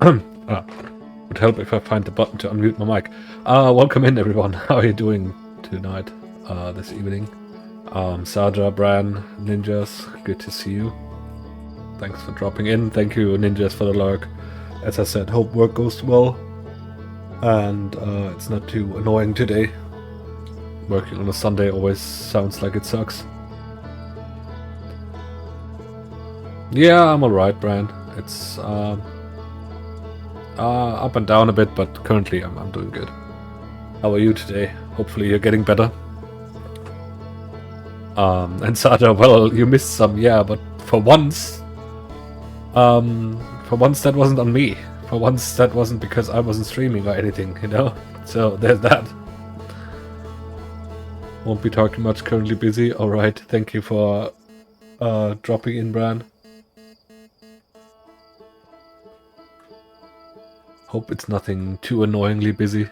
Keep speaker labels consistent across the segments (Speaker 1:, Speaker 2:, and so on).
Speaker 1: Would help if I find the button to unmute my mic. Welcome in, everyone. How are you doing tonight, this evening? Saja, Bran, Ninjas, good to see you. Thanks for dropping in. Thank you, Ninjas, for the lurk. As I said, hope work goes well. And it's not too annoying today. Working on a Sunday always sounds like it sucks. Yeah, I'm alright, Bran. It's up and down a bit, but currently I'm doing good. How are you today? Hopefully you're getting better. And Sada, well, you missed some, yeah, but for once that wasn't on me. For once that wasn't because I wasn't streaming or anything, you know? So there's that. Won't be talking much, currently busy. Alright, thank you for dropping in, Bran. Hope it's nothing too annoyingly busy.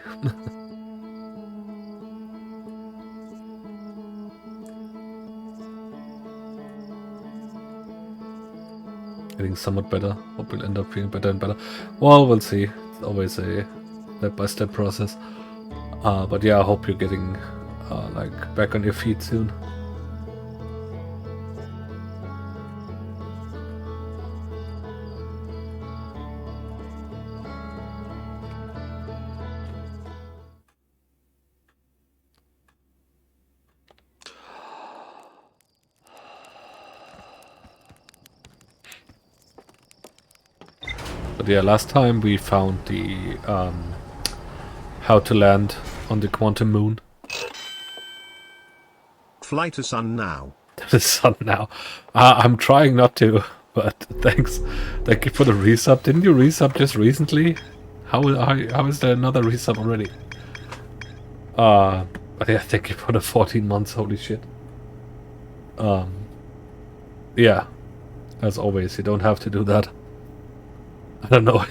Speaker 1: Getting somewhat better. Hope we'll end up feeling better and better. Well, we'll see. It's always a step-by-step process. But yeah, I hope you're getting like back on your feet soon. But yeah, last time we found the how to land on the quantum moon.
Speaker 2: Fly to sun now.
Speaker 1: The sun now. I'm trying not to, but thanks. Thank you for the resub. Didn't you resub just recently? How is there another resub already? But yeah, thank you for the 14 months. Holy shit. Yeah. As always, you don't have to do that. I don't know.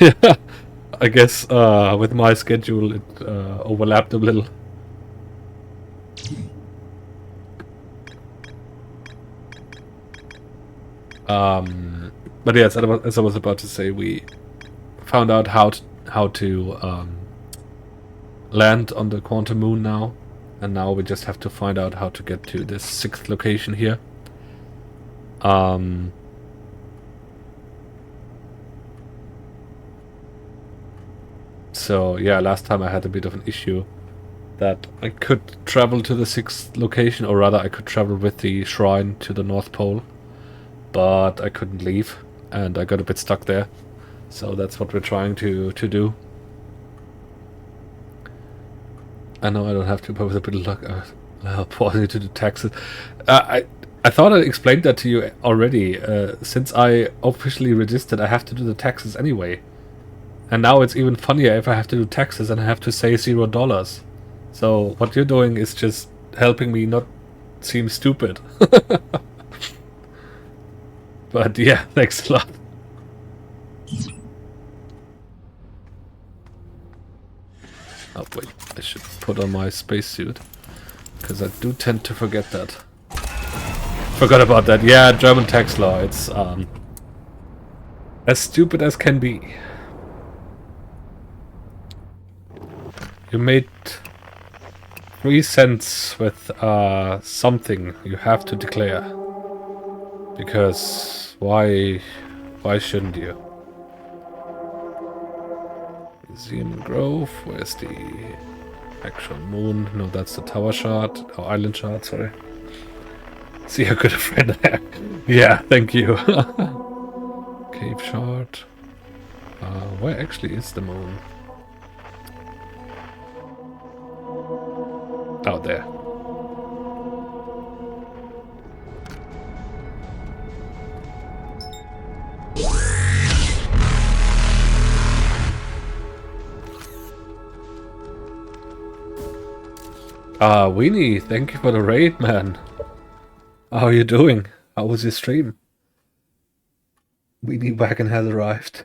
Speaker 1: I guess with my schedule it overlapped a little. But yes, as I was about to say, we found out how to land on the quantum moon now, and now we just have to find out how to get to this 6th location here. So yeah, last time I had a bit of an issue that I could travel to the 6th location, or rather I could travel with the shrine to the North Pole, but I couldn't leave, and I got a bit stuck there. So that's what we're trying to do. I know I don't have to, but with a bit of luck, I'll pause to do taxes. I thought I explained that to you already. Since I officially registered, I have to do the taxes anyway. And now it's even funnier if I have to do taxes and I have to say $0. So what you're doing is just helping me not seem stupid. But yeah, thanks a lot. Oh wait, I should put on my spacesuit, because I do tend to forget that. Forgot about that. Yeah, German tax law. It's as stupid as can be. You made 3 cents with something you have to declare. Because why shouldn't you? Museum Grove, where's the actual moon? No, that's the tower shard, or island shard, sorry. See how good a friend I am. Yeah, thank you. Cave shard. Where actually is the moon? Oh, there. Weenie, thank you for the raid, man. How are you doing? How was your stream? Weenie Wagon has arrived.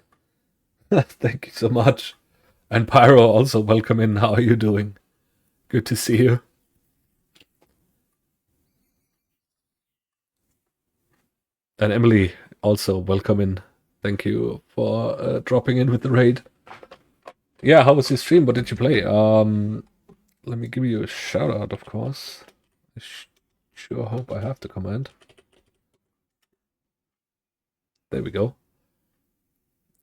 Speaker 1: Thank you so much. And Pyro, also welcome in. How are you doing? Good to see you. And Emily, also welcome in. Thank you for dropping in with the raid. Yeah, how was your stream? What did you play? Let me give you a shout out, of course. I sure hope I have the command. There we go.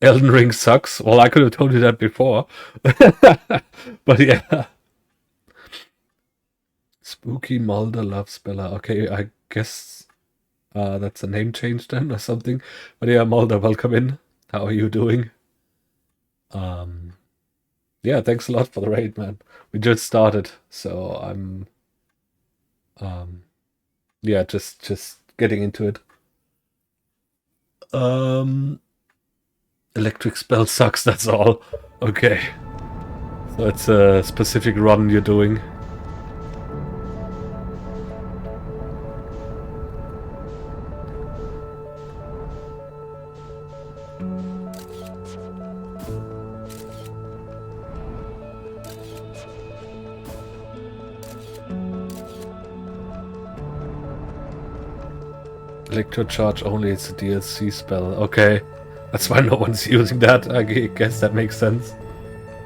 Speaker 1: Elden Ring sucks. Well, I could have told you that before. But yeah. Spooky Mulder loves Bella. Okay, I guess that's a name change then or something. But yeah, Mulder, welcome in. How are you doing? Yeah, thanks a lot for the raid, man. We just started, so I'm yeah, just getting into it. Electric spell sucks, that's all. Okay. So it's a specific run you're doing. Electro charge only, it's a DLC spell. Okay. That's why no one's using that. I guess that makes sense.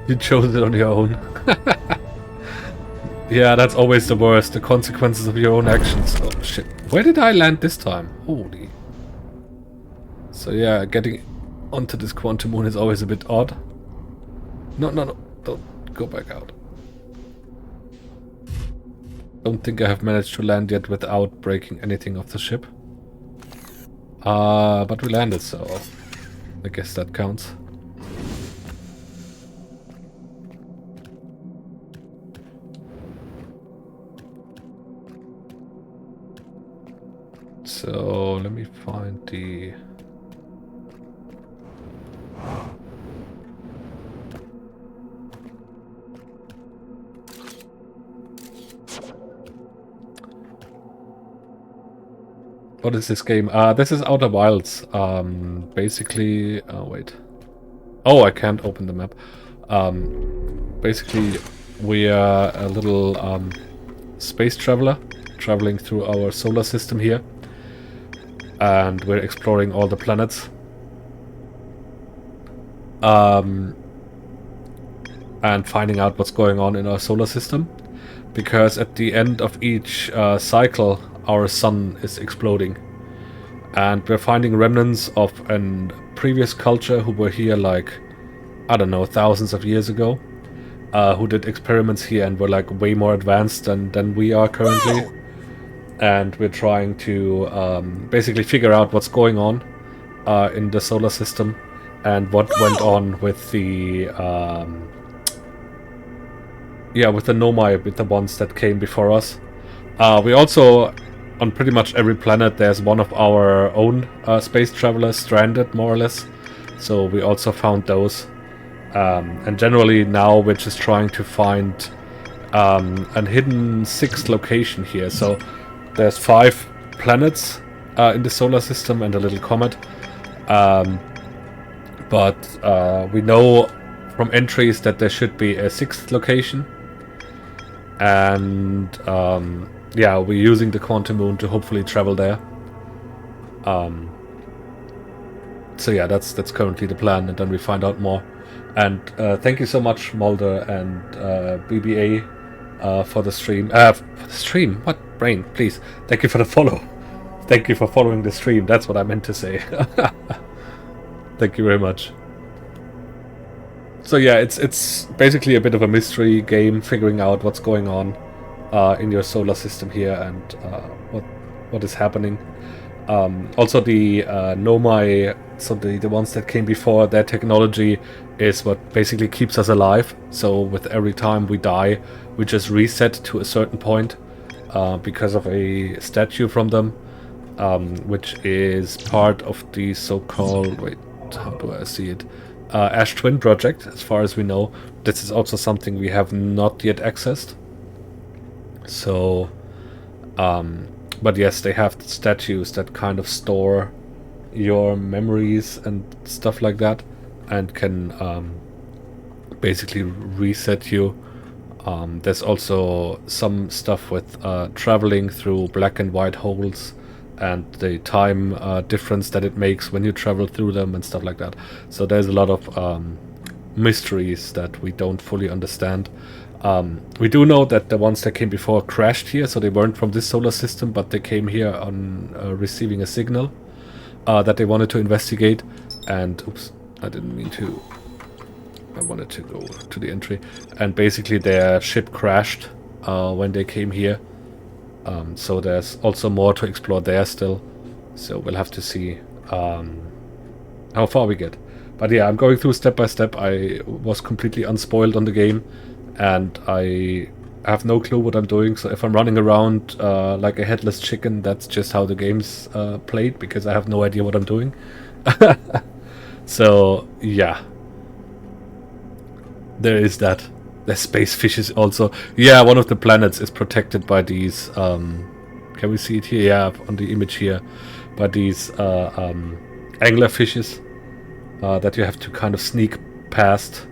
Speaker 1: You chose it on your own. Yeah, that's always the worst. The consequences of your own actions. Oh shit. Where did I land this time? Holy. So yeah, getting onto this quantum moon is always a bit odd. No. Don't go back out. Don't think I have managed to land yet without breaking anything off the ship. But we landed, so I guess that counts. So let me find the... What is this game? This is Outer Wilds. Basically... Oh, wait. Oh, I can't open the map. Basically, we are a little space traveler traveling through our solar system here. And we're exploring all the planets. And finding out what's going on in our solar system. Because at the end of each cycle, our sun is exploding. And we're finding remnants of a previous culture who were here like, I don't know, thousands of years ago. Who did experiments here and were like way more advanced than we are currently. Wow. And we're trying to basically figure out what's going on in the solar system. And what went on with the... yeah, with the Nomai, with the ones that came before us. We also... On pretty much every planet there's one of our own space travelers stranded, more or less. So we also found those. And generally now we're just trying to find a hidden sixth location here. So there's 5 planets in the solar system and a little comet. But we know from entries that there should be a 6th location. And... yeah, we're using the quantum moon to hopefully travel there. So yeah, that's currently the plan, and then we find out more. And thank you so much, Mulder and BBA, for the stream. For the stream? What? Brain, please. Thank you for the follow. Thank you for following the stream. That's what I meant to say. Thank you very much. So yeah, it's basically a bit of a mystery game, figuring out what's going on in your solar system here and what is happening. Also the Nomai, so the ones that came before, their technology is what basically keeps us alive. So with every time we die, we just reset to a certain point because of a statue from them, which is part of the so-called, wait, how do I see it? Ash Twin project, as far as we know. This is also something we have not yet accessed. So, but yes, they have statues that kind of store your memories and stuff like that, and can basically reset you. There's also some stuff with traveling through black and white holes and the time difference that it makes when you travel through them and stuff like that. So there's a lot of mysteries that we don't fully understand. We do know that the ones that came before crashed here, so they weren't from this solar system, but they came here on receiving a signal that they wanted to investigate. And oops, I didn't mean to. I wanted to go to the entry. And basically their ship crashed when they came here. So there's also more to explore there still. So we'll have to see how far we get. But yeah, I'm going through step by step. I was completely unspoiled on the game, and I have no clue what I'm doing. So if I'm running around like a headless chicken, that's just how the game's played, because I have no idea what I'm doing. So yeah, there is that. There's space fishes also. Yeah, one of the planets is protected by these. Can we see it here? Yeah, on the image here, by these angler fishes that you have to kind of sneak past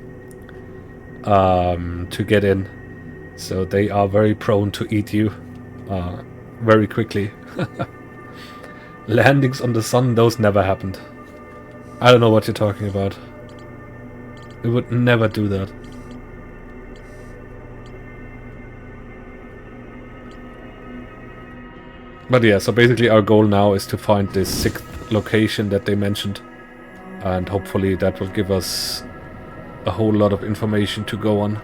Speaker 1: to get in. So they are very prone to eat you very quickly. Landings on the sun, those never happened. I don't know what you're talking about. We would never do that. But yeah, so basically our goal now is to find this 6th location that they mentioned. And hopefully that will give us a whole lot of information to go on.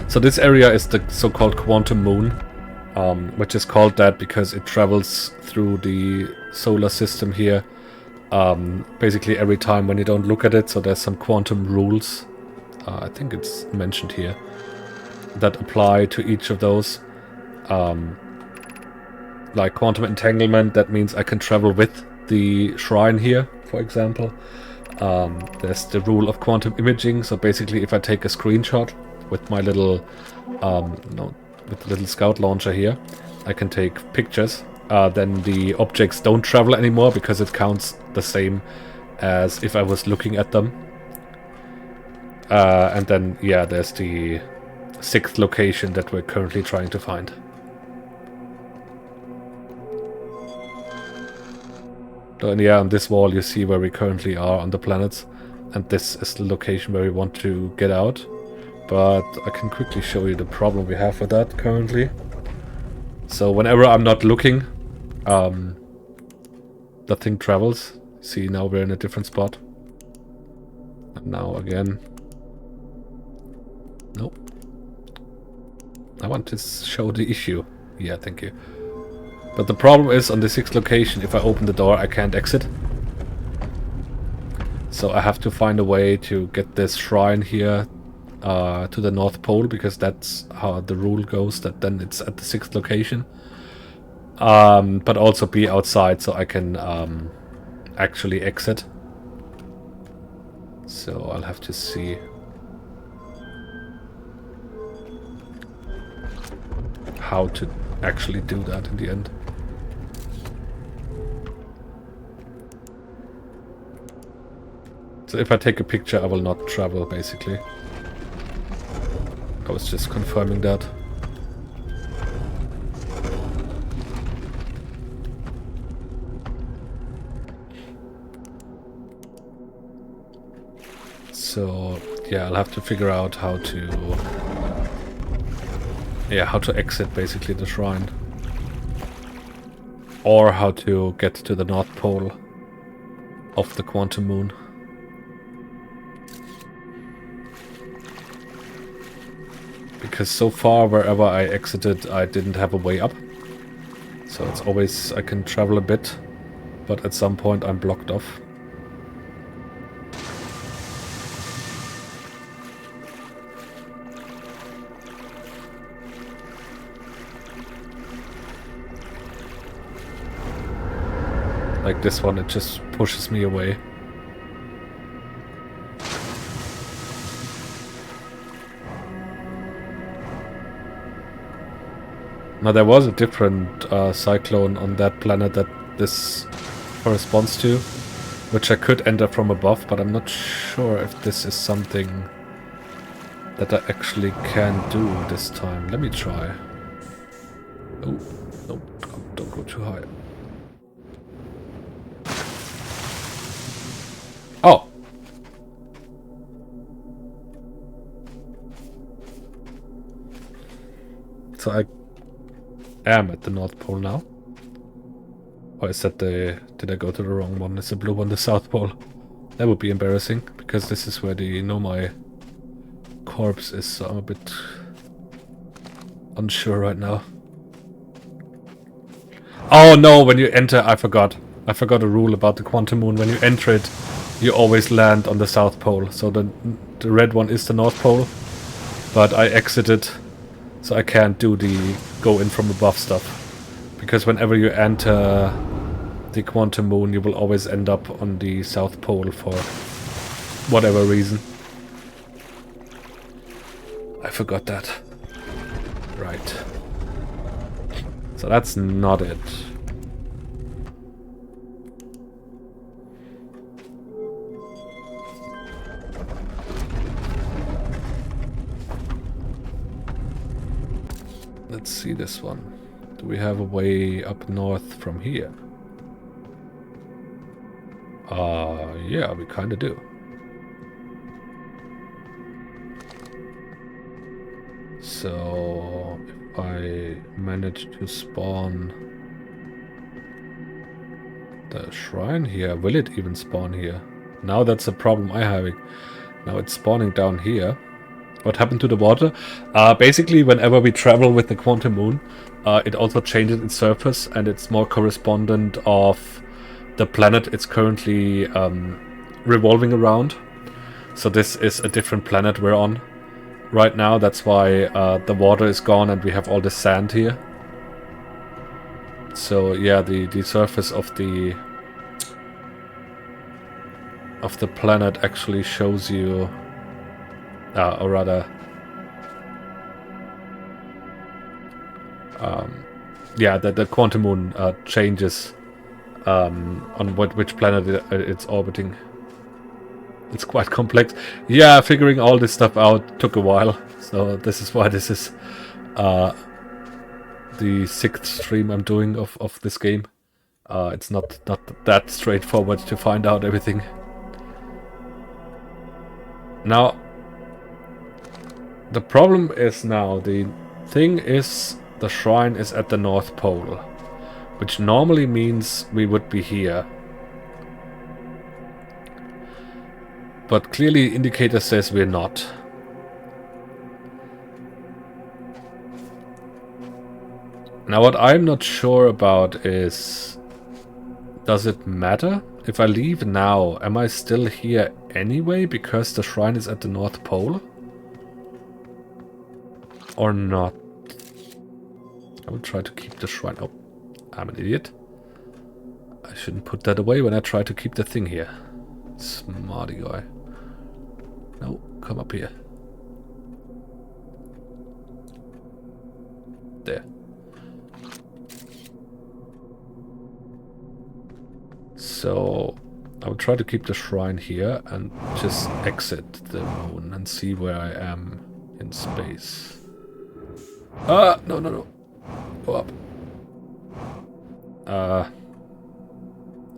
Speaker 1: So this area is the so-called quantum moon, which is called that because it travels through the solar system here. Basically every time when you don't look at it, so there's some quantum rules, I think it's mentioned here, that apply to each of those. Like quantum entanglement, that means I can travel with the shrine here, for example. There's the rule of quantum imaging, so basically if I take a screenshot with my little, with the little scout launcher here, I can take pictures. Then the objects don't travel anymore because it counts the same as if I was looking at them. And then, yeah, there's the 6th location that we're currently trying to find. And yeah, on this wall you see where we currently are on the planets. And this is the location where we want to get out. But I can quickly show you the problem we have with that currently. So whenever I'm not looking, the thing travels. See, now we're in a different spot. And now again. Nope. I want to show the issue. Yeah, thank you. But the problem is on the 6th location, if I open the door, I can't exit. So I have to find a way to get this shrine here to the North Pole, because that's how the rule goes, that then it's at the 6th location. But also be outside so I can actually exit. So I'll have to see how to actually do that in the end. So if I take a picture, I will not travel, basically. I was just confirming that. So yeah, I'll have to figure out how to exit basically the shrine, or how to get to the North Pole of the quantum moon. Because so far wherever I exited, I didn't have a way up. So it's always I can travel a bit, but at some point I'm blocked off. Like this one, it just pushes me away. Now there was a different cyclone on that planet that this corresponds to, which I could enter from above, but I'm not sure if this is something that I actually can do this time. Let me try. Oh, no, don't go too high. Oh! So I am at the North Pole now. Or is that the... Did I go to the wrong one? It's the blue one, the South Pole. That would be embarrassing, because this is where the my corpse is, so I'm a bit unsure right now. Oh no, when you enter, I forgot. I forgot a rule about the Quantum Moon. When you enter it, you always land on the South Pole. So the red one is the North Pole. But I exited, so I can't do the go in from above stuff. Because whenever you enter the Quantum Moon, you will always end up on the South Pole for whatever reason. I forgot that. Right. So that's not it. Let's see this one. Do we have a way up north from here? Yeah, we kind of do. So, if I manage to spawn the shrine here, will it even spawn here? Now that's a problem I'm having. Now it's spawning down here. What happened to the water? Basically, whenever we travel with the Quantum Moon, it also changes its surface, and it's more correspondent of the planet it's currently revolving around. So this is a different planet we're on right now. That's why the water is gone and we have all the sand here. So yeah, the surface of the planet actually shows you, or rather, yeah, the Quantum Moon changes on which planet it's orbiting. It's quite complex. Yeah, figuring all this stuff out took a while. So this is why this is the 6th stream I'm doing of this game. It's not that straightforward to find out everything. Now, the problem is now, the thing is, the shrine is at the North Pole, which normally means we would be here. But clearly indicator says we're not. Now what I'm not sure about is, does it matter? If I leave now, am I still here anyway because the shrine is at the North Pole? Or not? I will try to keep the shrine. Oh, I'm an idiot. I shouldn't put that away when I try to keep the thing here. Smarty guy. No, come up here. There. So I will try to keep the shrine here and just exit the moon and see where I am in space. Ah, no, no, no. Go up.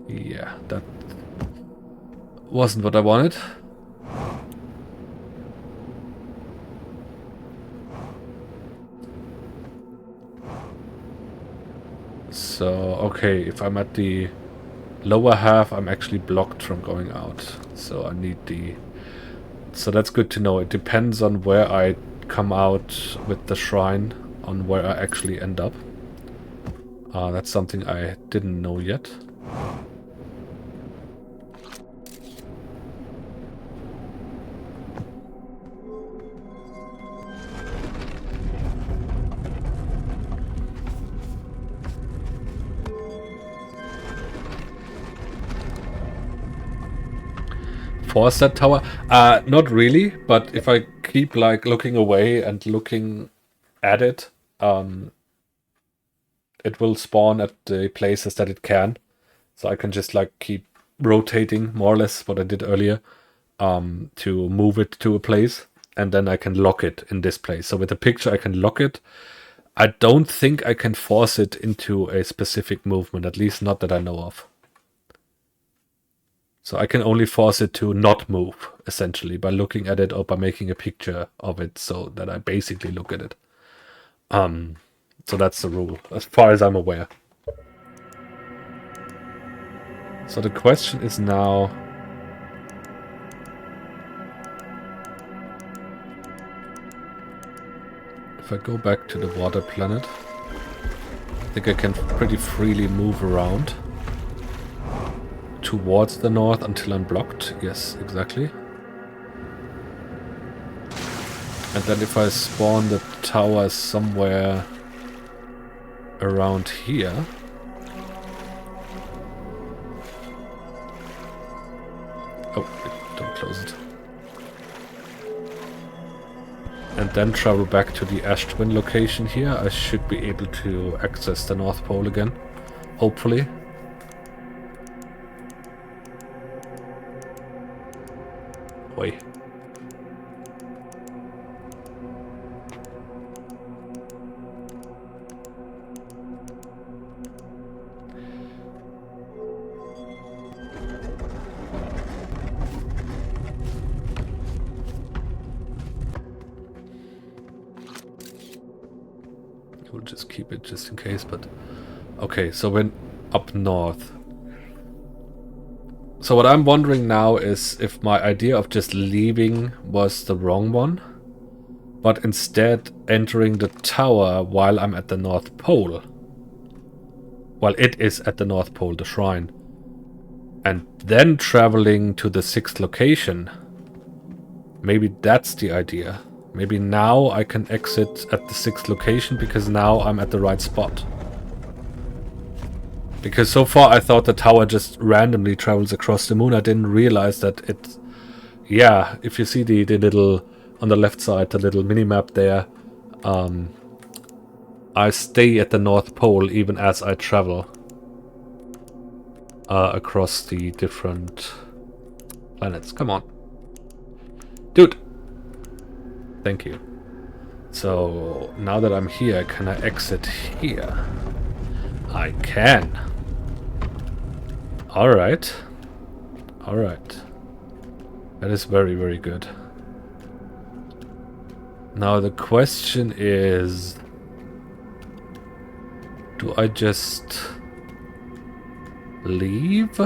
Speaker 1: Yeah, that wasn't what I wanted. So, okay, if I'm at the lower half, I'm actually blocked from going out. So I need the... So that's good to know. It depends on where I come out with the shrine, on where I actually end up. That's something I didn't know yet. Force that tower? Not really, but if I keep like looking away and looking at it, it will spawn at the places that it can. So I can just like keep rotating more or less what I did earlier, to move it to a place. and then I can lock it in this place. So with the picture I can lock it. I don't think I can force it into a specific movement, at least not that I know of. So I can only force it to not move, essentially, by looking at it or by making a picture of it so that I basically look at it. So that's the rule, as far as I'm aware. So the question is now... If I go back to the water planet, I think I can pretty freely move around towards the north until I'm blocked. Yes, exactly. And then if I spawn the tower somewhere around here... Oh, wait, don't close it. And then travel back to the Ash Twin location here, I should be able to access the North Pole again. Hopefully. Oi. We'll just keep it just in case, but... Okay, so we're up north. So what I'm wondering now is if my idea of just leaving was the wrong one, but instead entering the tower while I'm at the North Pole. While it is at the North Pole, the shrine. And then traveling to the 6th location. Maybe that's the idea. Maybe now I can exit at the 6th location because now I'm at the right spot. Because so far I thought the tower just randomly travels across the moon. I didn't realize that it... Yeah, if you see the little... On the left side, the little mini-map there. I stay at the North Pole even as I travel. Across the different planets. Come on. Dude! Thank you. So, now that I'm here, can I exit here? I can. Alright. Alright. That is very, very good. Now the question is... Do I just... leave?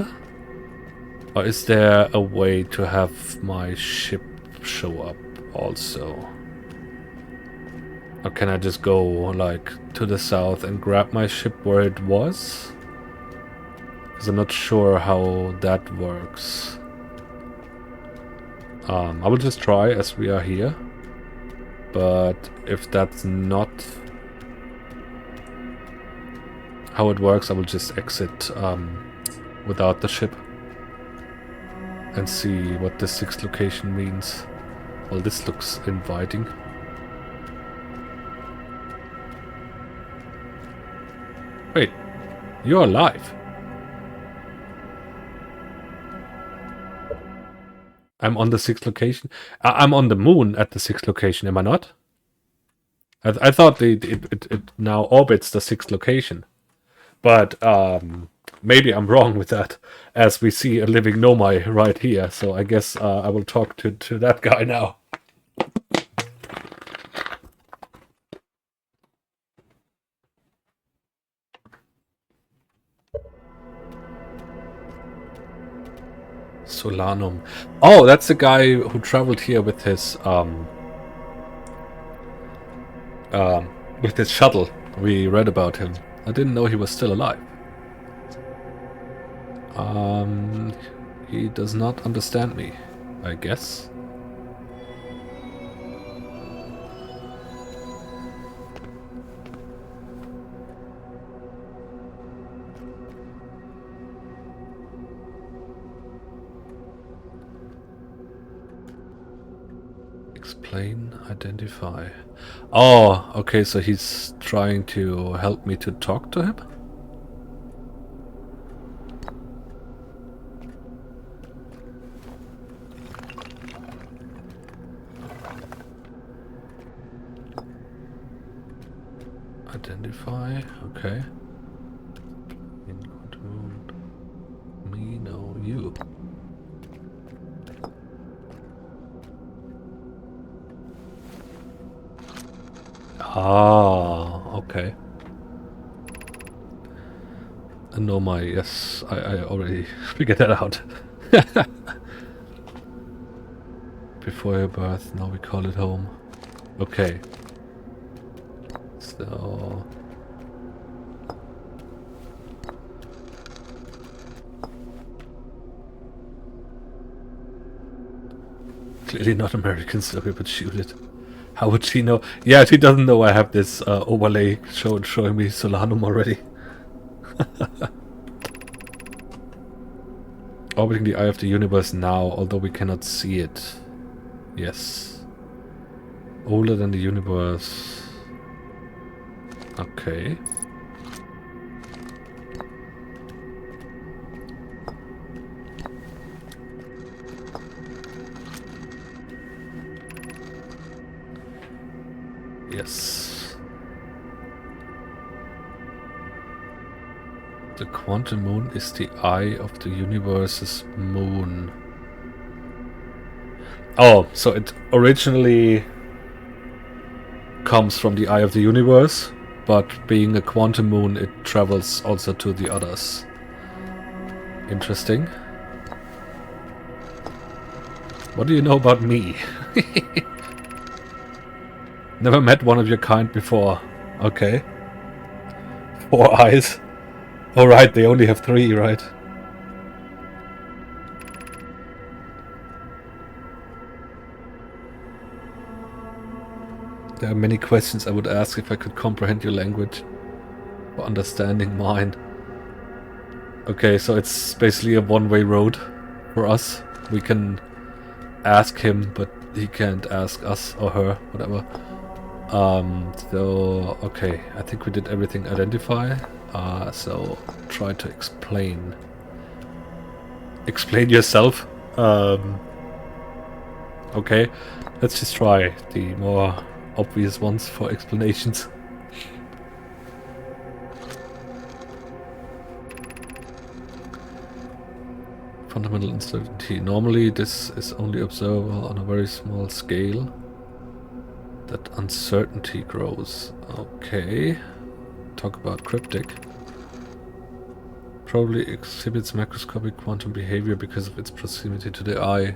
Speaker 1: Or is there a way to have my ship show up also? Or can I just go, like, to the south and grab my ship where it was? Because I'm not sure how that works. I will just try as we are here. But if that's not how it works, I will just exit without the ship. And see what the 6th location means. Well, this looks inviting. Wait, you're alive. I'm on the 6th location. I'm on the moon at the 6th location, am I not? I thought it now orbits the 6th location. But maybe I'm wrong with that, as we see a living Nomai right here. So I guess I will talk to that guy now. Solanum. Oh, that's the guy who traveled here with his shuttle. We read about him. I didn't know he was still alive. He does not understand me, I guess. Explain, identify. Oh, okay, so he's trying to help me to talk to him? Identify, okay. Me, no, you. Ah, okay. No, yes, I already figured that out. Before your birth, now we call it home. Okay. So... Clearly not American circle, but shoot it. How would she know? Yeah, she doesn't know I have this overlay showing me Solanum already. Orbiting the eye of the universe now, although we cannot see it. Yes. Older than the universe. Okay. Yes. The quantum moon is the eye of the universe's moon. Oh, so it originally comes from the eye of the universe, but being a quantum moon, it travels also to the others. Interesting. What do you know about me? Never met one of your kind before. Okay. 4 eyes. Oh right, they only have 3, right? There are many questions I would ask if I could comprehend your language or understanding mine. Okay, so it's basically a one-way road for us. We can ask him, but he can't ask us or her, whatever. So, okay, I think we did everything. Identify. So try to explain. Explain yourself. Okay, let's just try the more obvious ones for explanations. Fundamental uncertainty. Normally this is only observable on a very small scale. That uncertainty grows. Okay. Talk about cryptic. Probably exhibits macroscopic quantum behavior because of its proximity to the eye.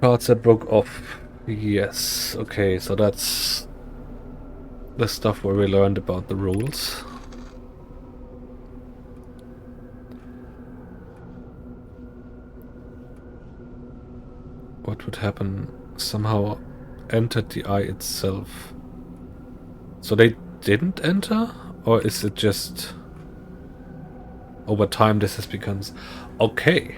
Speaker 1: Parts that broke off. Yes. Okay, so that's the stuff where we learned about the rules. What would happen? Somehow entered the eye itself. So they didn't enter? Or is it just over time this has become... Okay.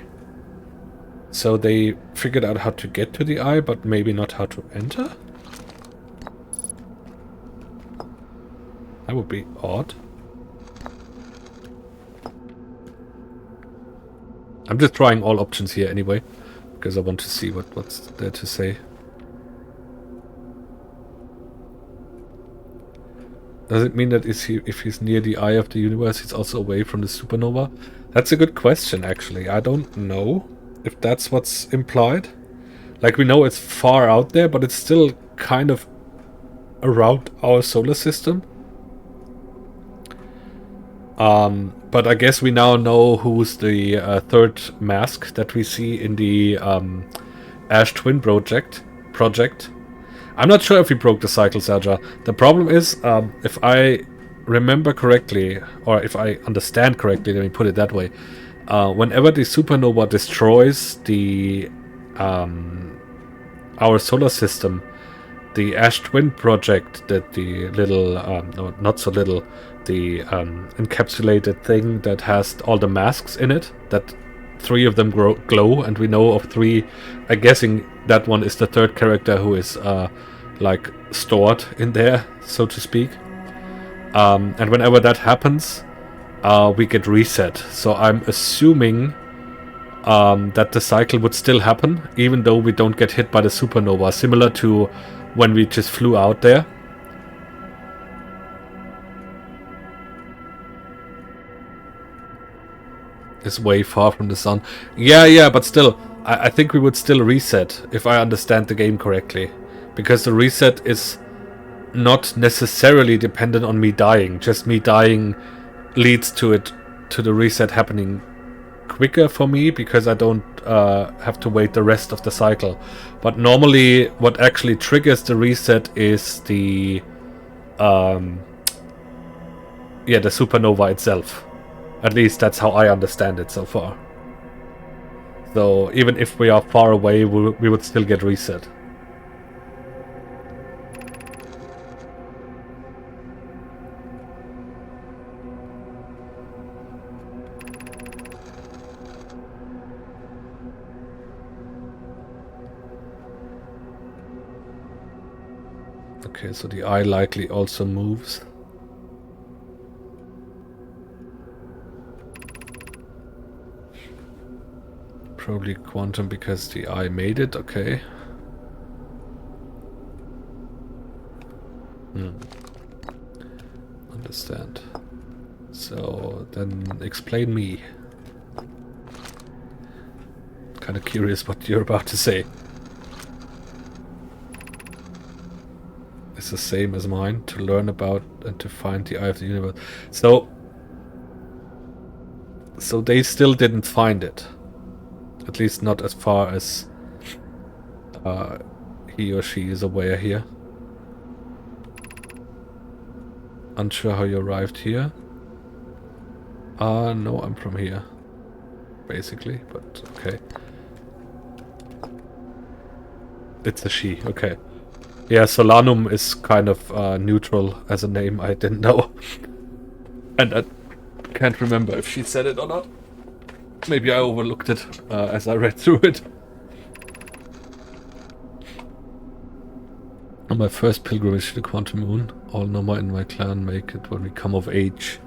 Speaker 1: So they figured out how to get to the eye, but maybe not how to enter? That would be odd. I'm just trying all options here anyway, because I want to see what's there to say. Does it mean that if he's near the eye of the universe, he's also away from the supernova? That's a good question, actually. I don't know if that's what's implied. Like, we know it's far out there, but it's still kind of around our solar system. But I guess we now know who's the third mask that we see in the Ash Twin project. I'm not sure if we broke the cycle, Saja. The problem is, if I remember correctly, or if I understand correctly, let me put it that way, whenever the supernova destroys the our solar system, the Ash Twin project, that the little, no, not so little, the encapsulated thing that has all the masks in it, that 3 of them glow, and we know of 3. I'm guessing that one is the third character who is like stored in there, so to speak. And whenever that happens, we get reset. So I'm assuming that the cycle would still happen, even though we don't get hit by the supernova, similar to when we just flew out there. is way far from the sun. Yeah, but still, I think we would still reset, if I understand the game correctly. Because the reset is not necessarily dependent on me dying. Just me dying leads to the reset happening quicker for me, because I don't have to wait the rest of the cycle. But normally, what actually triggers the reset is the the supernova itself. At least that's how I understand it so far. So even if we are far away, we would still get reset. Okay, so the eye likely also moves. Probably quantum because the eye made it, okay. Understand. So then explain me. Kind of curious what you're about to say. It's the same as mine, to learn about and to find the eye of the universe. So they still didn't find it. At least not as far as he or she is aware here. Unsure how you arrived here. No, I'm from here. Basically, but okay. It's a she, okay. Yeah, Solanum is kind of neutral as a name, I didn't know. And I can't remember if she said it or not. Maybe I overlooked it as I read through it. On my first pilgrimage to the Quantum Moon, all Noma in my clan make it when we come of age.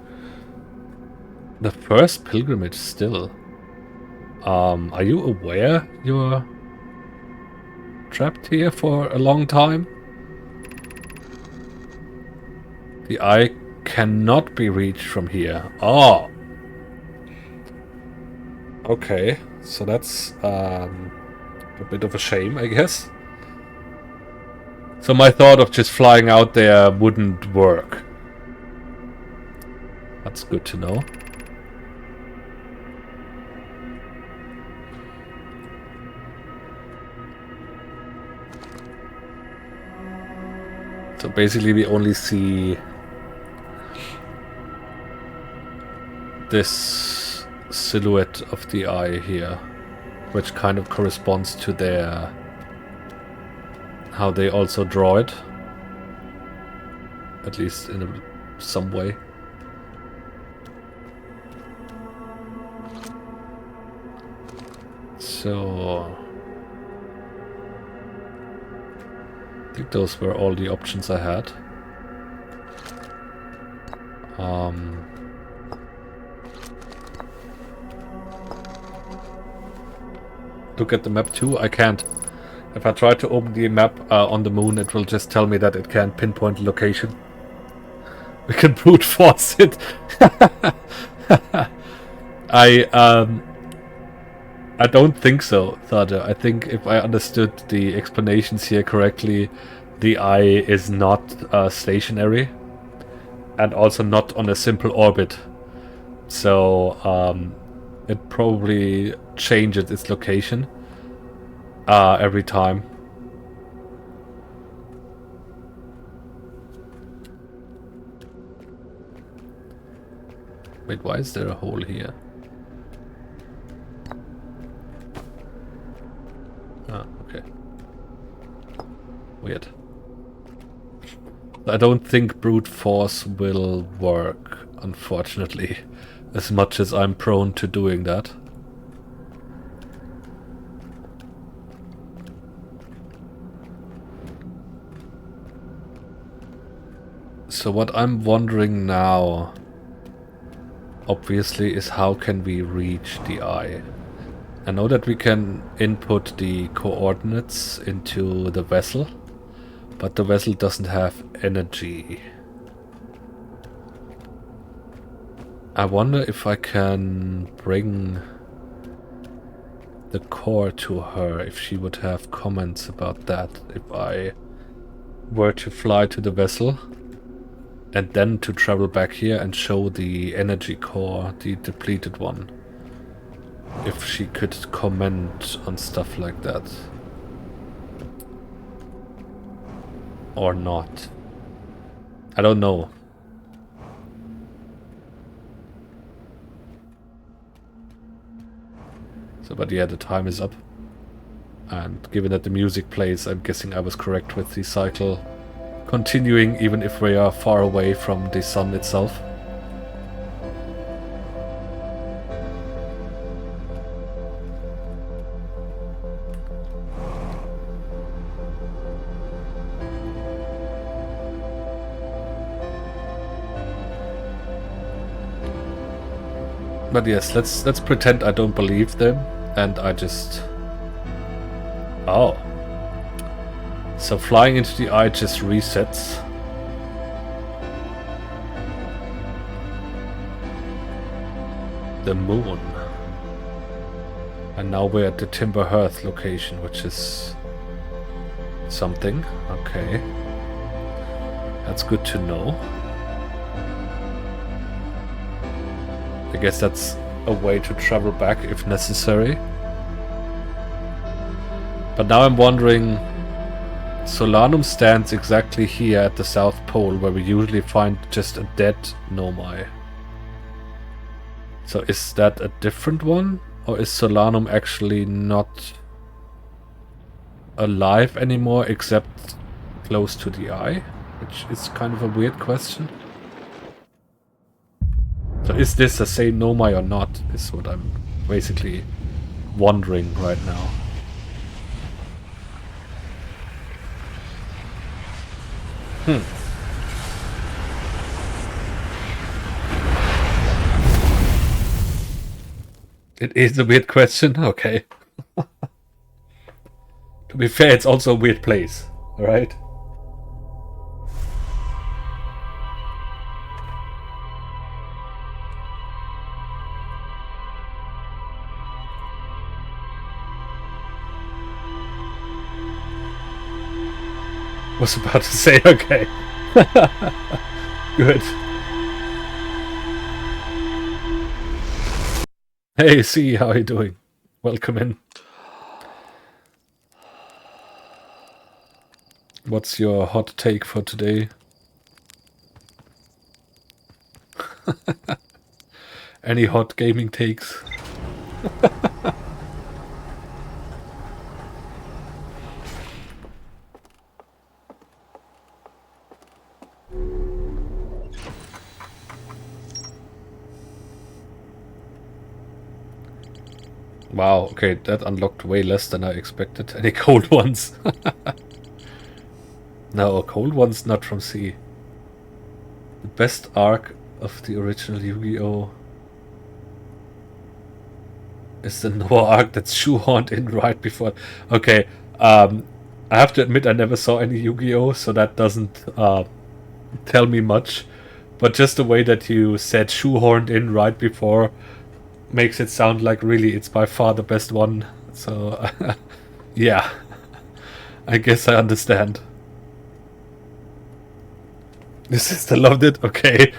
Speaker 1: The first pilgrimage still. Are you aware you're trapped here for a long time? The eye cannot be reached from here. Oh. Okay, so that's a bit of a shame, I guess. So my thought of just flying out there wouldn't work. That's good to know. So basically we only see this silhouette of the eye here, which kind of corresponds to their how they also draw it, at least in some way. So I think those were all the options I had. Look at the map too. I can't. If I try to open the map on the moon, it will just tell me that it can't pinpoint the location. We can brute force it. I don't think so, Thada. I think if I understood the explanations here correctly, the eye is not stationary and also not on a simple orbit. So it probably changes its location every time. Wait, why is there a hole here? Ah, okay. Weird. I don't think brute force will work, unfortunately, as much as I'm prone to doing that. So what I'm wondering now, obviously, is how can we reach the eye? I know that we can input the coordinates into the vessel, but the vessel doesn't have energy. I wonder if I can bring the core to her, if she would have comments about that, if I were to fly to the vessel and then to travel back here and show the energy core, the depleted one. If she could comment on stuff like that. Or not. I don't know. So, but yeah, the time is up. And given that the music plays, I'm guessing I was correct with the cycle continuing even if we are far away from the sun itself. But yes, let's pretend I don't believe them and I just... Oh. So flying into the eye just resets. The moon. And now we're at the Timber Hearth location, which is something. Okay. That's good to know. I guess that's a way to travel back if necessary. But now I'm wondering, Solanum stands exactly here at the South Pole, where we usually find just a dead Nomai. So is that a different one? Or is Solanum actually not alive anymore, except close to the eye? Which is kind of a weird question. So is this the same Nomai or not, is what I'm basically wondering right now. It is a weird question, okay. To be fair, it's also a weird place, alright? Was about to say, okay. Good. Hey, C, how are you doing? Welcome in. What's your hot take for today? Any hot gaming takes? Wow, okay, that unlocked way less than I expected. Any cold ones? No, cold ones not from C. The best arc of the original Yu-Gi-Oh! Is the Noah arc that's shoehorned in right before... Okay, I have to admit I never saw any Yu-Gi-Oh! So that doesn't tell me much. But just the way that you said shoehorned in right before makes it sound like really it's by far the best one. So, yeah. I guess I understand. Your sister loved it? Okay.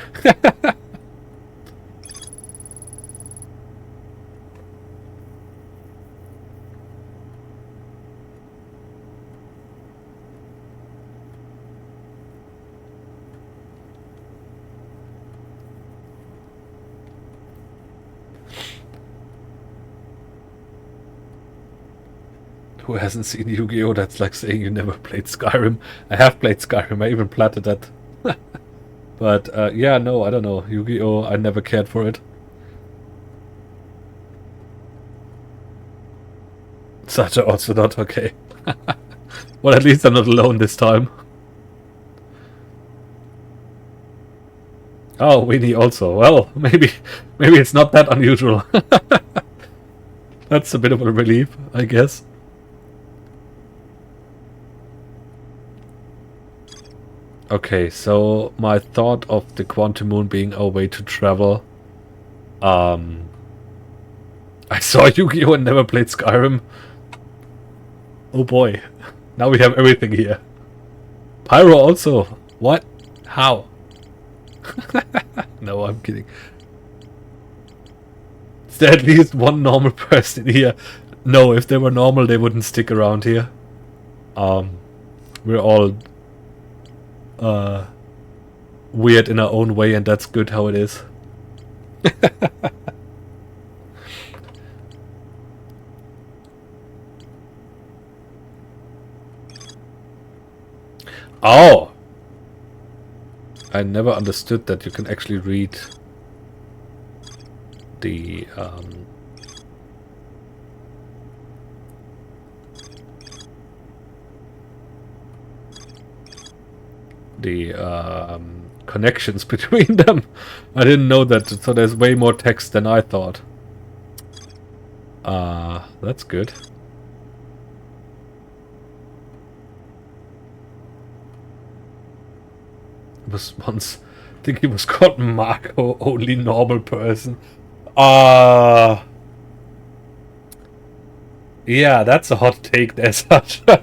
Speaker 1: Who hasn't seen Yu-Gi-Oh? That's like saying you never played Skyrim. I have played Skyrim, I even platted that. But yeah, no, I don't know. Yu-Gi-Oh! I never cared for it. Such a also not okay. Well, at least I'm not alone this time. Oh, Winnie also. Well, maybe it's not that unusual. That's a bit of a relief, I guess. Okay, so my thought of the Quantum Moon being our way to travel I saw Yu-Gi-Oh! And never played Skyrim. Oh boy. Now we have everything here. Pyro also. What? How? No, I'm kidding. Is there at least one normal person here? No, if they were normal, they wouldn't stick around here. We're all weird in our own way, and that's good how it is. Oh! I never understood that you can actually read the connections between them. I didn't know that, so there's way more text than I thought. That's good. It was once, I think he was called Marco, only normal person. Yeah, that's a hot take there, Sasha.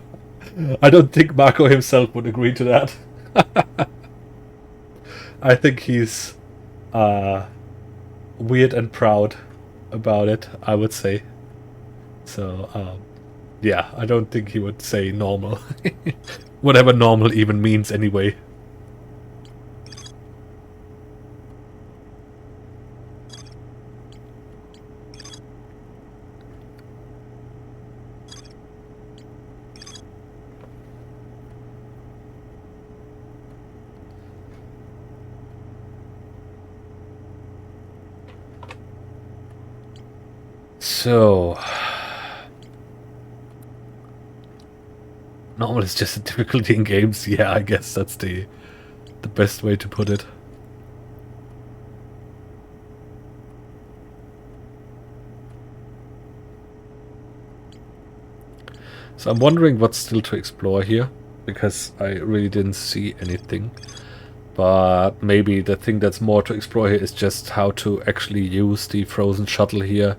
Speaker 1: I don't think Marco himself would agree to that. I think he's weird and proud about it, I would say. So, yeah, I don't think he would say normal. Whatever normal even means anyway. So, normal is just a difficulty in games. Yeah, I guess that's the best way to put it. So I'm wondering what's still to explore here, because I really didn't see anything. But maybe the thing that's more to explore here is just how to actually use the frozen shuttle here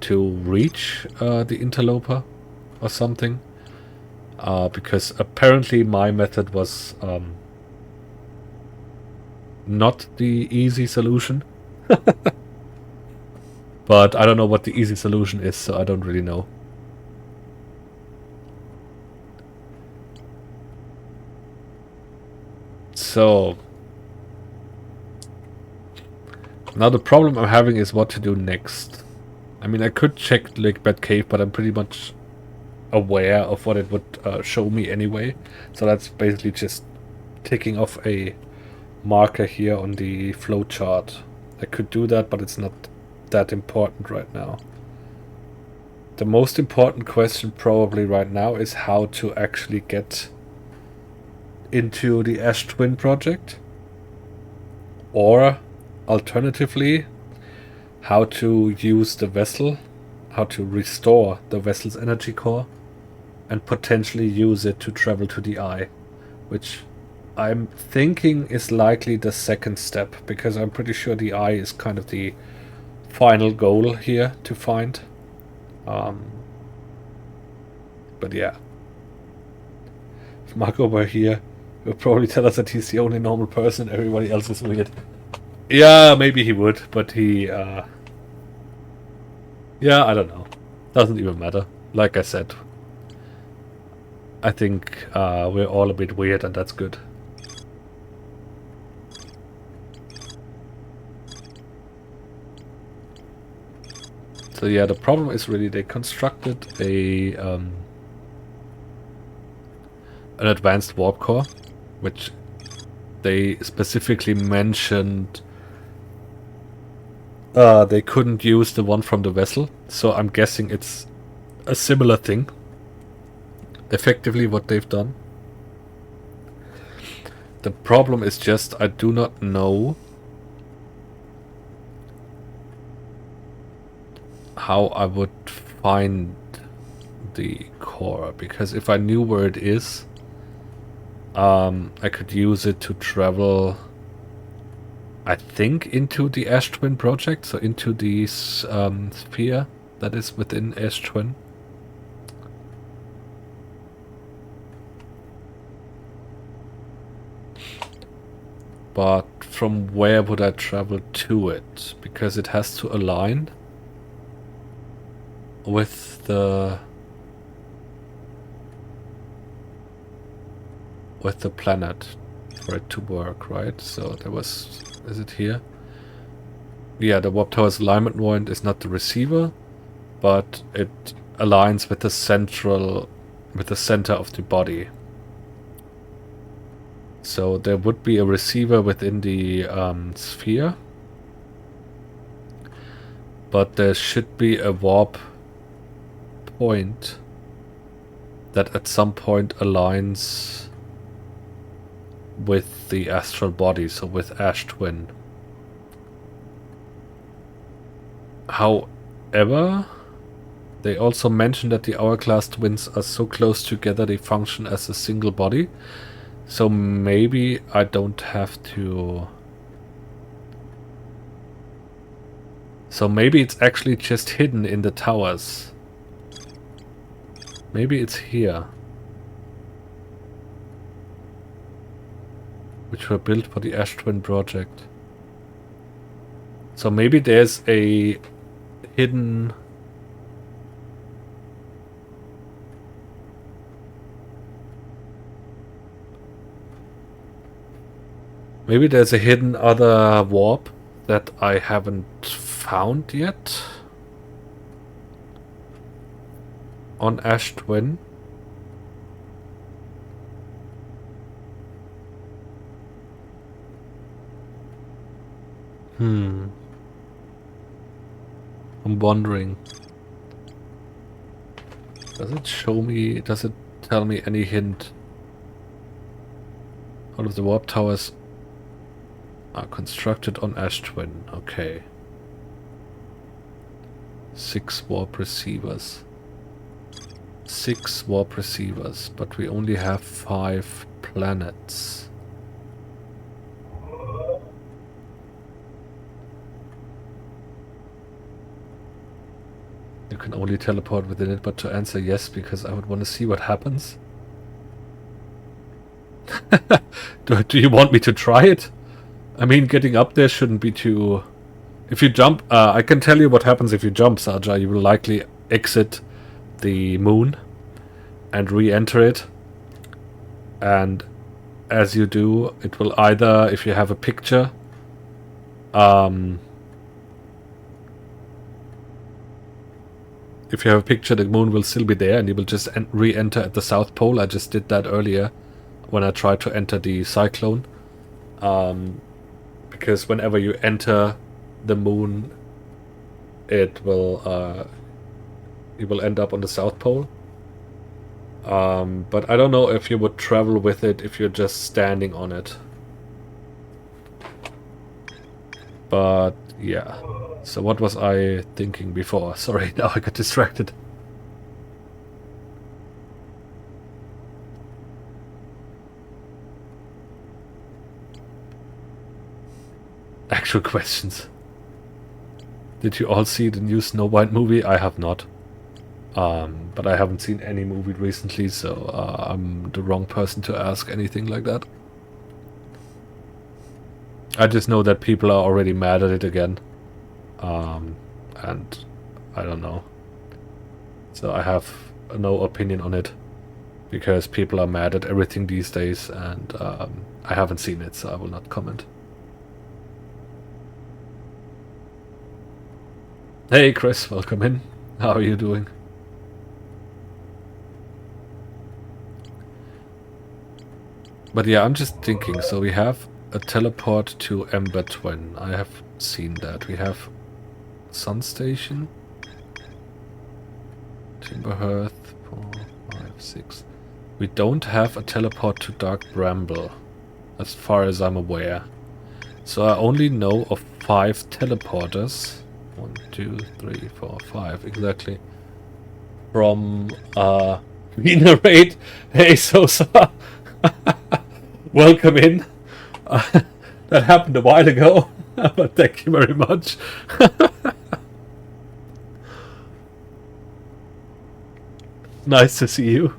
Speaker 1: to reach the interloper or something. Because apparently my method was not the easy solution. But I don't know what the easy solution is, so I don't really know. So now the problem I'm having is what to do next. I mean, I could check Lake Bed Cave, but I'm pretty much aware of what it would show me anyway. So that's basically just ticking off a marker here on the flowchart. I could do that, but it's not that important right now. The most important question probably right now is how to actually get into the Ash Twin project, or alternatively how to use the vessel, how to restore the vessel's energy core and potentially use it to travel to the eye, which I'm thinking is likely the second step, because I'm pretty sure the eye is kind of the final goal here to find. But yeah, if Marco were here, he would probably tell us that he's the only normal person, everybody else is weird. Yeah, maybe he would, but he, yeah, I don't know. Doesn't even matter. Like I said, I think we're all a bit weird, and that's good. So yeah, the problem is really they constructed a an advanced warp core, which they specifically mentioned they couldn't use the one from the vessel, so I'm guessing it's a similar thing. Effectively what they've done. The problem is just I do not know how I would find the core, because if I knew where it is, I could use it to travel I think, into the Ash Twin project, so into the sphere that is within Ash Twin. But from where would I travel to it? Because it has to align with the planet for it to work, right? So there was... Is it here? Yeah, the warp tower's alignment point is not the receiver, but it aligns with the center of the body. So there would be a receiver within the sphere, but there should be a warp point that at some point aligns with the astral body, so with Ash Twin. However, they also mentioned that the hourglass twins are so close together they function as a single body. So maybe I don't have to... So maybe it's actually just hidden in the towers. Maybe it's here. Which were built for the Ash Twin project. So maybe there's a hidden... Maybe there's a hidden other warp that I haven't found yet on Ash Twin. I'm wondering. Does it show me, does it tell me any hint? All of the warp towers are constructed on Ash Twin. Okay. 6 warp receivers. 6 warp receivers, but we only have 5 planets. You can only teleport within it, but to answer yes, because I would want to see what happens. Do you want me to try it? I mean, getting up there shouldn't be too... If you jump... I can tell you what happens if you jump, Saja. You will likely exit the moon and re-enter it. And as you do, it will either, if you have a picture... if you have a picture, the moon will still be there and you will just re-enter at the South Pole. I just did that earlier when I tried to enter the Cyclone. Because whenever you enter the moon, it will you will end up on the South Pole. But I don't know if you would travel with it if you're just standing on it. But yeah. So what was I thinking before? Sorry, now I got distracted. Actual questions. Did you all see the new Snow White movie? I have not. But I haven't seen any movie recently, so I'm the wrong person to ask anything like that. I just know that people are already mad at it again. And I don't know. So I have no opinion on it. Because people are mad at everything these days, and I haven't seen it, so I will not comment. Hey Chris, welcome in. How are you doing? But yeah, I'm just thinking, so we have a teleport to Ember Twin. I have seen that. We have Sun Station. Timberhearth, 4, 5, 6. We don't have a teleport to Dark Bramble, as far as I'm aware. So I only know of 5 teleporters. 1, 2, 3, 4, 5, exactly. From Venerate. Hey Sosa. Welcome in. That happened a while ago. But thank you very much. Nice to see you.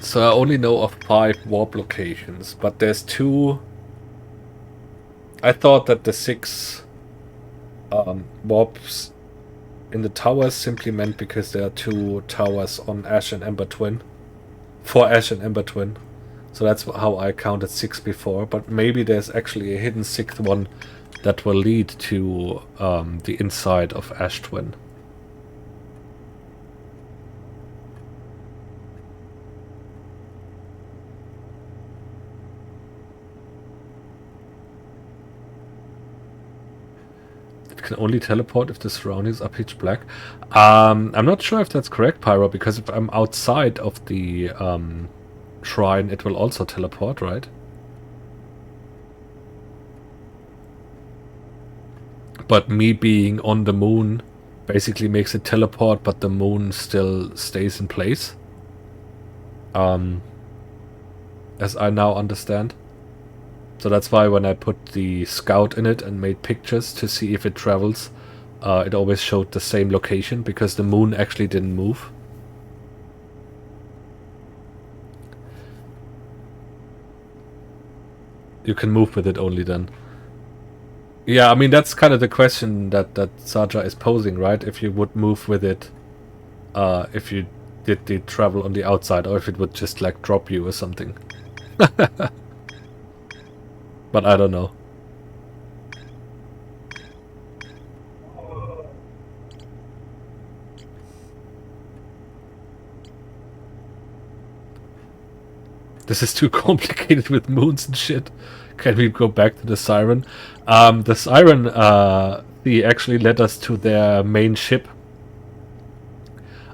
Speaker 1: So I only know of 5 warp locations, but there's 2. I thought that the 6 warps in the towers simply meant because there are 2 towers on Ash and Ember Twin. For Ash and Ember Twin. So that's how I counted 6 before, but maybe there's actually a hidden 6th one that will lead to the inside of Ash Twin. It can only teleport if the surroundings are pitch black. I'm not sure if that's correct, Pyro, because if I'm outside of the shrine, it will also teleport, right? But me being on the moon basically makes it teleport, but the moon still stays in place. As I now understand. So that's why when I put the scout in it and made pictures to see if it travels, it always showed the same location, because the moon actually didn't move. You can move with it only then. Yeah, I mean, that's kind of the question that Saja is posing, right? If you would move with it, if you did the travel on the outside, or if it would just, like, drop you or something. But I don't know. This is too complicated with moons and shit. Can we go back to the Siren? The Siren, they actually led us to their main ship,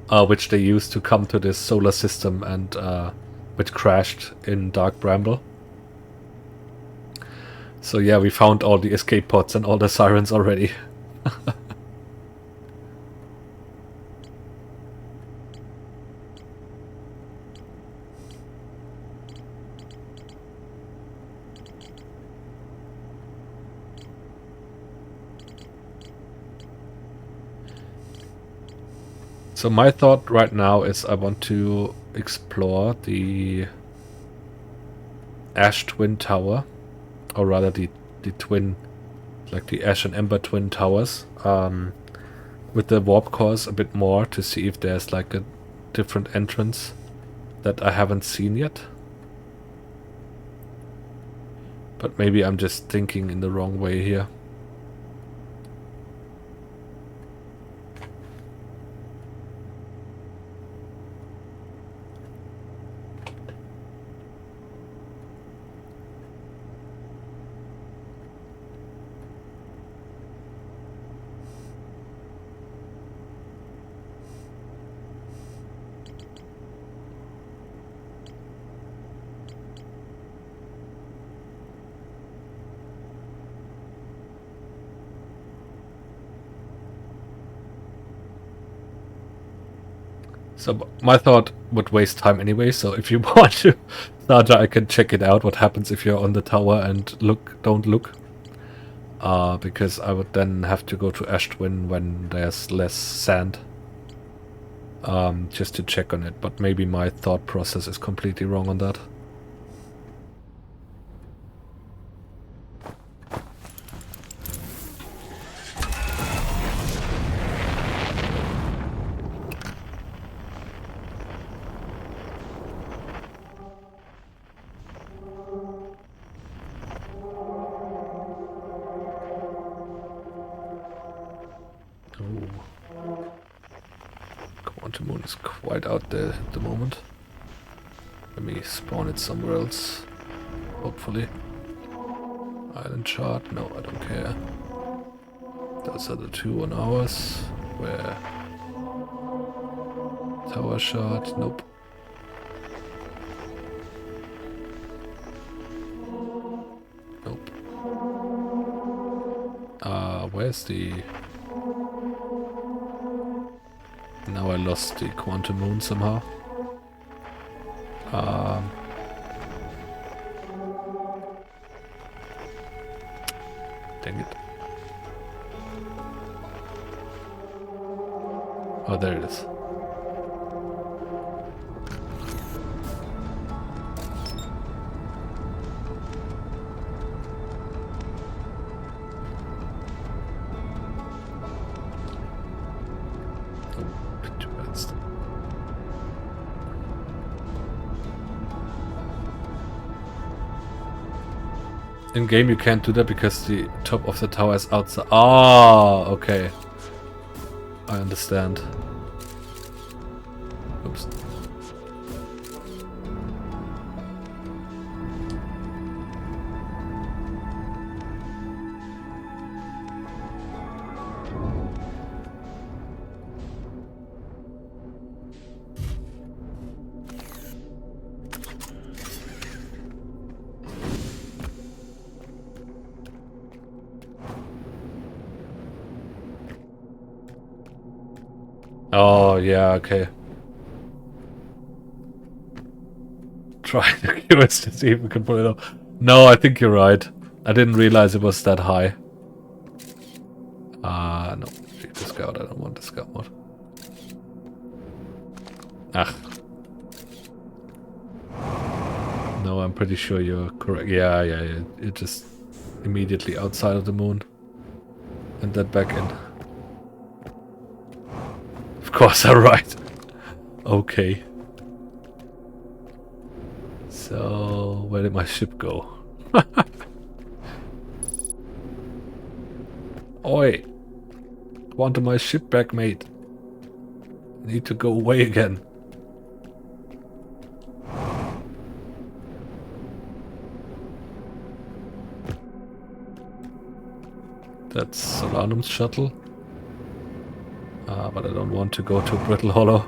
Speaker 1: which they used to come to this solar system, and which crashed in Dark Bramble. So yeah, we found all the escape pods and all the Sirens already. So my thought right now is I want to explore the Ash Twin Tower, or rather the twin, like the Ash and Ember Twin Towers, with the warp cores a bit more, to see if there's like a different entrance that I haven't seen yet. But maybe I'm just thinking in the wrong way here. So my thought would waste time anyway, so if you want to, Naja, I can check it out, what happens if you're on the tower and don't look. Because I would then have to go to Ash Twin when there's less sand. Just to check on it, but maybe my thought process is completely wrong on that. Quantum Moon is quite out there at the moment. Let me spawn it somewhere else, hopefully. Island chart, no, I don't care. Those are the 2 on ours. Where? Tower shard, nope. Nope. Where's the... Now I lost the quantum moon somehow. Dang it. Oh, there it is. In game you can't do that because the top of the tower is outside. Ah, okay. I understand. Oops. Oh, yeah, okay. Try the QS to see if we can pull it off. No, I think you're right. I didn't realize it was that high. No. Check the scout. I don't want the scout mod. Ah. No, I'm pretty sure you're correct. Yeah. You're just immediately outside of the moon. And then back in. Of course, I'm right. Okay. So, where did my ship go? Oi! Want my ship back, mate. Need to go away again. That's Solanum's shuttle. But I don't want to go to Brittle Hollow.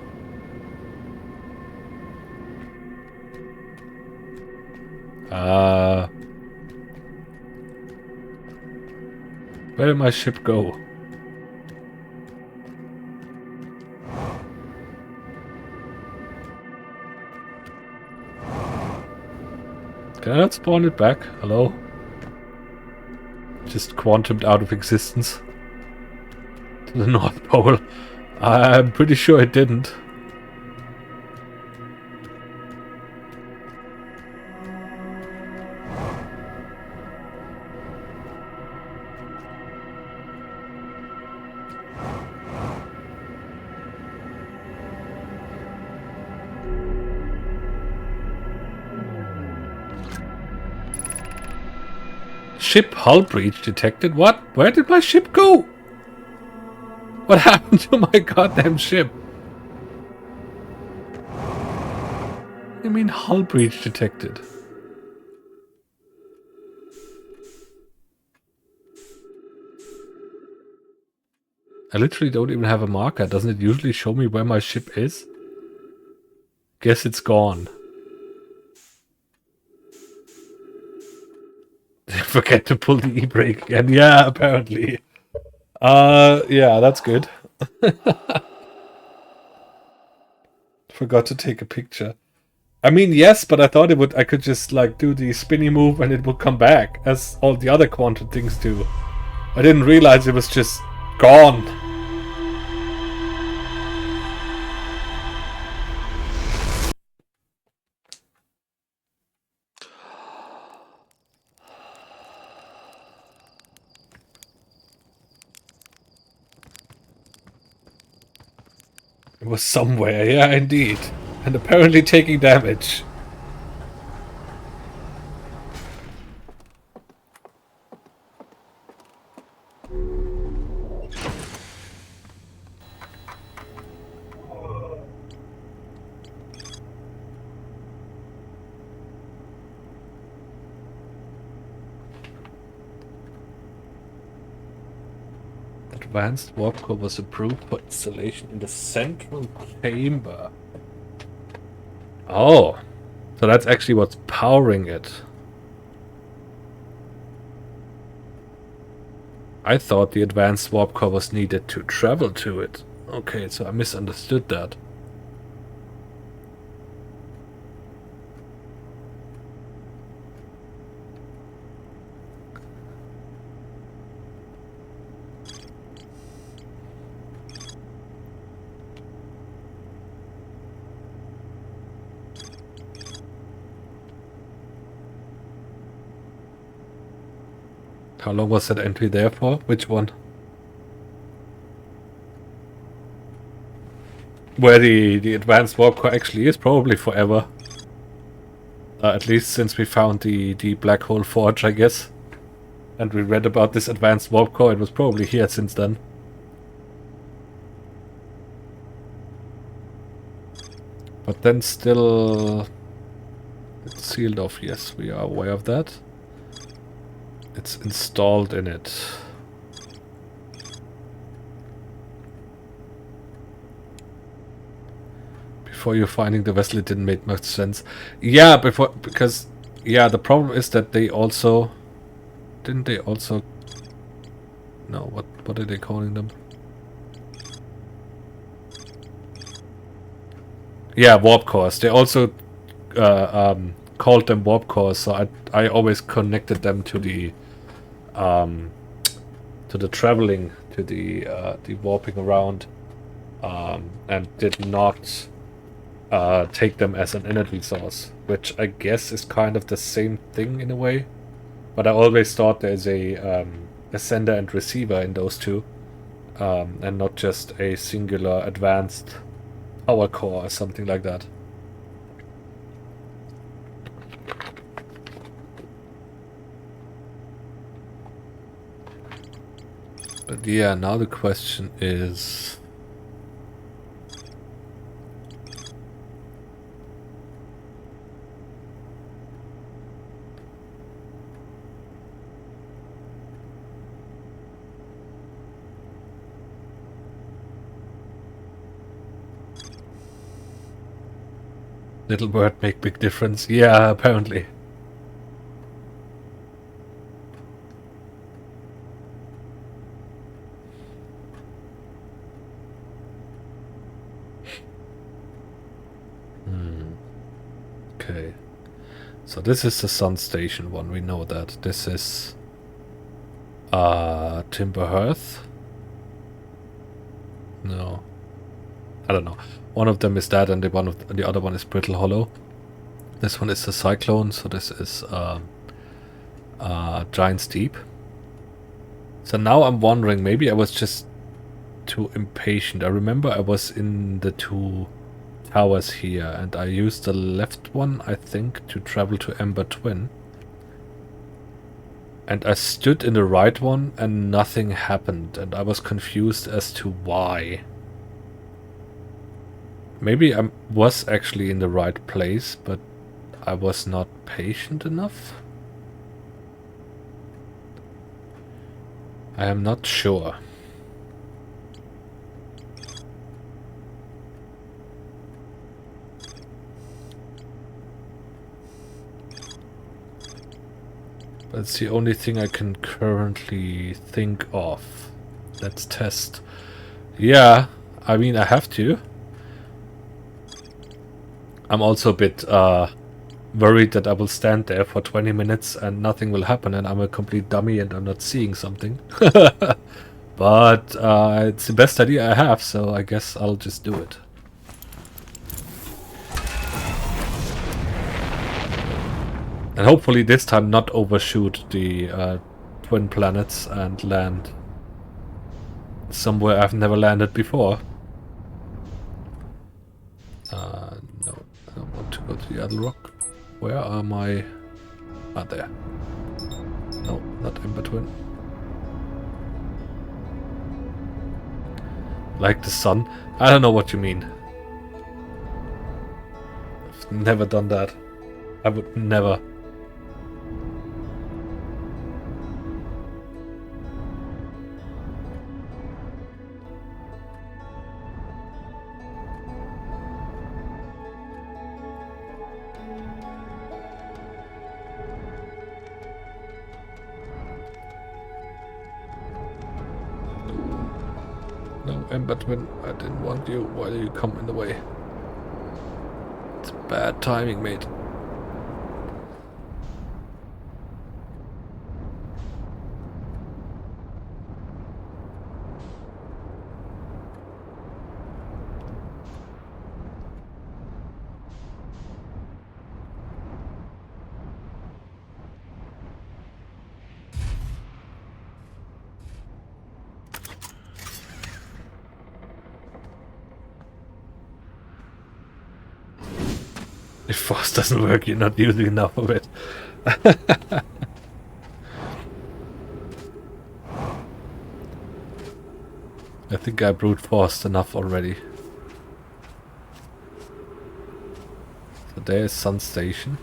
Speaker 1: Where did my ship go? Can I not spawn it back? Hello? Just quantumed out of existence. To the North Pole. I'm pretty sure it didn't. Ship hull breach detected? What? Where did my ship go? What happened to my goddamn ship? What do you mean hull breach detected? I literally don't even have a marker. Doesn't it usually show me where my ship is? Guess it's gone. Forget to pull the e-brake again. Yeah, apparently. Yeah, that's good. Forgot to take a picture. I mean, yes, but I thought I could just like do the spinny move and it would come back as all the other quantum things do. I didn't realize it was just gone. It was somewhere, yeah, indeed. And apparently taking damage. Advanced warp core was approved for installation in the central chamber. Oh, so that's actually what's powering it. I thought the advanced warp core was needed to travel to it. Okay, so I misunderstood that. How long was that entry there for? Which one? Where the advanced warp core actually is, probably forever. At least since we found the black hole forge, I guess. And we read about this advanced warp core, it was probably here since then. But then still... It's sealed off, yes, we are aware of that. It's installed in it. Before you finding the vessel, it didn't make much sense. Yeah, because yeah, the problem is that they also didn't they also no, what are they calling them? Yeah, warp cores. They also called them warp cores, so I always connected them to the traveling, to the warping around, and did not take them as an energy source, which I guess is kind of the same thing in a way. But I always thought there's a sender and receiver in those two, and not just a singular advanced power core or something like that. But yeah, now the question is... Little word make big difference. Yeah, apparently. Okay. So this is the Sun Station one, we know that. This is Timber Hearth. No. I don't know. One of them is that, and the other one is Brittle Hollow. This one is the Cyclone, so this is Giant's Deep. So now I'm wondering, maybe I was just too impatient. I remember I was in the two towers here, and I used the left one, I think, to travel to Ember Twin. And I stood in the right one, and nothing happened, and I was confused as to why. Maybe I was actually in the right place, but I was not patient enough? I am not sure. That's the only thing I can currently think of. Let's test. Yeah, I mean, I have to. I'm also a bit worried that I will stand there for 20 minutes and nothing will happen and I'm a complete dummy and I'm not seeing something. But it's the best idea I have, so I guess I'll just do it. And hopefully this time not overshoot the twin planets and land somewhere I've never landed before. No, I don't want to go to the other rock. Where are my... Ah, there. No, not in between. Like the sun? I don't know what you mean. I've never done that. I would never. No. in between. I didn't want you. Why do you come in the way? It's bad timing, mate. If force doesn't work, you're not using enough of it. I think I brute forced enough already. So there is Sun Station.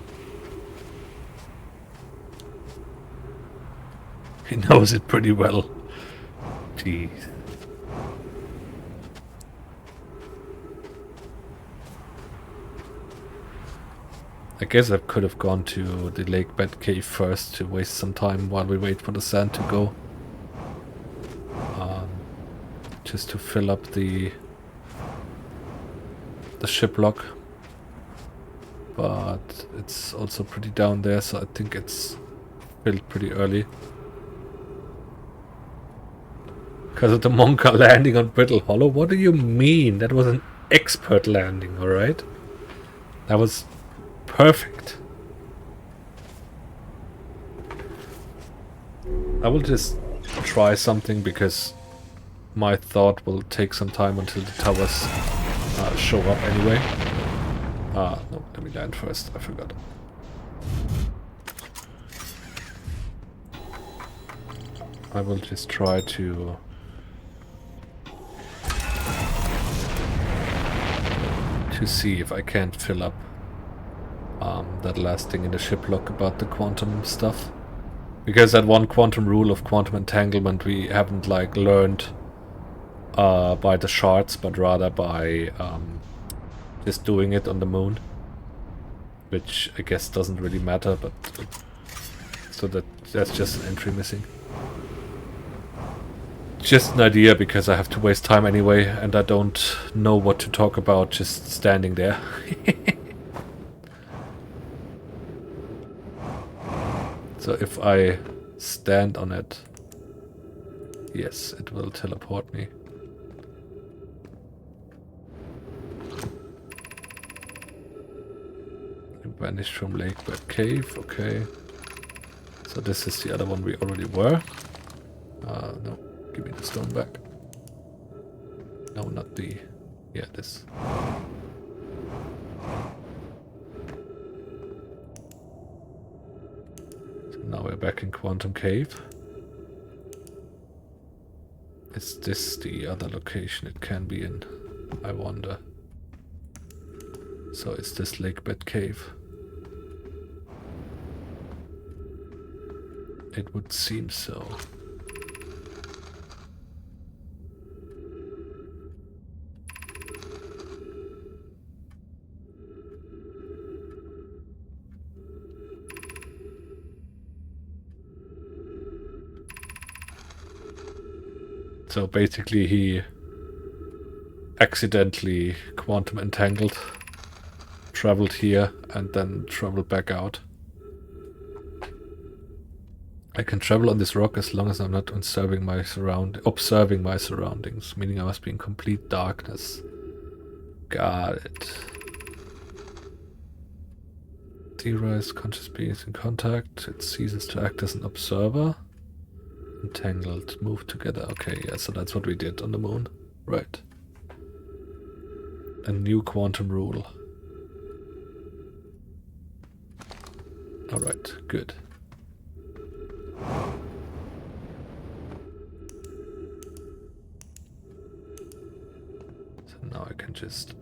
Speaker 1: He knows it pretty well. Jeez. I guess I could have gone to the lake bed cave first to waste some time while we wait for the sand to go. Just to fill up the ship lock. But it's also pretty down there, so I think it's filled pretty early. Because of the Monka landing on Brittle Hollow? What do you mean? That was an expert landing, alright? That was perfect. I will just try something because my thought will take some time until the towers show up anyway. No, let me land first. I forgot. I will just try to see if I can't fill up that last thing in the ship lock about the quantum stuff. Because that one quantum rule of quantum entanglement we haven't like learned by the shards, but rather by just doing it on the moon. Which I guess doesn't really matter, but so that's just an entry missing. Just an idea because I have to waste time anyway and I don't know what to talk about just standing there. So if I stand on it, yes, it will teleport me. Vanished from Lake Bed Cave, okay. So this is the other one we already were. No, give me the stone back. No, not the... yeah, this. So now we're back in Quantum Cave. Is this the other location it can be in? I wonder. So is this Lake Bed Cave? It would seem so. So basically he accidentally quantum entangled, traveled here and then traveled back out. I can travel on this rock as long as I'm not observing my surroundings, meaning I must be in complete darkness. Got it. Theorize conscious beings in contact. It ceases to act as an observer. Entangled, move together. Okay, yeah, so that's what we did on the moon. Right. A new quantum rule. Alright, good. So now I can just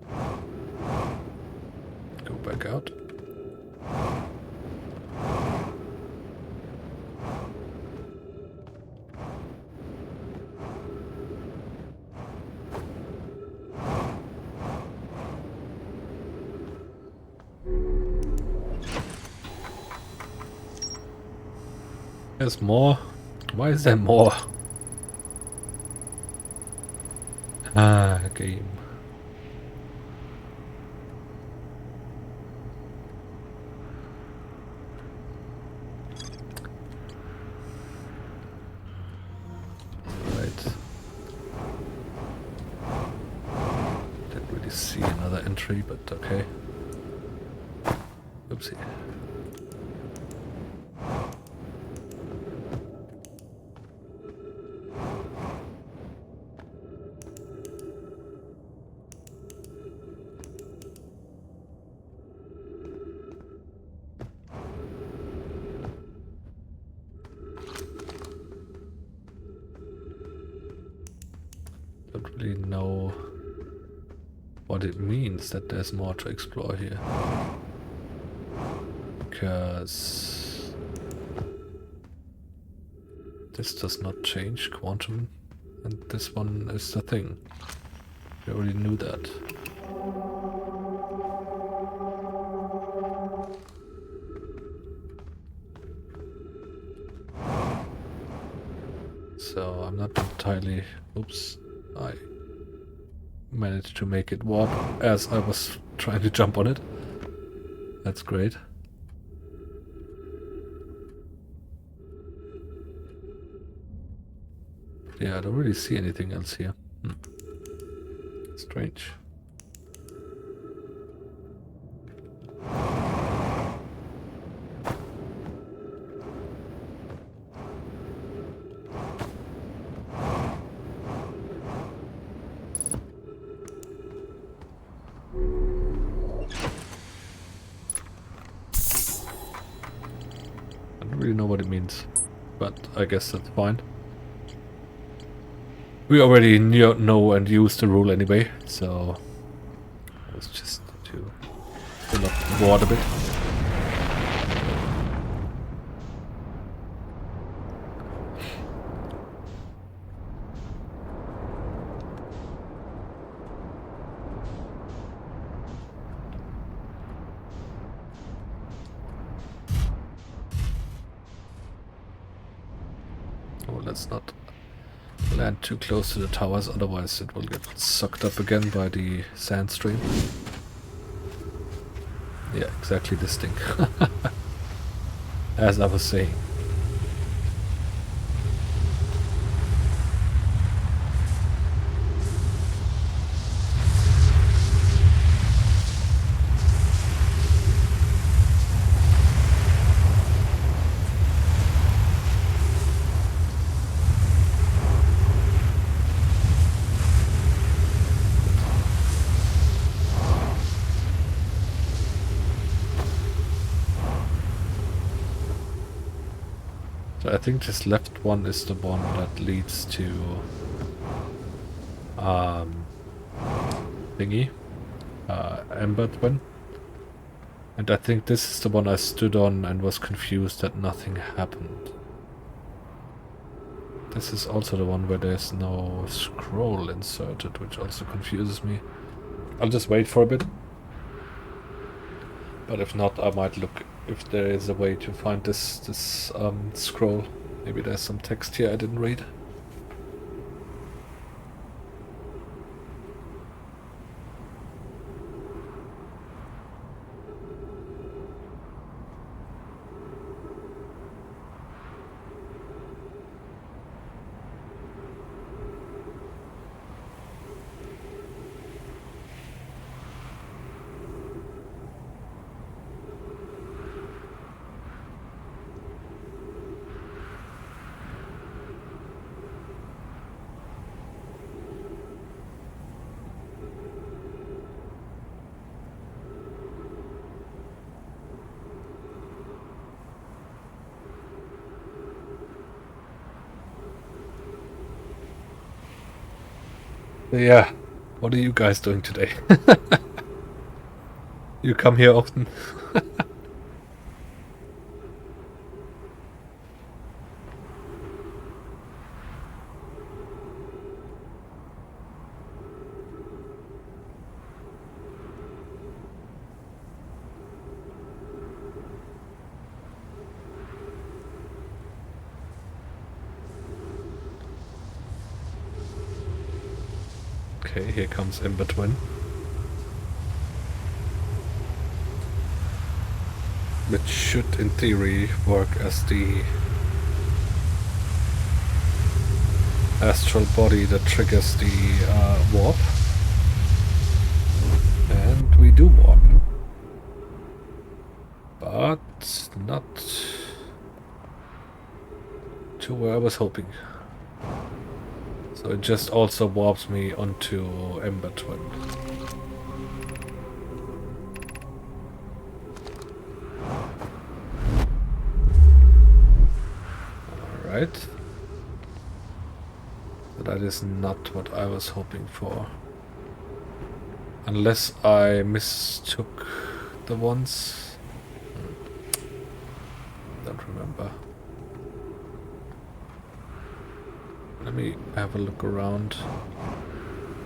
Speaker 1: go back out. There's more. Why is there more? game. Right. Didn't really see another entry, but okay. Oopsie. Don't really know what it means that there's more to explore here. Because this does not change quantum, and this one is the thing. We already knew that. So I'm not entirely... Oops. I managed to make it warp as I was trying to jump on it. That's great. Yeah, I don't really see anything else here. Strange. I don't really know what it means, but I guess that's fine. We already know and use the rule anyway, so it's just to fill up the board a bit. Oh, let's not land too close to the towers, otherwise it will get sucked up again by the sand stream. Yeah, exactly this thing. As I was saying. So I think this left one is the one that leads to thingy, Ember Twin. And I think this is the one I stood on and was confused that nothing happened. This is also the one where there's no scroll inserted, which also confuses me. I'll just wait for a bit. But if not, I might look if there is a way to find this scroll. Maybe there's some text here I didn't read. Yeah, what are you guys doing today? You come here often? Okay, here comes in between. Which should, in theory, work as the astral body that triggers the warp. And we do warp. But not to where I was hoping. So it just also warps me onto Ember Twin. Alright. But that is not what I was hoping for. Unless I mistook the ones. Don't remember. Let me have a look around.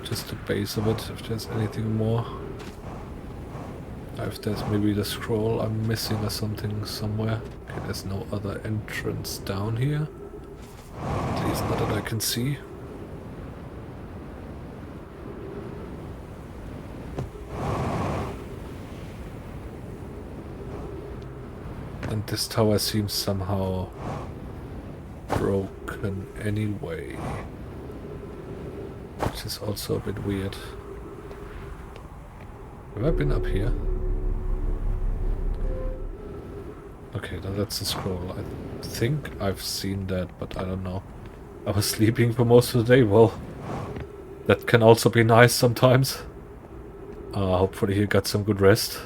Speaker 1: Just the base of it, if there's anything more. If there's maybe the scroll I'm missing or something somewhere. Okay, there's no other entrance down here. At least not that I can see. And this tower seems somehow broken anyway. Which is also a bit weird. Have I been up here? Okay, now that's the scroll. I think I've seen that, but I don't know. I was sleeping for most of the day. Well, that can also be nice sometimes. Hopefully you got some good rest.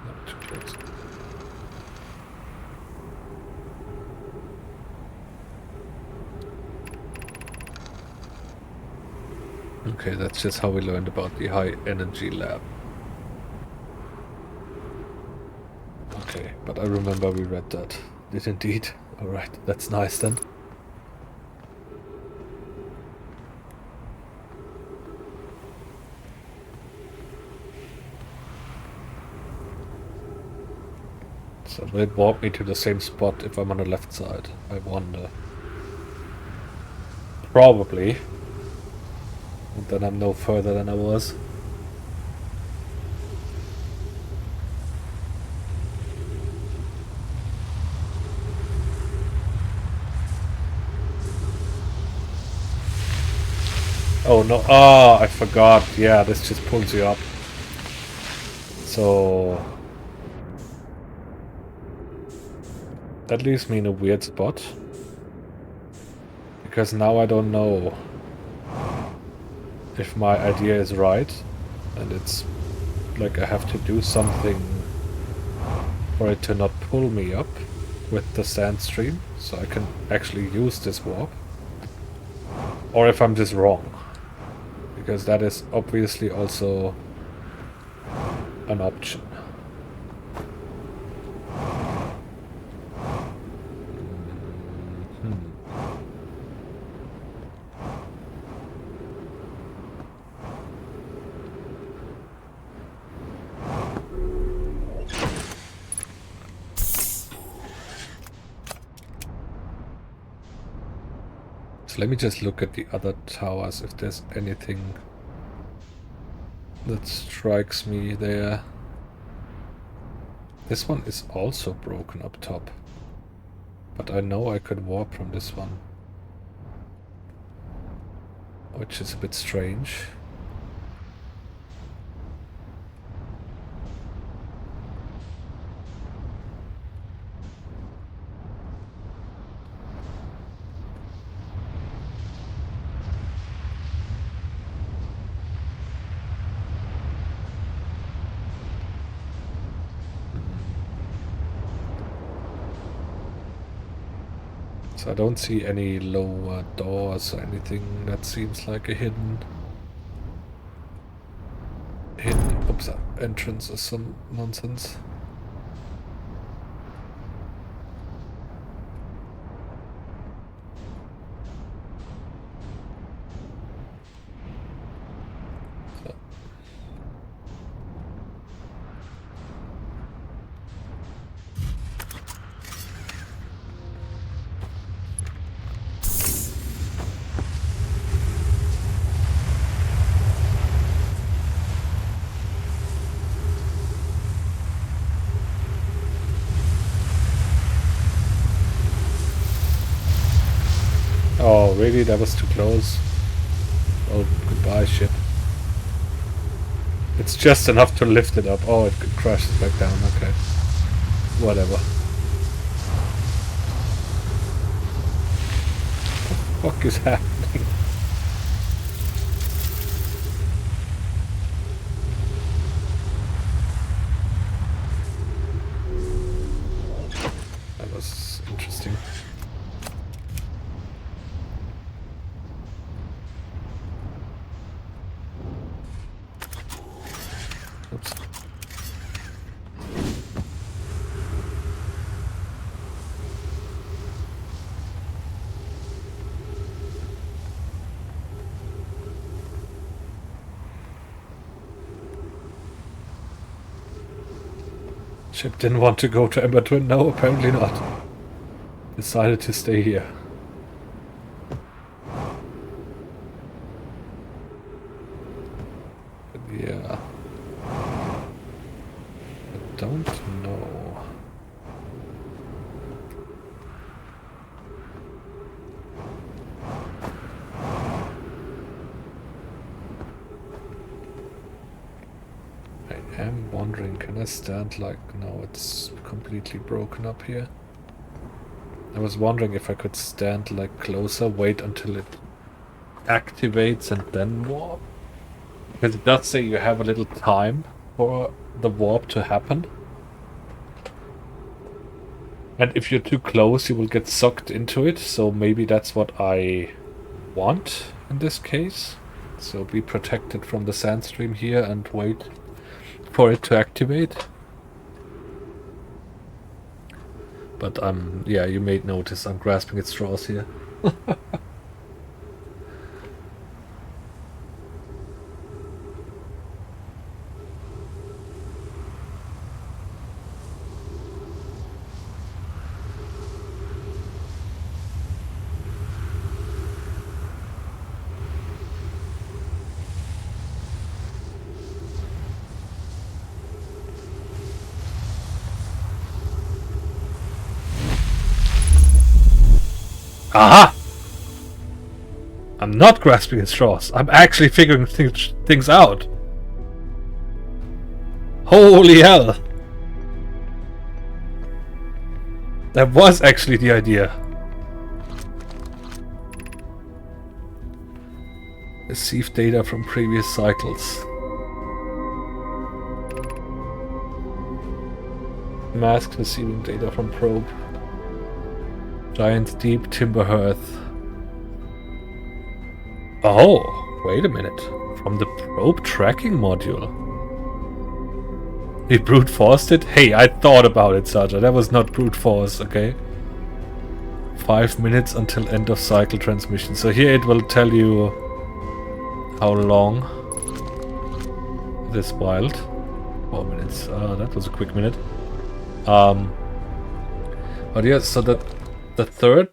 Speaker 1: Not too close. Okay, that's just how we learned about the high energy lab. Okay, but I remember we read that. Did indeed. Alright, that's nice then. So will it warp me to the same spot if I'm on the left side? I wonder. Probably. And then I'm no further than I was. Oh no, I forgot. Yeah, this just pulls you up. So that leaves me in a weird spot. Because now I don't know if my idea is right. And it's like I have to do something for it to not pull me up with the sand stream. So I can actually use this warp. Or if I'm just wrong. Because that is obviously also an option. So let me just look at the other towers if there's anything that strikes me there. This one is also broken up top. But I know I could warp from this one. Which is a bit strange. So I don't see any lower doors or anything that seems like a hidden oops, entrance or some nonsense. Oh, really? That was too close. Oh, goodbye, ship. It's just enough to lift it up. Oh, it crashes back down. Okay. Whatever. What the fuck is happening? That was interesting. Oops. Ship didn't want to go to Ember Twin? No, apparently not. Decided to stay here. But yeah. I don't know. I am wondering, can I stand like... No, it's completely broken up here. I was wondering if I could stand like closer, wait until it activates and then warp. Because it does say you have a little time for the warp to happen. And if you're too close, you will get sucked into it. So maybe that's what I want in this case. So be protected from the sandstream here and wait for it to activate. But yeah, you may notice I'm grasping at straws here. Aha! I'm not grasping at straws. I'm actually figuring things out. Holy hell! That was actually the idea. Receive data from previous cycles. Mask receiving data from probe. Giant deep timber hearth. Oh, wait a minute. From the probe tracking module. We brute forced it? Hey, I thought about it, Saja. That was not brute force, okay? 5 minutes until end of cycle transmission. So here it will tell you how long this wild. 4 minutes. That was a quick minute. But yes, so that the third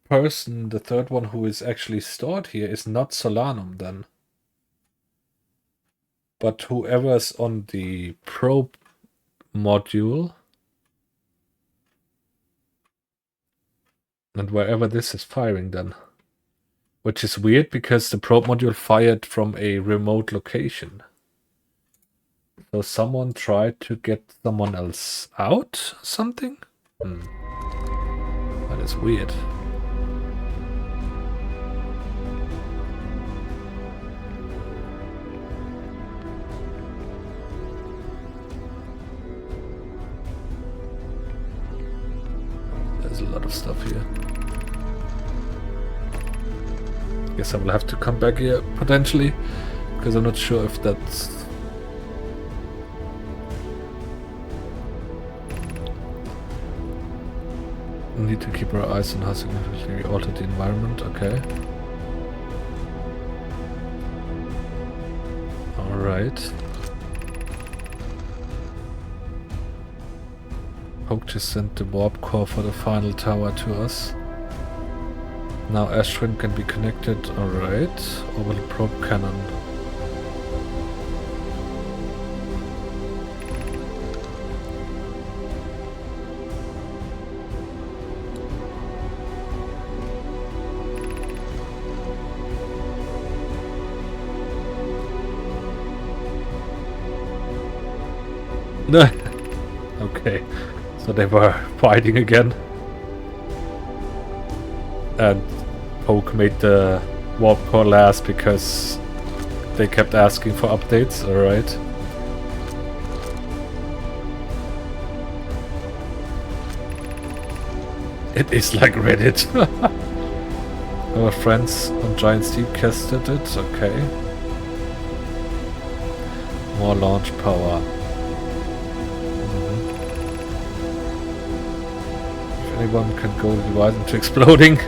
Speaker 1: person, the third one who is actually stored here is not Solanum then. But whoever's on the probe module and wherever this is firing then. Which is weird because the probe module fired from a remote location. So someone tried to get someone else out? Something? That is weird. There's a lot of stuff here. Guess I will have to come back here potentially, because I'm not sure if that's... Need to keep our eyes on how significantly we alter the environment, okay. Alright. Hope just sent the warp core for the final tower to us. Now Ashwin can be connected, alright. Orbital probe cannon. Okay, so they were fighting again. And Poke made the warp core last because they kept asking for updates, alright. It is like Reddit. Our friends on Giant Steep casted it, okay. More launch power. If anyone can go the device into exploding.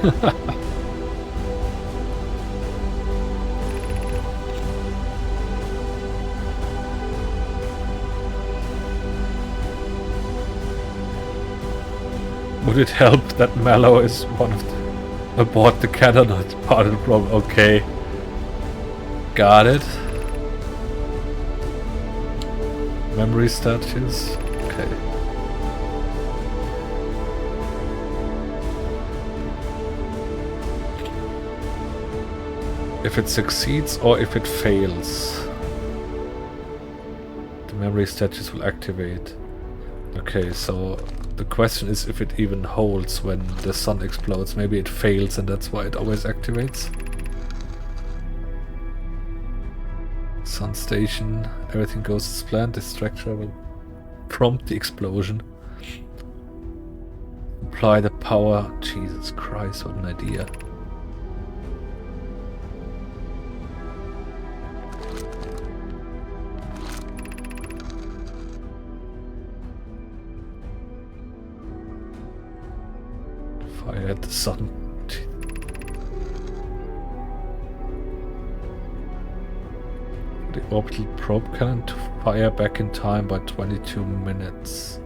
Speaker 1: Would it help that Mallow is one of the aboard the cannon, not part of the problem? Okay. Got it. Memory statues. Okay. If it succeeds or if it fails, the memory statues will activate. Okay, so the question is if it even holds when the sun explodes. Maybe it fails and that's why it always activates. Sun station, everything goes as planned. The structure will prompt the explosion. Apply the power. Jesus Christ, what an idea. Fire at the sun. The orbital probe cannon to fire back in time by 22 minutes.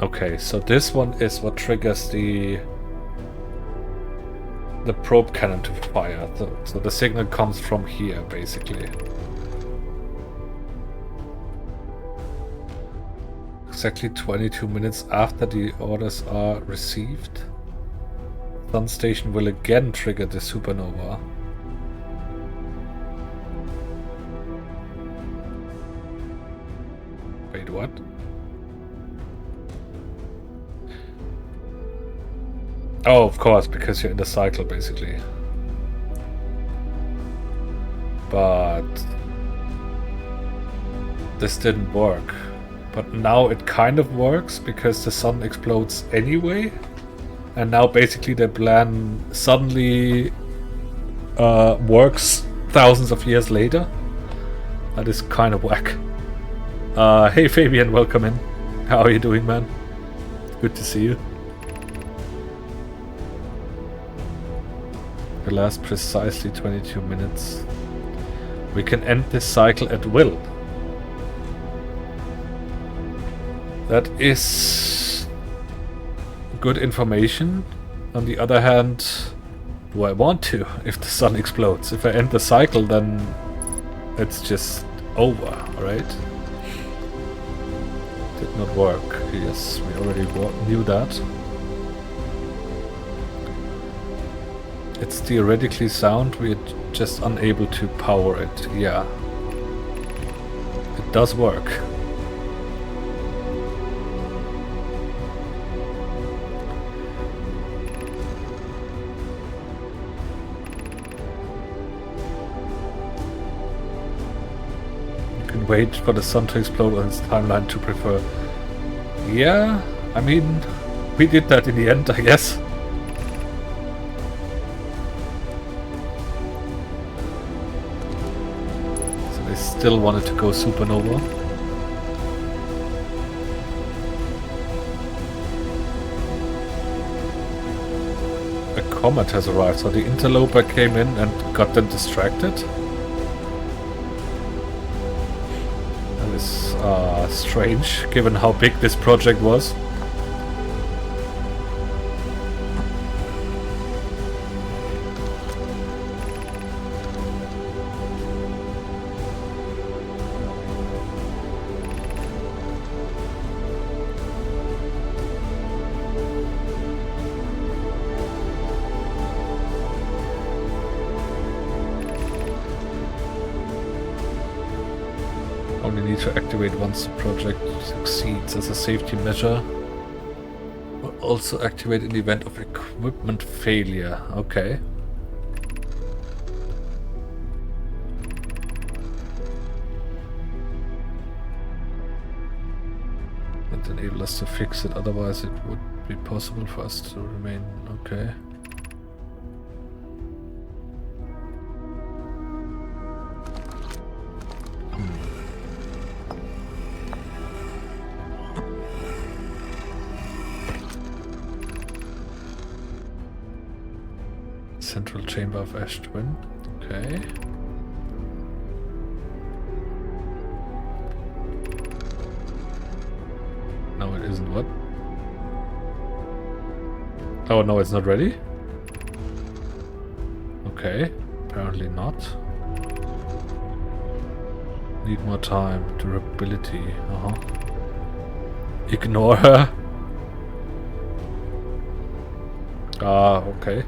Speaker 1: Okay, so this one is what triggers the probe cannon to fire. So the signal comes from here, basically. Exactly 22 minutes after the orders are received, Sun Station will again trigger the supernova. Wait, what? Oh, of course, because you're in the cycle, basically. But this didn't work. But now it kind of works because the sun explodes anyway. And now basically the plan suddenly works thousands of years later. That is kind of whack. Hey Fabian, welcome in. How are you doing, man? Good to see you. It lasts precisely 22 minutes. We can end this cycle at will. That is good information. On the other hand, do I want to if the sun explodes? If I end the cycle, then it's just over, right? Did not work. Yes, we already knew that. It's theoretically sound, we're just unable to power it. Yeah. It does work. Wait for the sun to explode on its timeline to prefer. Yeah, I mean, we did that in the end, I guess. So they still wanted to go supernova. A comet has arrived, so the interloper came in and got them distracted. Strange, given how big this project was. to activate once the project succeeds as a safety measure. Will also activate in the event of equipment failure. Okay. And enable us to fix it, otherwise it would be possible for us to remain. Okay. Central chamber of ash twin. Okay. No, it isn't. What? Oh, no, it's not ready? Okay. Apparently not. Need more time. Durability. Ignore her. Ah, okay.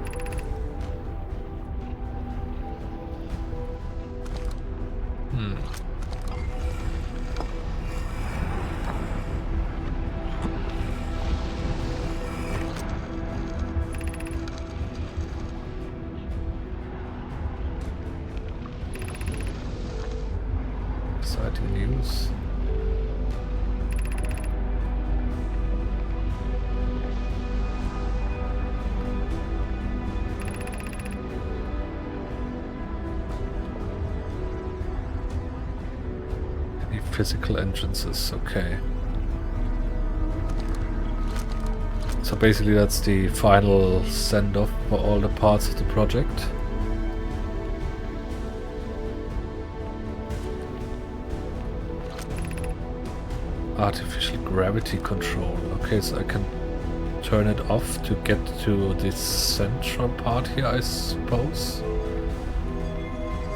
Speaker 1: Exciting news. Any physical entrances? Okay. So basically that's the final send-off for all the parts of the project. Artificial gravity control. Okay, so I can turn it off to get to this central part here, I suppose.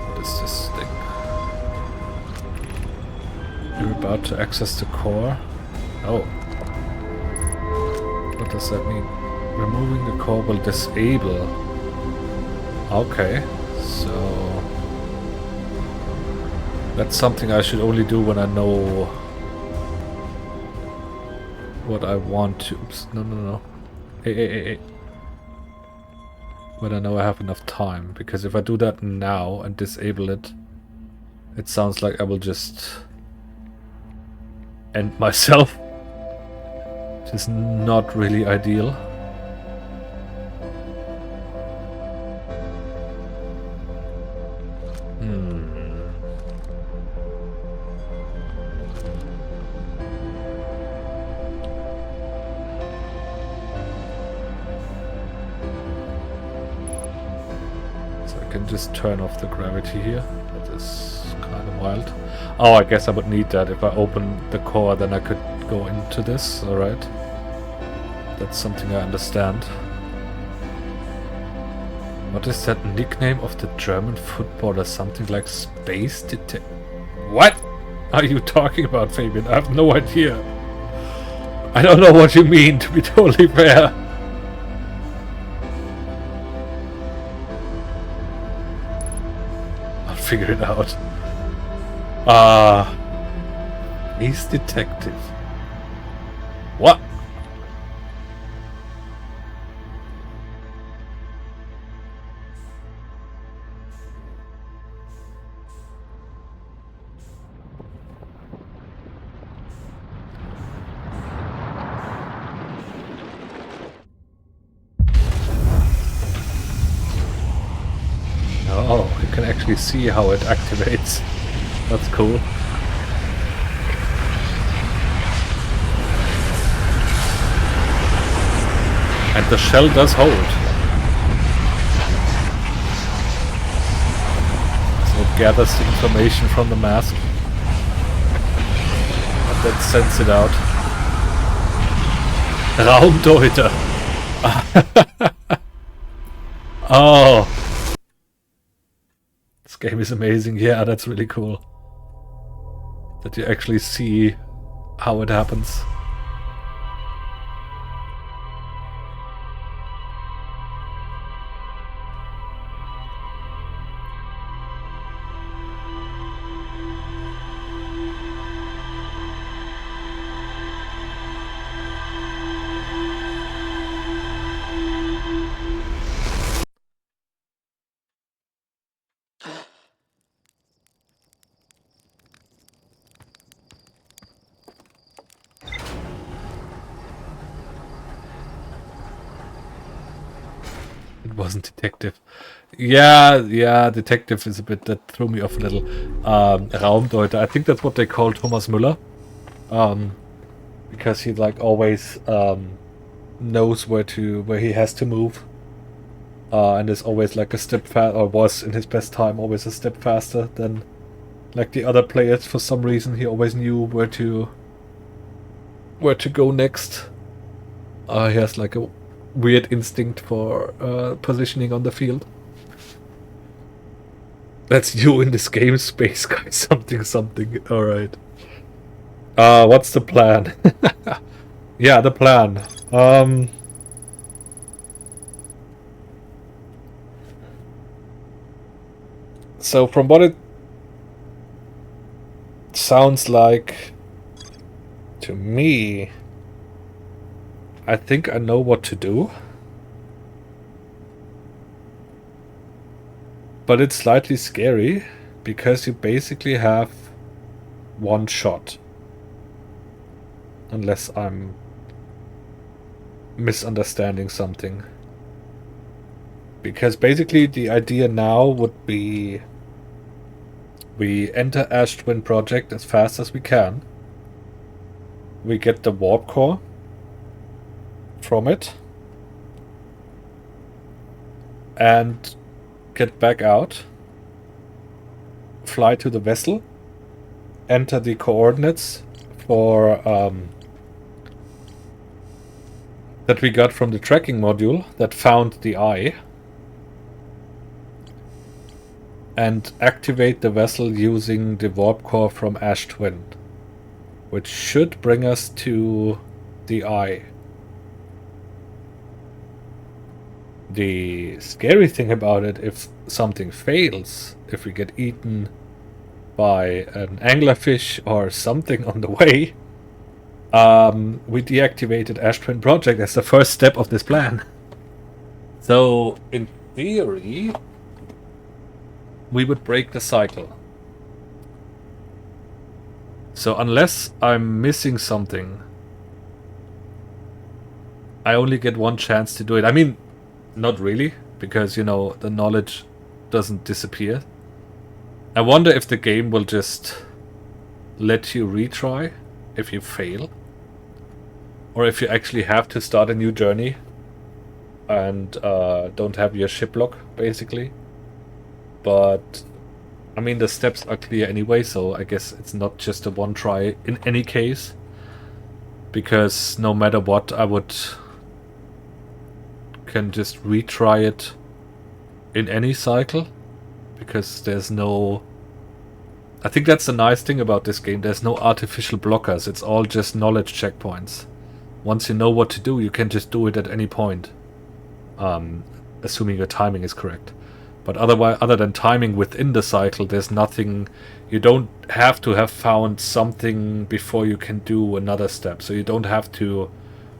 Speaker 1: What is this thing? You're about to access the core. Oh. What does that mean? Removing the core will disable. Okay, so that's something I should only do when I know what I want to. Oops, no. Hey. When I know I have enough time, because if I do that now and disable it, it sounds like I will just end myself, which is not really ideal. Just turn off the gravity here. That is kind of wild. Oh, I guess I would need that. If I open the core, then I could go into this. Alright. That's something I understand. What is that nickname of the German footballer? Something like Space Detect. What are you talking about, Fabian? I have no idea. I don't know what you mean, to be totally fair. Figure it out. He's detective. What? Oh, you can actually see how it activates. That's cool. And the shell does hold. So it gathers the information from the mask and then sends it out. Raumdeuter. Oh. This game is amazing. Yeah, that's really cool. That you actually see how it happens. It wasn't detective. Yeah, detective is a bit, that threw me off a little. Raumdeuter, I think that's what they call Thomas Müller. Because he like always knows where he has to move. And is always like a step fast, or was in his best time always a step faster than like the other players. For some reason, he always knew where to go next. He has like a weird instinct for positioning on the field. That's you in this game, space guy. Something. All right. What's the plan? Yeah, the plan. So from what it sounds like to me, I think I know what to do. But it's slightly scary because you basically have one shot. Unless I'm misunderstanding something. Because basically the idea now would be we enter Ash Twin Project as fast as we can. We get the warp core from it. And get back out. Fly to the vessel. Enter the coordinates for that we got from the tracking module that found the eye. And activate the vessel using the warp core from Ash Twin, which should bring us to the eye. The scary thing about it, if something fails, if we get eaten by an anglerfish or something on the way, we deactivated Ash Twin Project as the first step of this plan. So, in theory, we would break the cycle. So unless I'm missing something, I only get one chance to do it. I mean, not really, because, you know, the knowledge doesn't disappear. I wonder if the game will just let you retry if you fail. Or if you actually have to start a new journey and don't have your ship lock, basically. But, I mean, the steps are clear anyway, so I guess it's not just a one try in any case. Because no matter what, I can just retry it in any cycle. Because there's no... I think that's the nice thing about this game. There's no artificial blockers. It's all just knowledge checkpoints. Once you know what to do, you can just do it at any point. Assuming your timing is correct. But otherwise, other than timing within the cycle, there's nothing... You don't have to have found something before you can do another step. So you don't have to...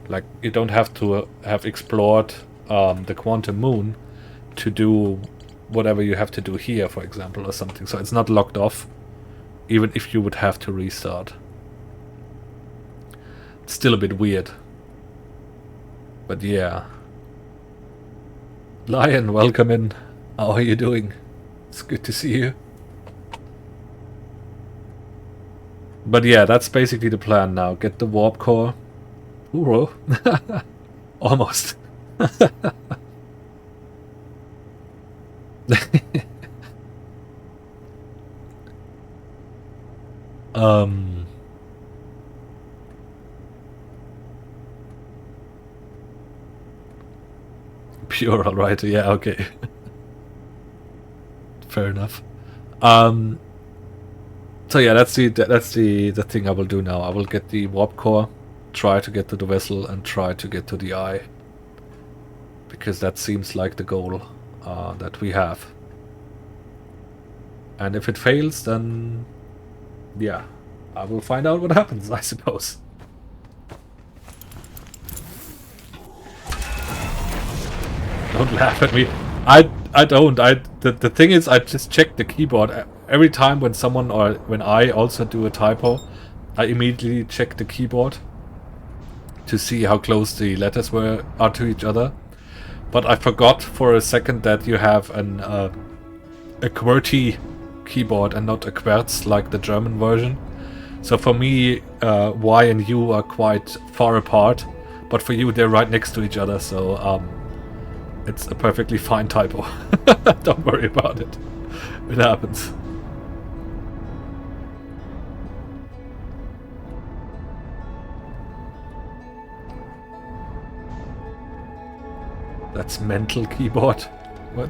Speaker 1: Like, you don't have to have explored the Quantum Moon to do whatever you have to do here, for example, or something. So it's not locked off, even if you would have to restart. It's still a bit weird. But yeah. Lion, welcome in. How are you doing? It's good to see you. But yeah, that's basically the plan now. Get the warp core. Uro. Almost. Pure, alright, yeah, okay. Fair enough. So yeah, that's the thing I will do now. I will get the warp core, try to get to the vessel, and try to get to the eye. Because that seems like the goal that we have. And if it fails, then yeah, I will find out what happens, I suppose. Don't laugh at me. I don't. The thing is, I just check the keyboard every time when someone or when I also do a typo. I immediately check the keyboard to see how close the letters are to each other. But I forgot for a second that you have a QWERTY keyboard and not a QWERTZ like the German version. So for me, Y and U are quite far apart, but for you they're right next to each other, so it's a perfectly fine typo. Don't worry about it. It happens. That's mental keyboard. What?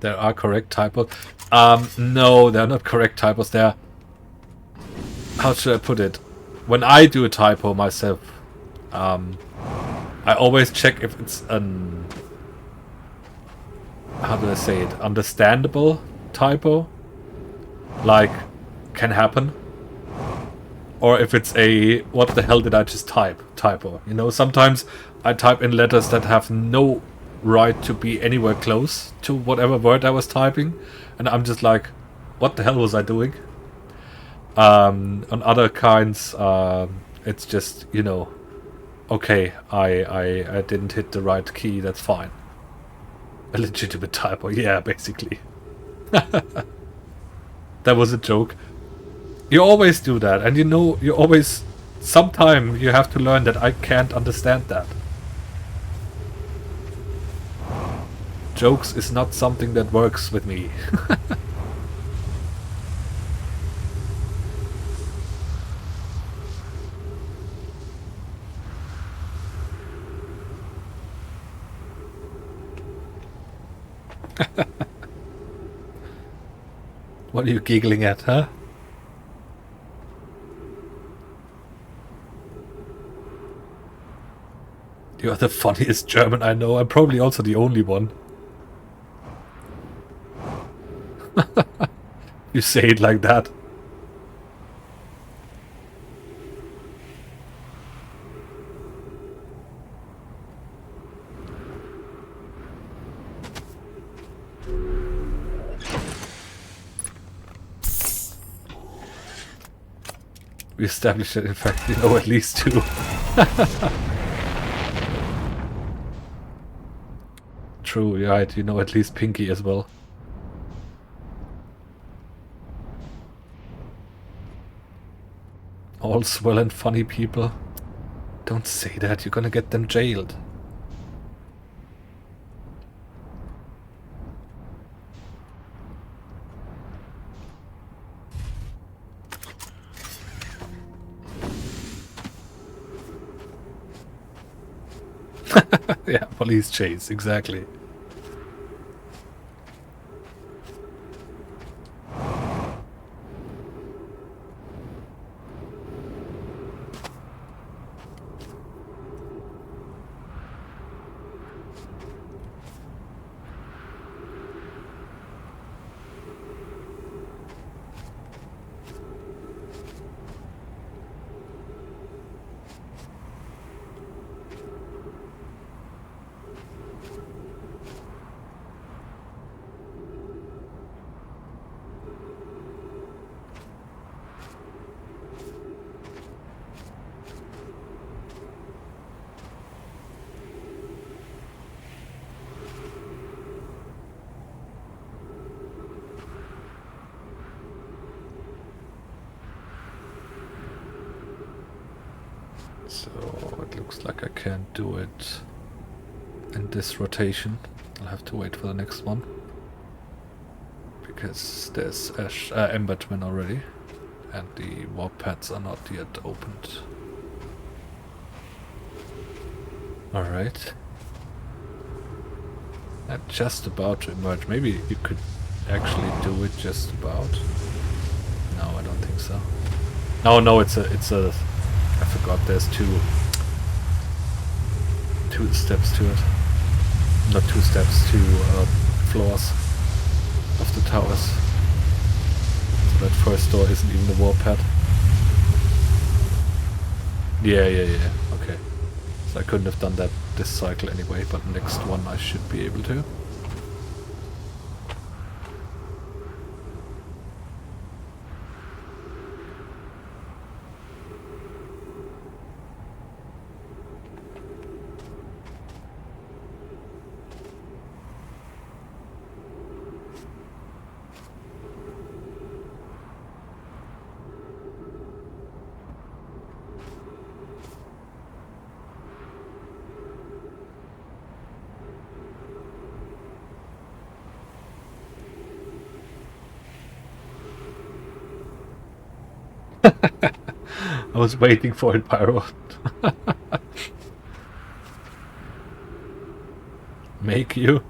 Speaker 1: There are correct typos. No, they're not correct typos. They're... How should I put it? When I do a typo myself, I always check if it's an... How do I say it? Understandable typo? Like, can happen. Or if it's a, what the hell did I just type? Typo. You know, sometimes I type in letters that have no right to be anywhere close to whatever word I was typing, and I'm just like, what the hell was I doing? On other kinds, it's just, you know, okay, I didn't hit the right key, that's fine. A legitimate typo, yeah, basically. That was a joke. You always do that, and you know, you always, sometime you have to learn that I can't understand that. Jokes is not something that works with me. What are you giggling at, huh? You're the funniest German I know. I'm probably also the only one. You say it like that. We established that, in fact, we know at least two. True, you're right, you know at least Pinky as well. All's well and funny, people. Don't say that, you're gonna get them jailed. Yeah, police chase, exactly. So it looks like I can't do it in this rotation. I'll have to wait for the next one. Because there's Ember Twin already. And the warp pads are not yet opened. Alright. I'm just about to emerge. Maybe you could actually do it just about. No, I don't think so. No, it's a I forgot there's two steps to it. Not two steps, two floors of the towers. So that first door isn't even the warp pad. Yeah. Okay. So I couldn't have done that this cycle anyway, but next one I should be able to. I was waiting for it, Pyro. Make you?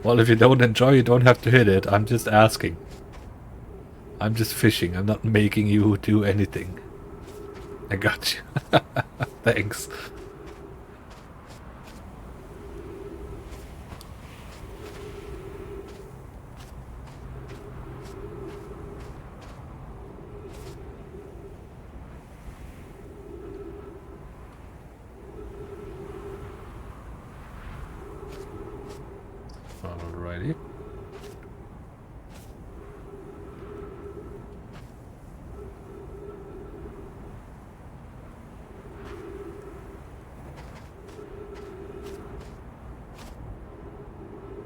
Speaker 1: Well, if you don't enjoy, you don't have to hit it. I'm just asking. I'm just fishing. I'm not making you do anything. I got you. Thanks. Alrighty.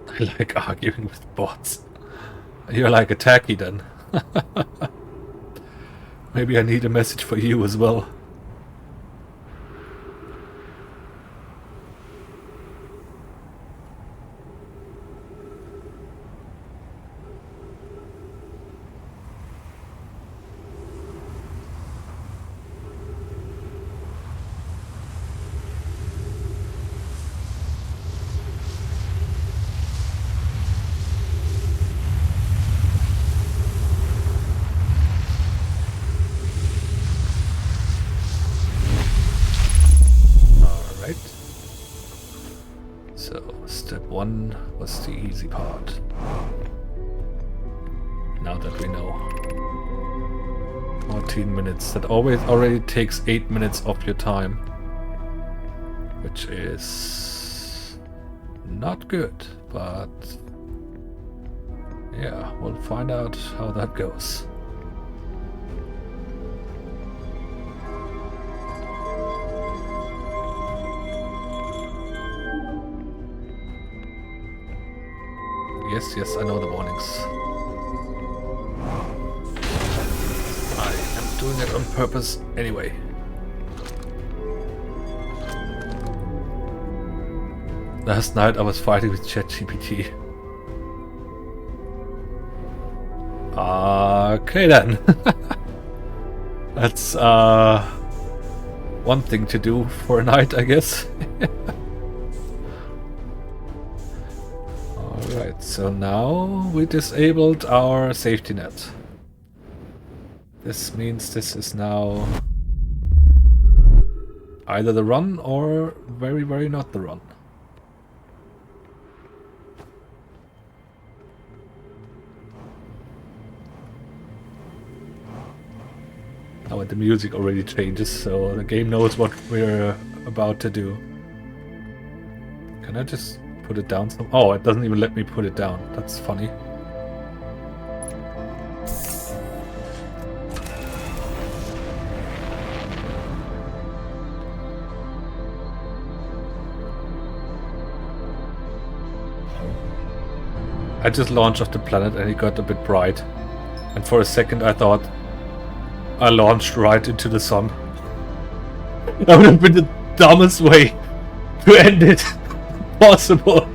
Speaker 1: I like arguing with bots. You're like a tacky then. Maybe I need a message for you as well. So, step 1 was the easy part. Now that we know. 14 minutes. That already takes 8 minutes of your time. Which is not good, but yeah, we'll find out how that goes. Yes, I know the warnings. I am doing it on purpose anyway. Last night I was fighting with ChatGPT. Okay then. That's one thing to do for a night, I guess. Alright, so now we disabled our safety net. This means this is now either the run or very, very not the run. Now the music already changes, so the game knows what we're about to do. Can I just put it down some? Oh, it doesn't even let me put it down. That's funny. I just launched off the planet and it got a bit bright. And for a second I thought I launched right into the sun. That would have been the dumbest way to end it possible.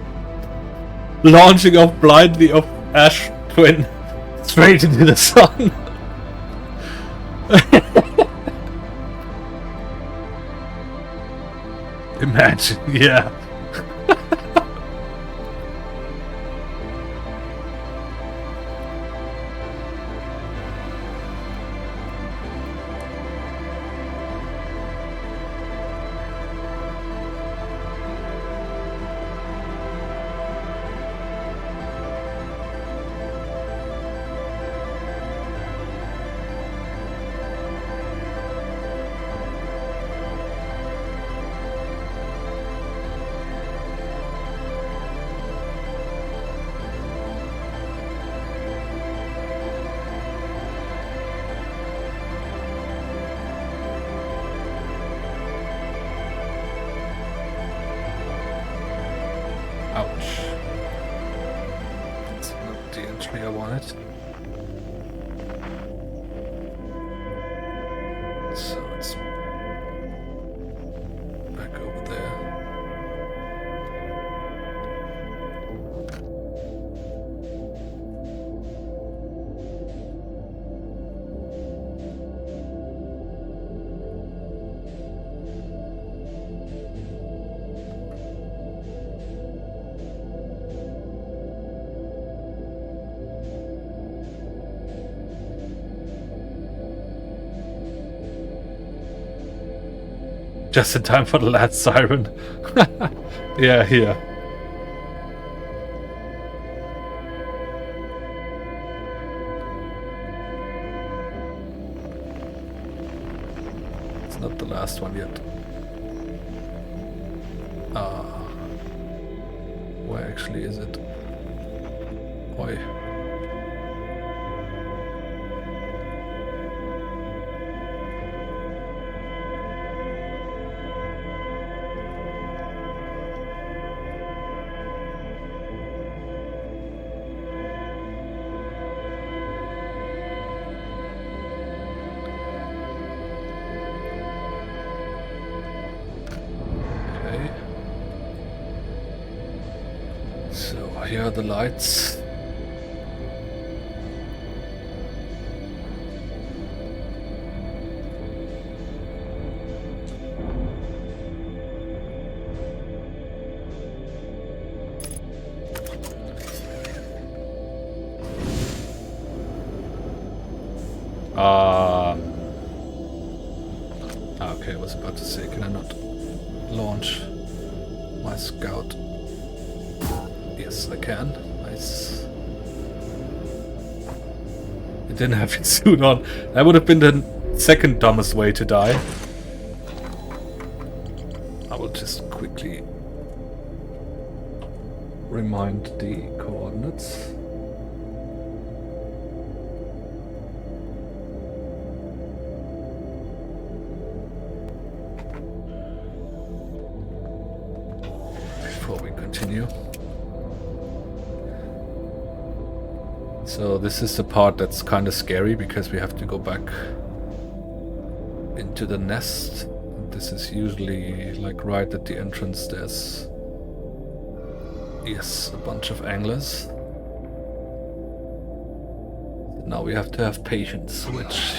Speaker 1: Launching off blindly off Ash Twin straight into the sun. Imagine, yeah. exactly I wanted. So it's back over there. Just in time for the last siren. Yeah, here. It's not the last one yet. Where actually is it? Oi. So here are the lights. Okay, I was about to say, can I not launch my scout? Yes, I can. Nice. It didn't have its suit on. That would have been the second dumbest way to die. I will just quickly remind the coordinates. Before we continue. So this is the part that's kind of scary because we have to go back into the nest. This is usually like right at the entrance. There's, yes, a bunch of anglers. Now we have to have patience, which,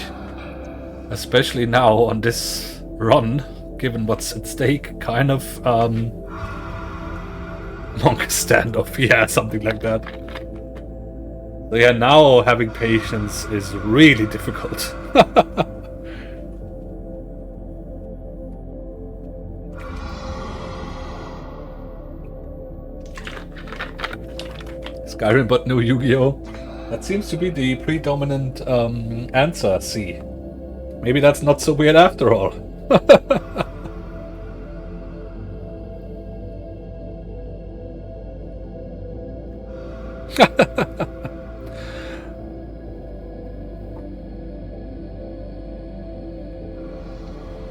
Speaker 1: especially now on this run, given what's at stake, kind of longest standoff. Yeah, something like that. So yeah, now having patience is really difficult. Skyrim but no Yu-Gi-Oh! That seems to be the predominant answer, C. Maybe that's not so weird after all.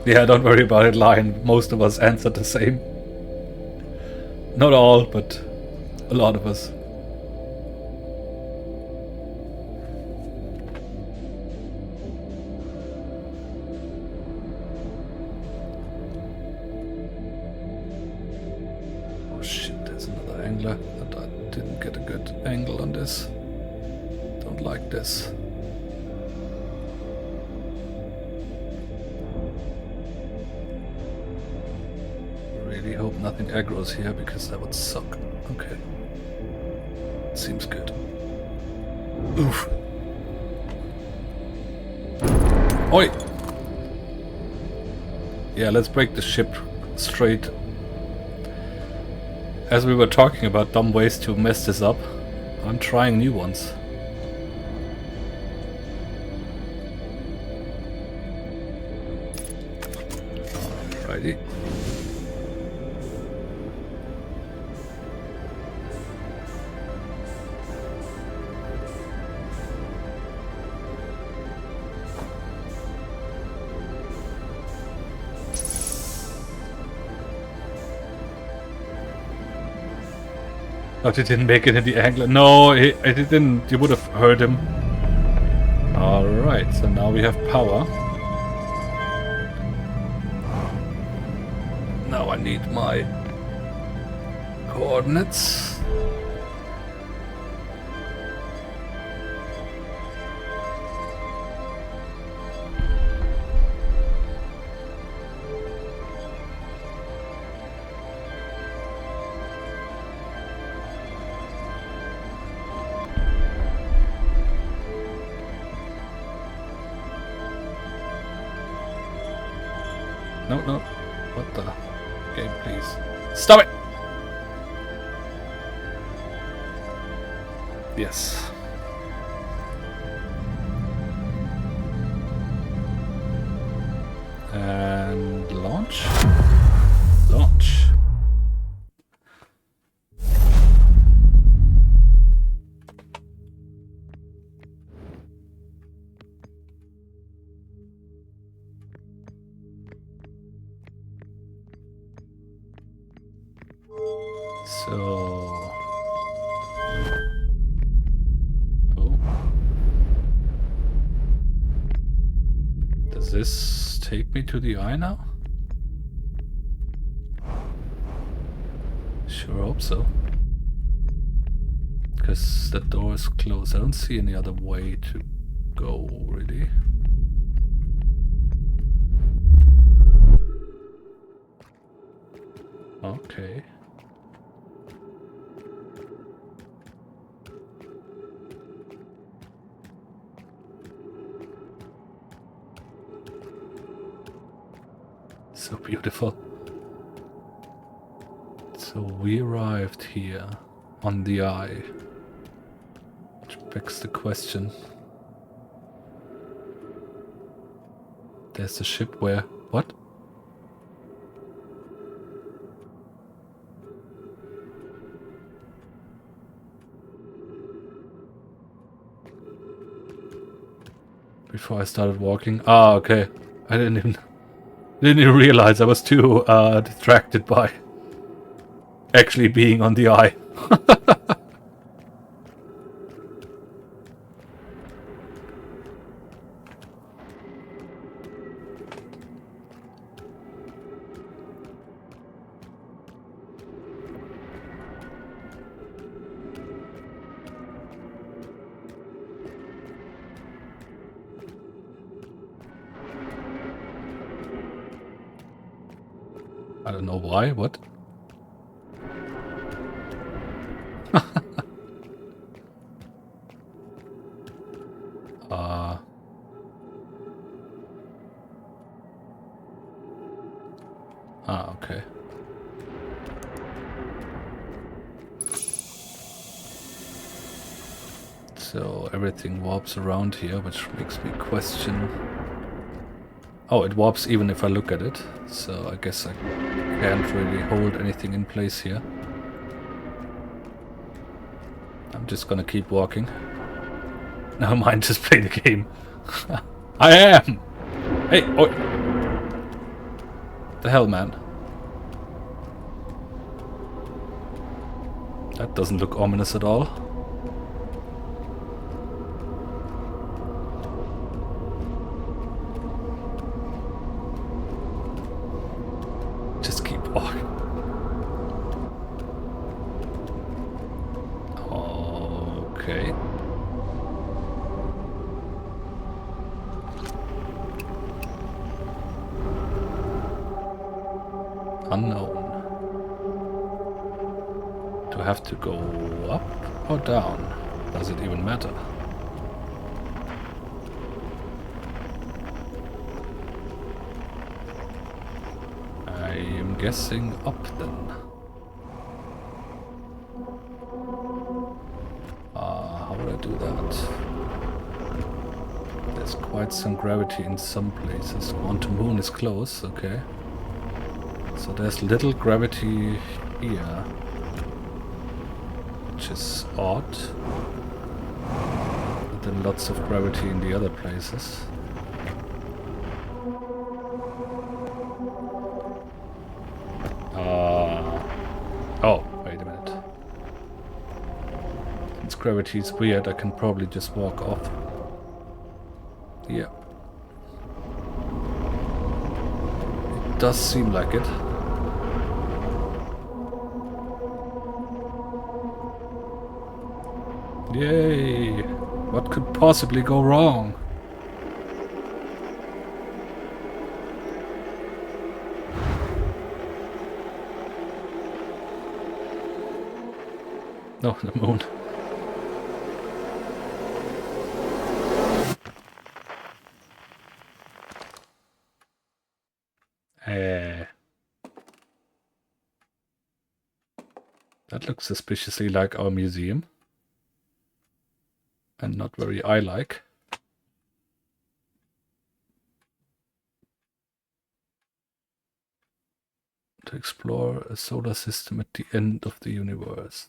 Speaker 1: Yeah, don't worry about it, Lion. Most of us answered the same. Not all, but a lot of us. Oh shit, there's another angler. And I didn't get a good angle on this. Don't like this. Really hope nothing aggro's here because that would suck. Okay. Seems good. Oof. Oi! Yeah, let's break the ship straight. As we were talking about dumb ways to mess this up, I'm trying new ones. Alrighty. Oh, they didn't make it in the angler. No, it didn't. You would have heard him. Alright, so now we have power. Now I need my coordinates. No, no. What the? Game, please. Stop it! Yes. And launch? Launch. So... Oh. Does this take me to the eye now? Sure hope so. Because the door is closed. I don't see any other way to go, really. Okay. So beautiful. So we arrived here on the eye, which begs the question. There's the ship where... What? Before I started walking. Ah, okay. I didn't even realize I was too distracted by actually being on the eye. I don't know why. What? Okay. So everything warps around here, which makes me question... Oh, it warps even if I look at it, so I guess I can't really hold anything in place here. I'm just gonna keep walking. Never mind, just play the game. I am! Hey, oh! The hell, man? That doesn't look ominous at all. Just keep walking. Okay. Unknown. Do I have to go up or down? Does it even matter? I am guessing up then. How would I do that? There's quite some gravity in some places. Quantum moon is close, okay. So there's little gravity here, which is odd. But then lots of gravity in the other places. Oh, wait a minute. gravity is weird, I can probably just walk off. Yeah. It does seem like it. Yay! What could possibly go wrong? No, the moon. That looks suspiciously like our museum. And not very eye-like. To explore a solar system at the end of the universe.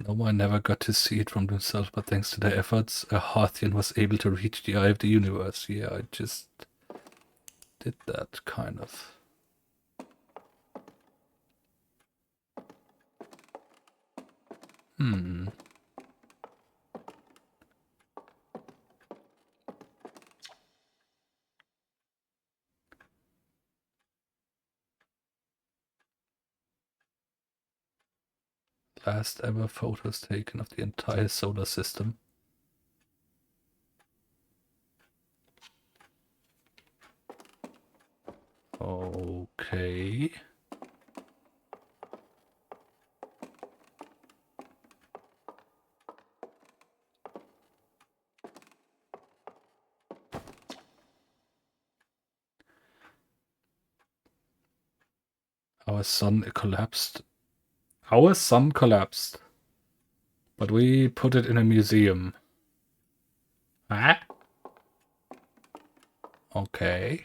Speaker 1: No one never got to see it from themselves, but thanks to their efforts, a Harthian was able to reach the eye of the universe. Yeah, I just did that, kind of. Last ever photos taken of the entire solar system. Okay. Our sun collapsed. Our sun collapsed. But we put it in a museum. Ah? Okay.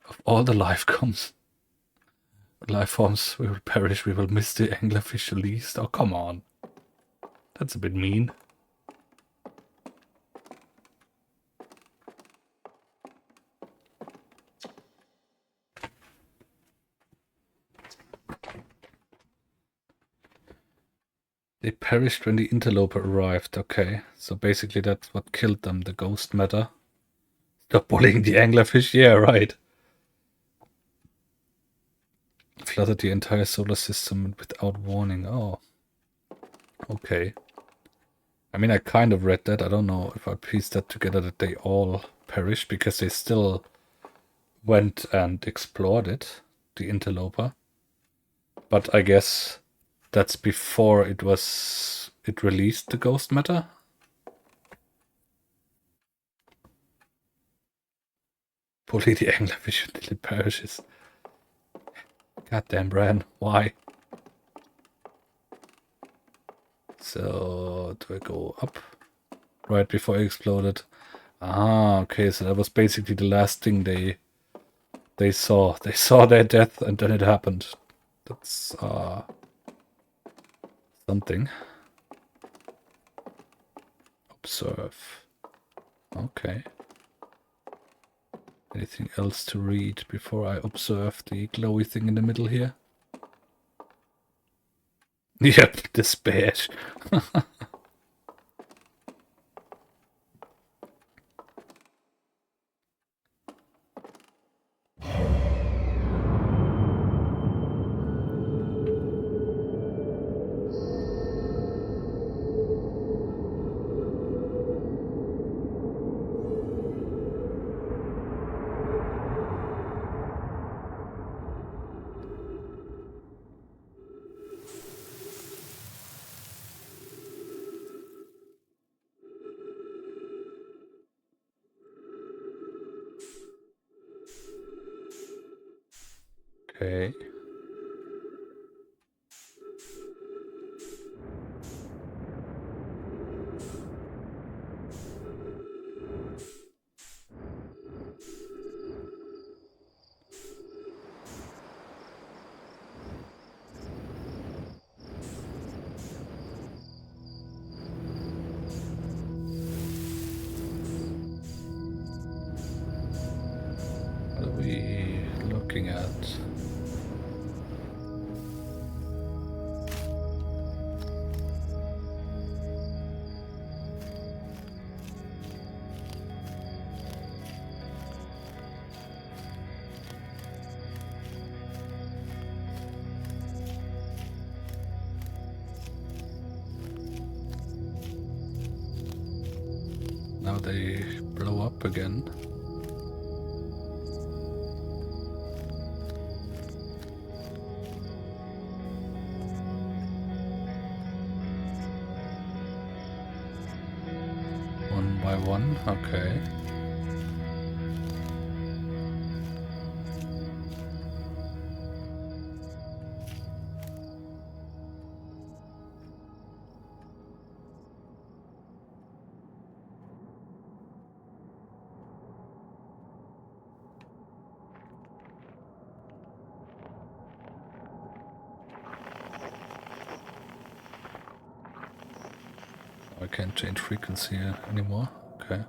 Speaker 1: Of all the life forms, we will perish. We will miss the anglerfish the least. Oh, come on. That's a bit mean. They perished when the interloper arrived. Okay, so basically that's what killed them, the ghost matter. Stop bullying the anglerfish? Yeah, right. Flooded the entire solar system without warning. Oh. Okay. I mean, I kind of read that. I don't know if I pieced that together that they all perished because they still went and explored it, the interloper. But I guess that's before it released the ghost matter. Bully the anglerfish until it perishes. Goddamn, Bran, why? So, do I go up? Right before it exploded. Ah, okay, so that was basically the last thing they saw. They saw their death and then it happened. That's something. Observe. Okay. Anything else to read before I observe the glowy thing in the middle here? Yep, despair. Okay. looking at? Now they blow up again. One by one, okay. I can't change frequency anymore. Okay.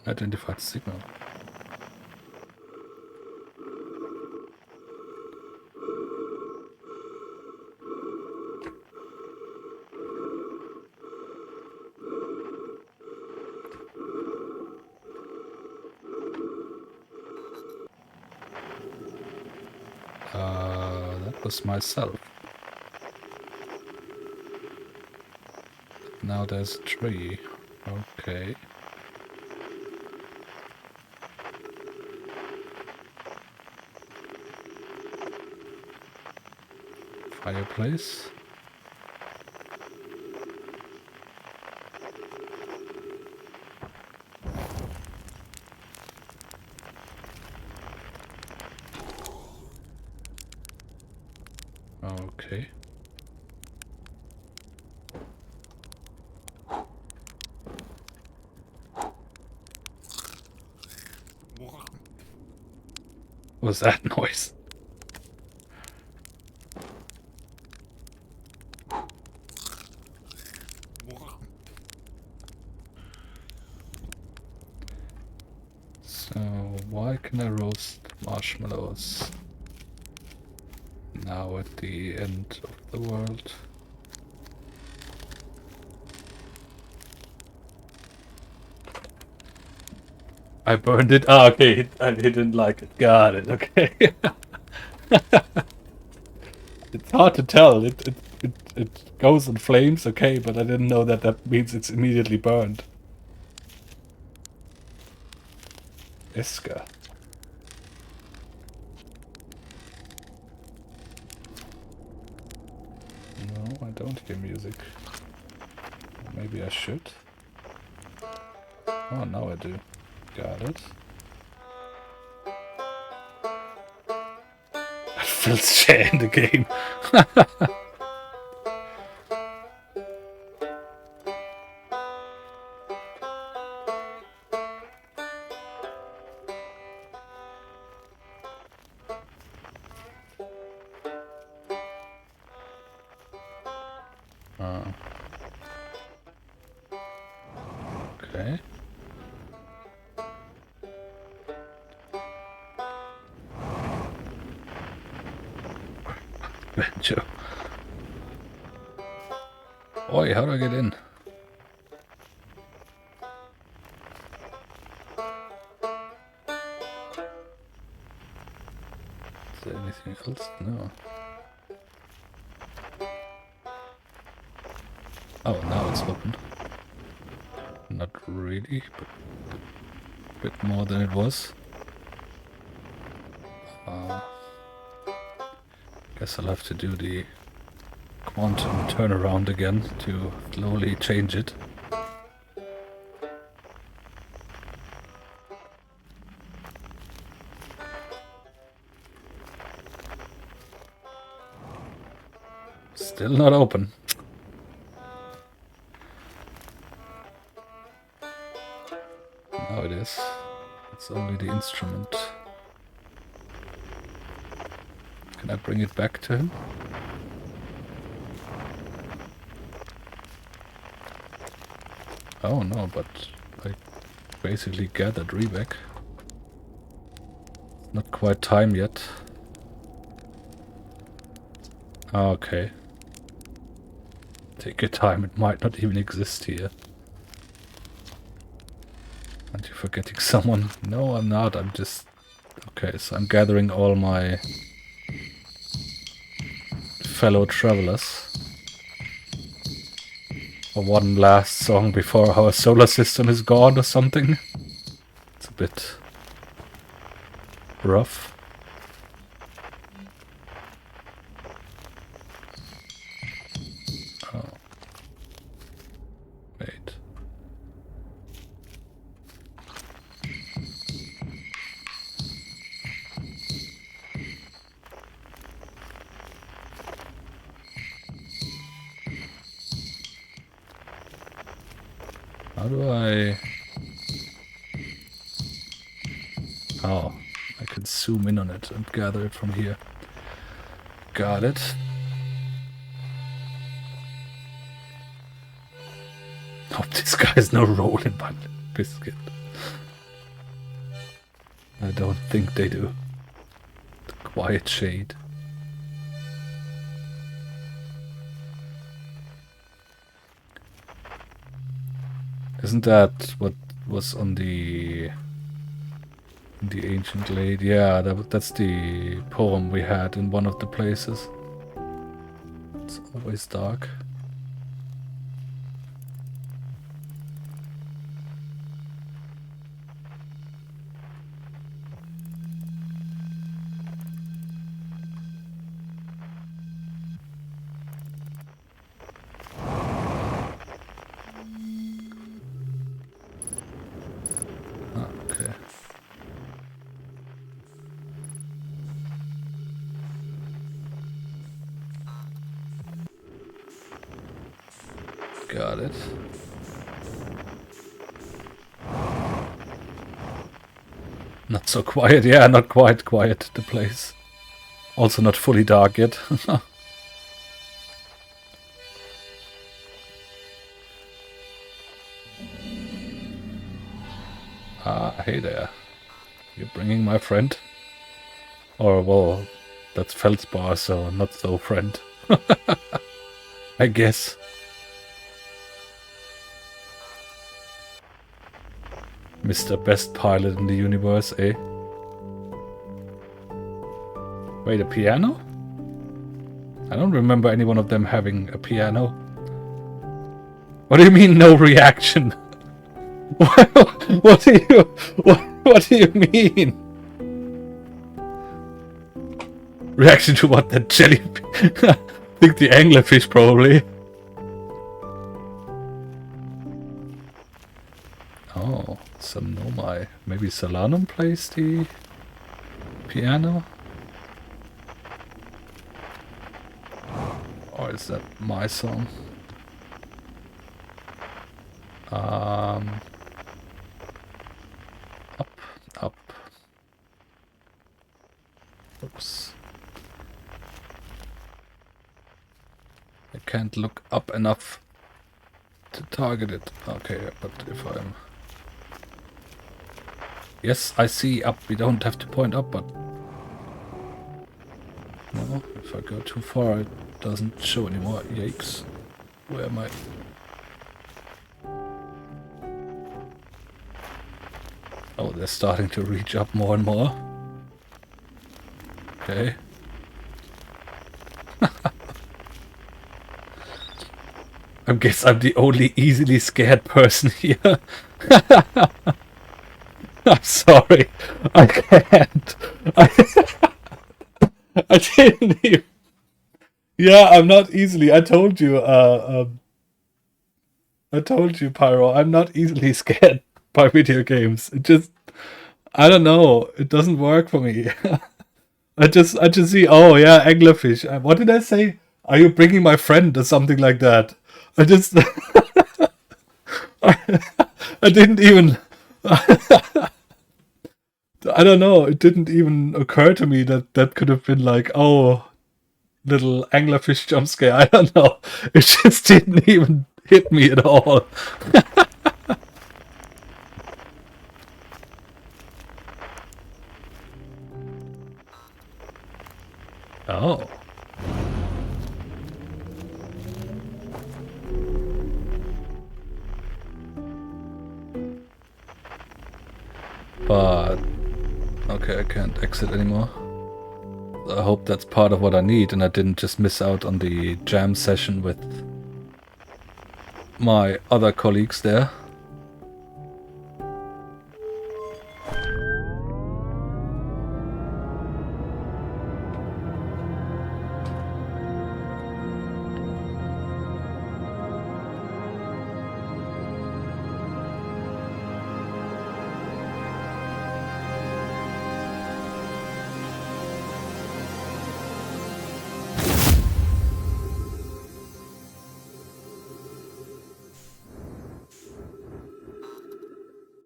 Speaker 1: Unidentified signal. That was myself. Now there's a tree. Okay. Fireplace. Okay. What was that noise? So, why can I roast marshmallows now at the end of the world? I burned it. Ah, okay. I didn't like it. Got it. Okay. It's hard to tell. It goes in flames, okay, but I didn't know that that means it's immediately burned. Eska. No, I don't hear music. Maybe I should. Oh, now I do. Got it. I feel share in the game. Okay. Banjo. Oi, how do I get in? Is there anything else? No. Oh, now it's open. Not really, but a bit more than it was. Guess I'll have to do the quantum turnaround again to slowly change it. Still not open. Now it is. It's only the instrument. Can I bring it back to him? Oh no, but I basically gathered Rebeck. Not quite time yet. Okay. Take your time, it might not even exist here. Aren't you forgetting someone? No, I'm not, I'm just... Okay, so I'm gathering all my fellow travelers for one last song before our solar system is gone or something. It's a bit rough. Oh. Wait. How do I... Oh, I can zoom in on it and gather it from here. Got it. Hope this guy's no rolling my biscuit. I don't think they do. The quiet shade. Isn't that what was on the ancient glade? Yeah, that's the poem we had in one of the places. It's always dark. Got it. Not so quiet, yeah, not quite quiet, the place. Also not fully dark yet. Ah, hey there. You're bringing my friend? Or, well, that's Feldspar, so not so friend. I guess. Mr. Best Pilot in the universe, eh? Wait, a piano? I don't remember any one of them having a piano. What do you mean, no reaction? What do you mean? Reaction to what? The jelly? I think the anglerfish, probably. Oh, some Nomai. Maybe Solanum plays the piano? Or is that my song? Up. Oops. I can't look up enough to target it. Okay, but if I'm... Yes, I see up. We don't have to point up, but... No, if I go too far, it doesn't show anymore. Yikes. Where am I? Oh, they're starting to reach up more and more. Okay. I guess I'm the only easily scared person here. I'm sorry. I can't. I didn't even... Yeah, I'm not easily. I told you, Pyro, I'm not easily scared by video games. It just... I don't know. It doesn't work for me. I just see, oh yeah, anglerfish. What did I say? Are you bringing my friend or something like that? I just... I didn't even... I don't know, it didn't even occur to me that that could have been like, oh, little anglerfish jump scare. I don't know. It just didn't even hit me at all. Oh. But okay, I can't exit anymore. I hope that's part of what I need and I didn't just miss out on the jam session with my other colleagues there.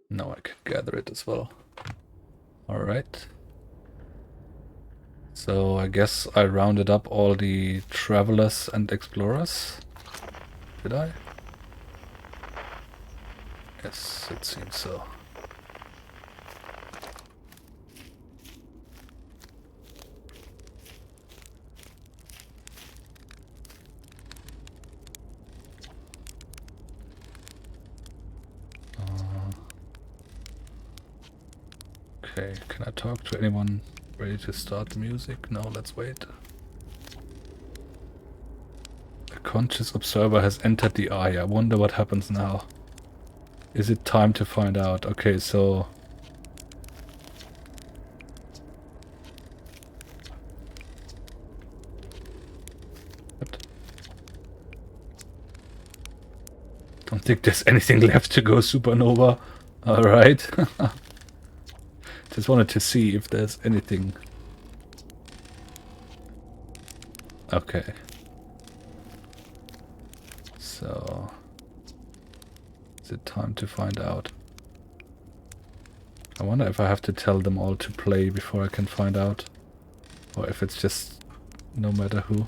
Speaker 1: Now I can gather it as well. Alright. So I guess I rounded up all the travelers and explorers. Did I? Yes, it seems so. Okay, can I talk to anyone ready to start the music? No, let's wait. A conscious observer has entered the eye. I wonder what happens now. Is it time to find out? Okay, so... What? Don't think there's anything left to go supernova. Alright. Just wanted to see if there's anything. Okay. So... Is it time to find out? I wonder if I have to tell them all to play before I can find out. Or if it's just no matter who.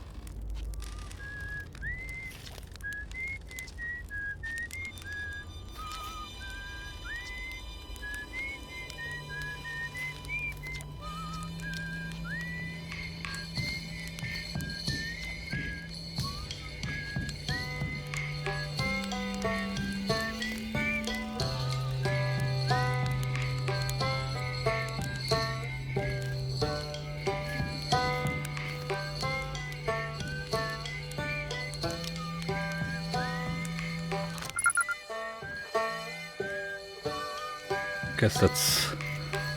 Speaker 1: Guess that's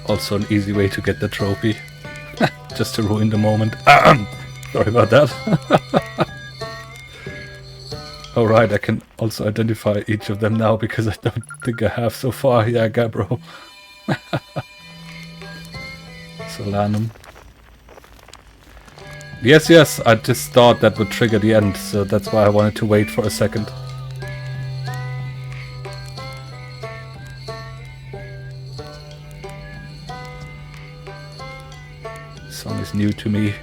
Speaker 1: also an easy way to get the trophy. Just to ruin the moment. Sorry about that. Alright, I can also identify each of them now because I don't think I have so far. Yeah, Gabbro. Solanum. Yes, I just thought that would trigger the end, so that's why I wanted to wait for a second. Song is new to me.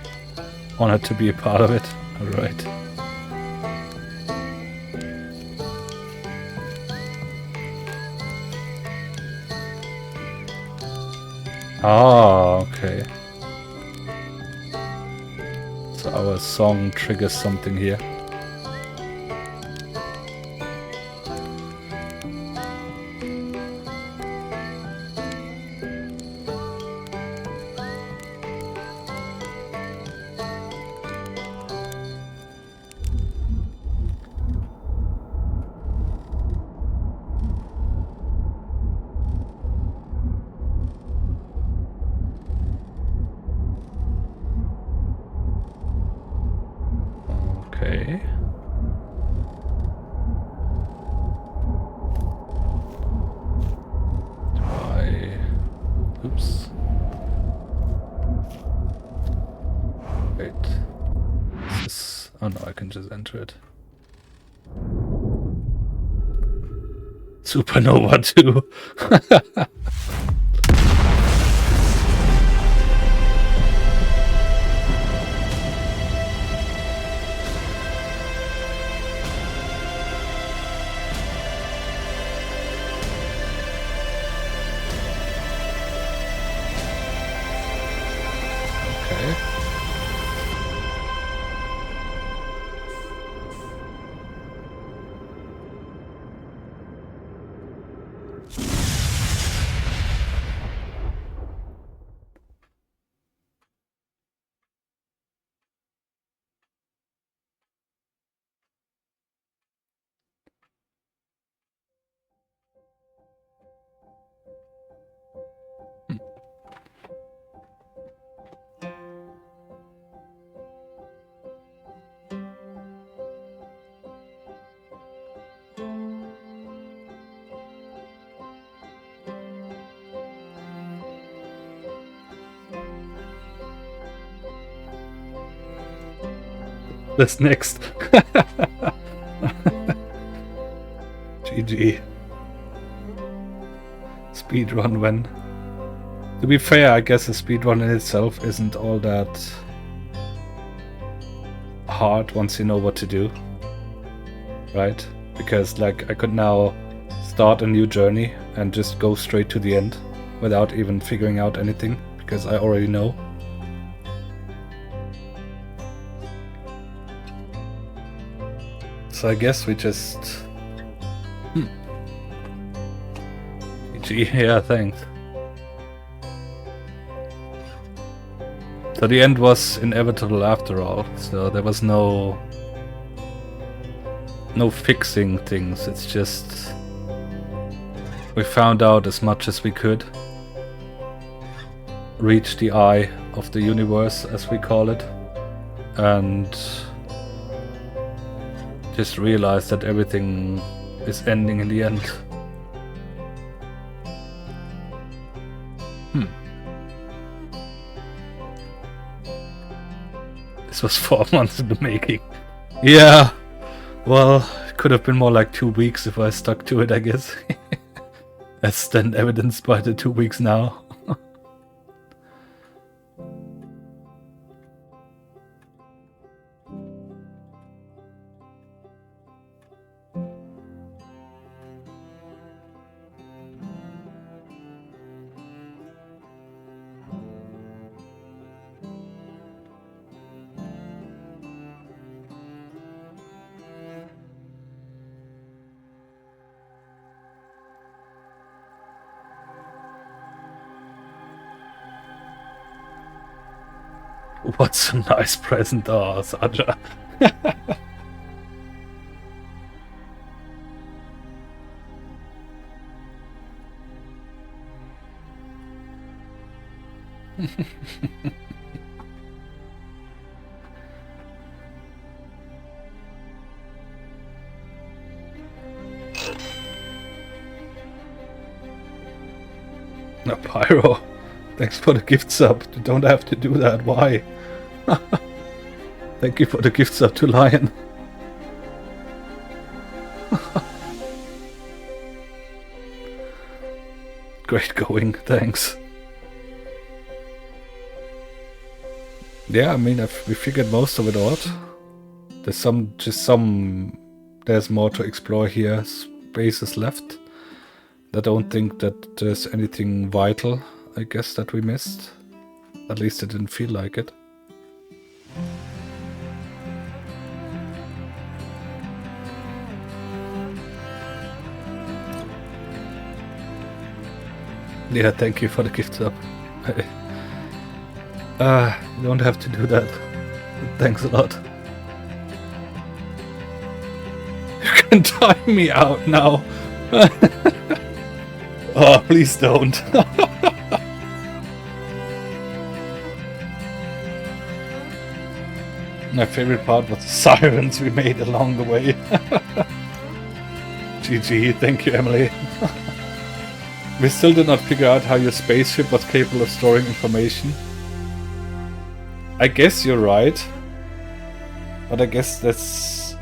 Speaker 1: Honored to be a part of it. Alright. Ah, okay. So our song triggers something here. Okay. Oops. Wait. This... Oh no, I can just enter it. Supernova 2. This next. GG. Speedrun when. To be fair, I guess a speedrun in itself isn't all that hard once you know what to do. Right? Because like I could now start a new journey and just go straight to the end without even figuring out anything because I already know. So I guess we just... GG, yeah, thanks. So the end was inevitable after all, so there was no fixing things, it's just we found out as much as we could, reach the eye of the universe as we call it, and just realized that everything is ending in the end. This was 4 months in the making. Yeah, well, it could have been more like 2 weeks if I stuck to it, I guess. As then evidenced by the 2 weeks now. What's a nice present? Oh, Saja. No, Pyro. Thanks for the gift sub. You don't have to do that. Why? Thank you for the gift sub to Lion. Great going, thanks. Yeah, I mean, we figured most of it out. There's more to explore here. Spaces left. I don't think that there's anything vital, I guess, that we missed. At least it didn't feel like it. Yeah, thank you for the gift sub. You don't have to do that. Thanks a lot. You can time me out now. Oh, please don't. My favorite part was the sirens we made along the way. GG, thank you, Emily. We still did not figure out how your spaceship was capable of storing information. I guess you're right. But I guess that's...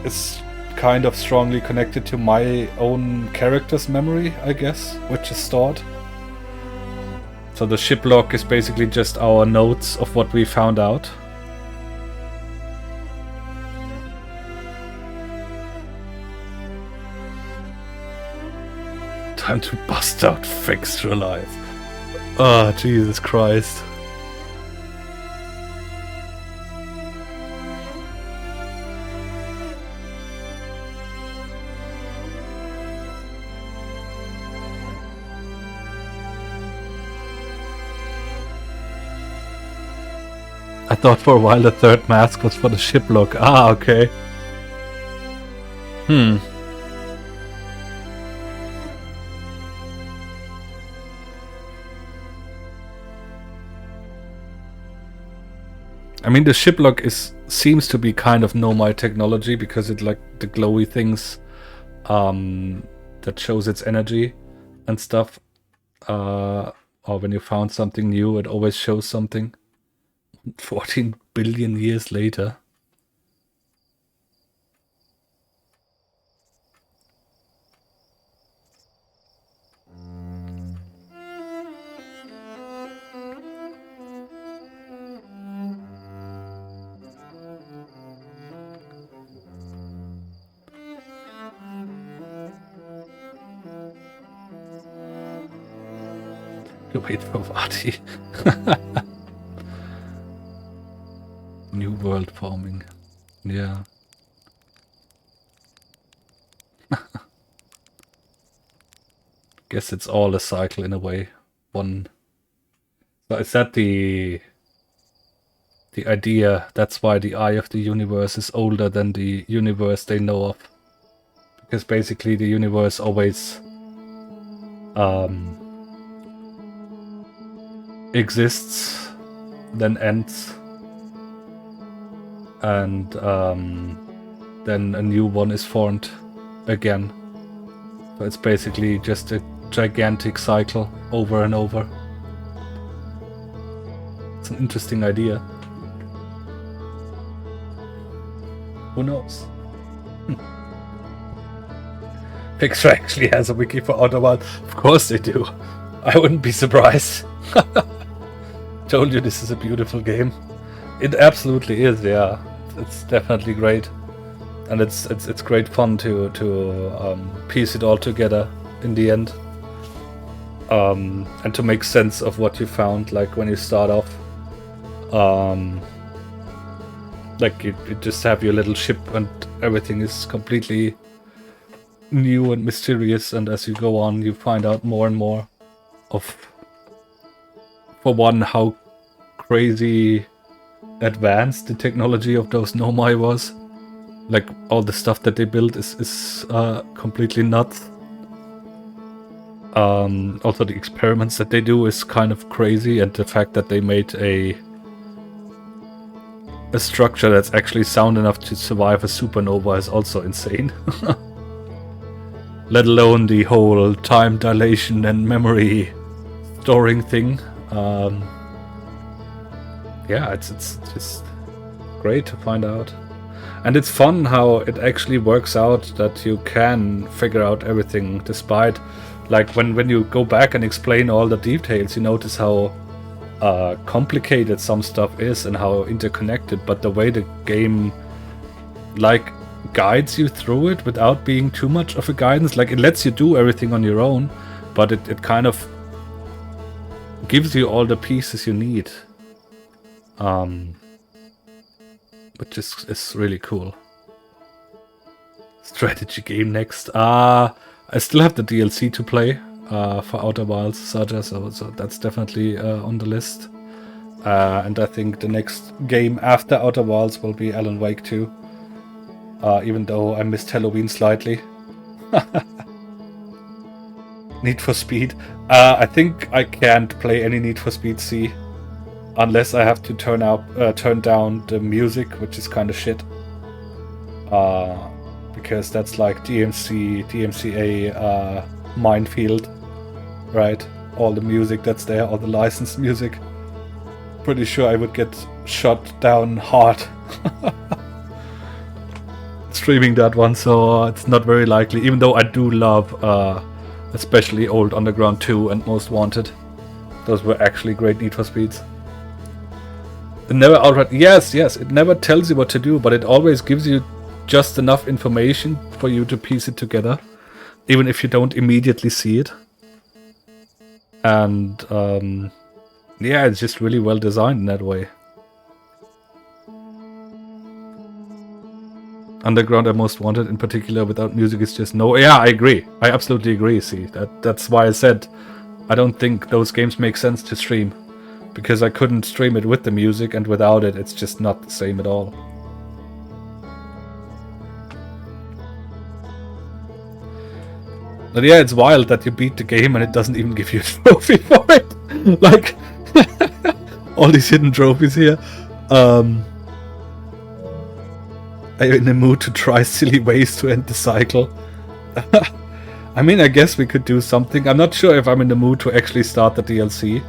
Speaker 1: it's kind of strongly connected to my own character's memory, I guess, which is stored. So the ship log is basically just our notes of what we found out. Time to bust out Fextra Life. Oh, Jesus Christ. I thought for a while the third mask was for the ship log. Ah, okay. I mean, the ship log seems to be kind of Nomai technology because it like the glowy things that shows its energy and stuff. Or when you found something new, it always shows something. 14 billion years later. You wait for Vati. New world forming. Yeah. Guess it's all a cycle in a way. One. So is that the idea? That's why the eye of the universe is older than the universe they know of. Because basically the universe always exists, then ends, and then a new one is formed again. So it's basically just a gigantic cycle over and over. It's an interesting idea. Who knows? Pixar actually has a wiki for Outer Wild. Of course they do. I wouldn't be surprised. Told you this is a beautiful game. It absolutely is, yeah. It's definitely great. And it's great fun to piece it all together in the end. And to make sense of what you found, like when you start off. Like you just have your little ship and everything is completely new and mysterious, and as you go on you find out more and more of, for one, how crazy advanced the technology of those Nomai was. Like all the stuff that they built is completely nuts. Also the experiments that they do is kind of crazy, and the fact that they made a structure that's actually sound enough to survive a supernova is also insane. Let alone the whole time dilation and memory storing thing. Yeah, it's just great to find out. And it's fun how it actually works out that you can figure out everything despite, like when you go back and explain all the details, you notice how complicated some stuff is and how interconnected, but the way the game like guides you through it without being too much of a guidance, like it lets you do everything on your own, but it kind of gives you all the pieces you need, which is really cool. Strategy game next. I still have the DLC to play for Outer Wilds, Saja, so that's definitely on the list. And I think the next game after Outer Wilds will be Alan Wake 2. Even though I missed Halloween slightly. Need for Speed. I think I can't play any Need for Speed C unless I have to turn down the music, which is kind of shit. Because that's like DMCA minefield, right? All the music that's there, all the licensed music. Pretty sure I would get shot down hard streaming that one, so it's not very likely, even though I do love especially old Underground 2 and Most Wanted. Those were actually great Need for Speeds. It never outright, yes, it never tells you what to do, but it always gives you just enough information for you to piece it together, even if you don't immediately see it. And yeah, it's just really well designed in that way. Underground and Most Wanted in particular without music is just no. Yeah, I agree. I absolutely agree. See, that's why I said I don't think those games make sense to stream, because I couldn't stream it with the music, and without it, it's just not the same at all. But yeah, it's wild that you beat the game and it doesn't even give you a trophy for it. Like all these hidden trophies here. Are you in the mood to try silly ways to end the cycle? I mean, I guess we could do something. I'm not sure if I'm in the mood to actually start the DLC.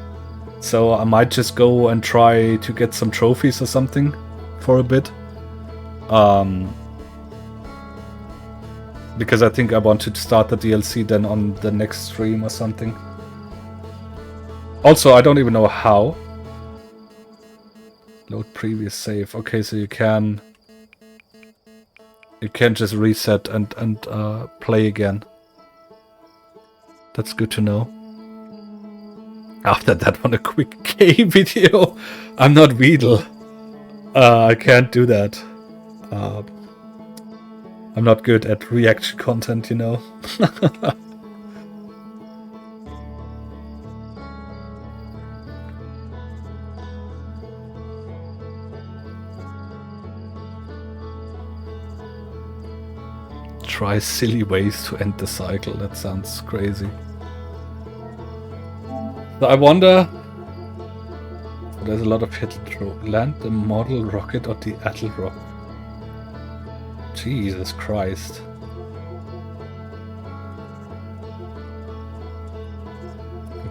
Speaker 1: So I might just go and try to get some trophies or something for a bit. Because I think I want to start the DLC then on the next stream or something. Also, I don't even know how. Load previous save. Okay, so you can just reset and play again. That's good to know. After that one, a quick game video. I'm not Weedle. I can't do that. I'm not good at reaction content, you know. Try silly ways to end the cycle. That sounds crazy. So I wonder. There's a lot of hidden land, the model rocket, or the Atl rock. Jesus Christ.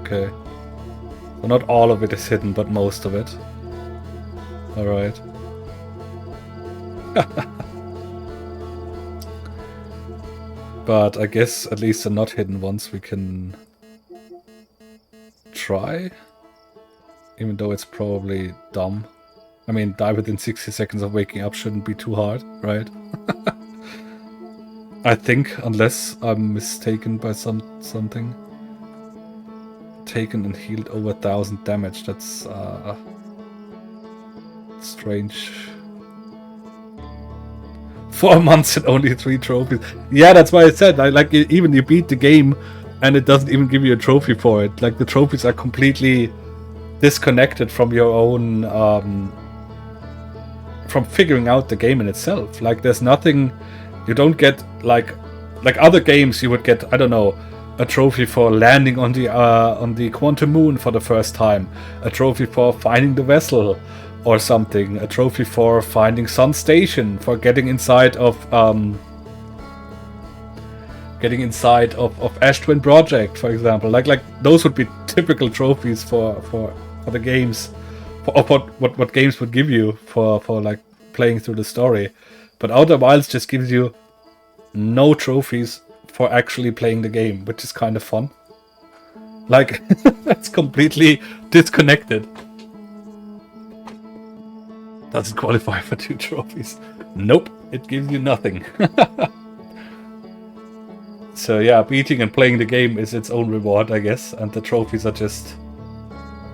Speaker 1: Okay. So not all of it is hidden, but most of it. Alright. But I guess at least the not hidden ones we can try. Even though it's probably dumb. I mean, die within 60 seconds of waking up shouldn't be too hard, right? I think, unless I'm mistaken by something. Taken and healed over 1,000 damage. That's strange. 4 months and only 3 trophies. Yeah, that's why I said, like, even you beat the game and it doesn't even give you a trophy for it. Like, the trophies are completely disconnected from your own from figuring out the game in itself. Like, there's nothing, you don't get like other games you would get, I don't know, a trophy for landing on the quantum moon for the first time, a trophy for finding the vessel or something, a trophy for finding Sun Station, for getting inside of Ash Twin Project, for example. Like those would be typical trophies for the games, of what games would give you for like playing through the story. But Outer Wilds just gives you no trophies for actually playing the game, which is kind of fun. Like, it's completely disconnected. Does it qualify for 2 trophies? Nope, it gives you nothing. So yeah, beating and playing the game is its own reward, I guess, and the trophies are just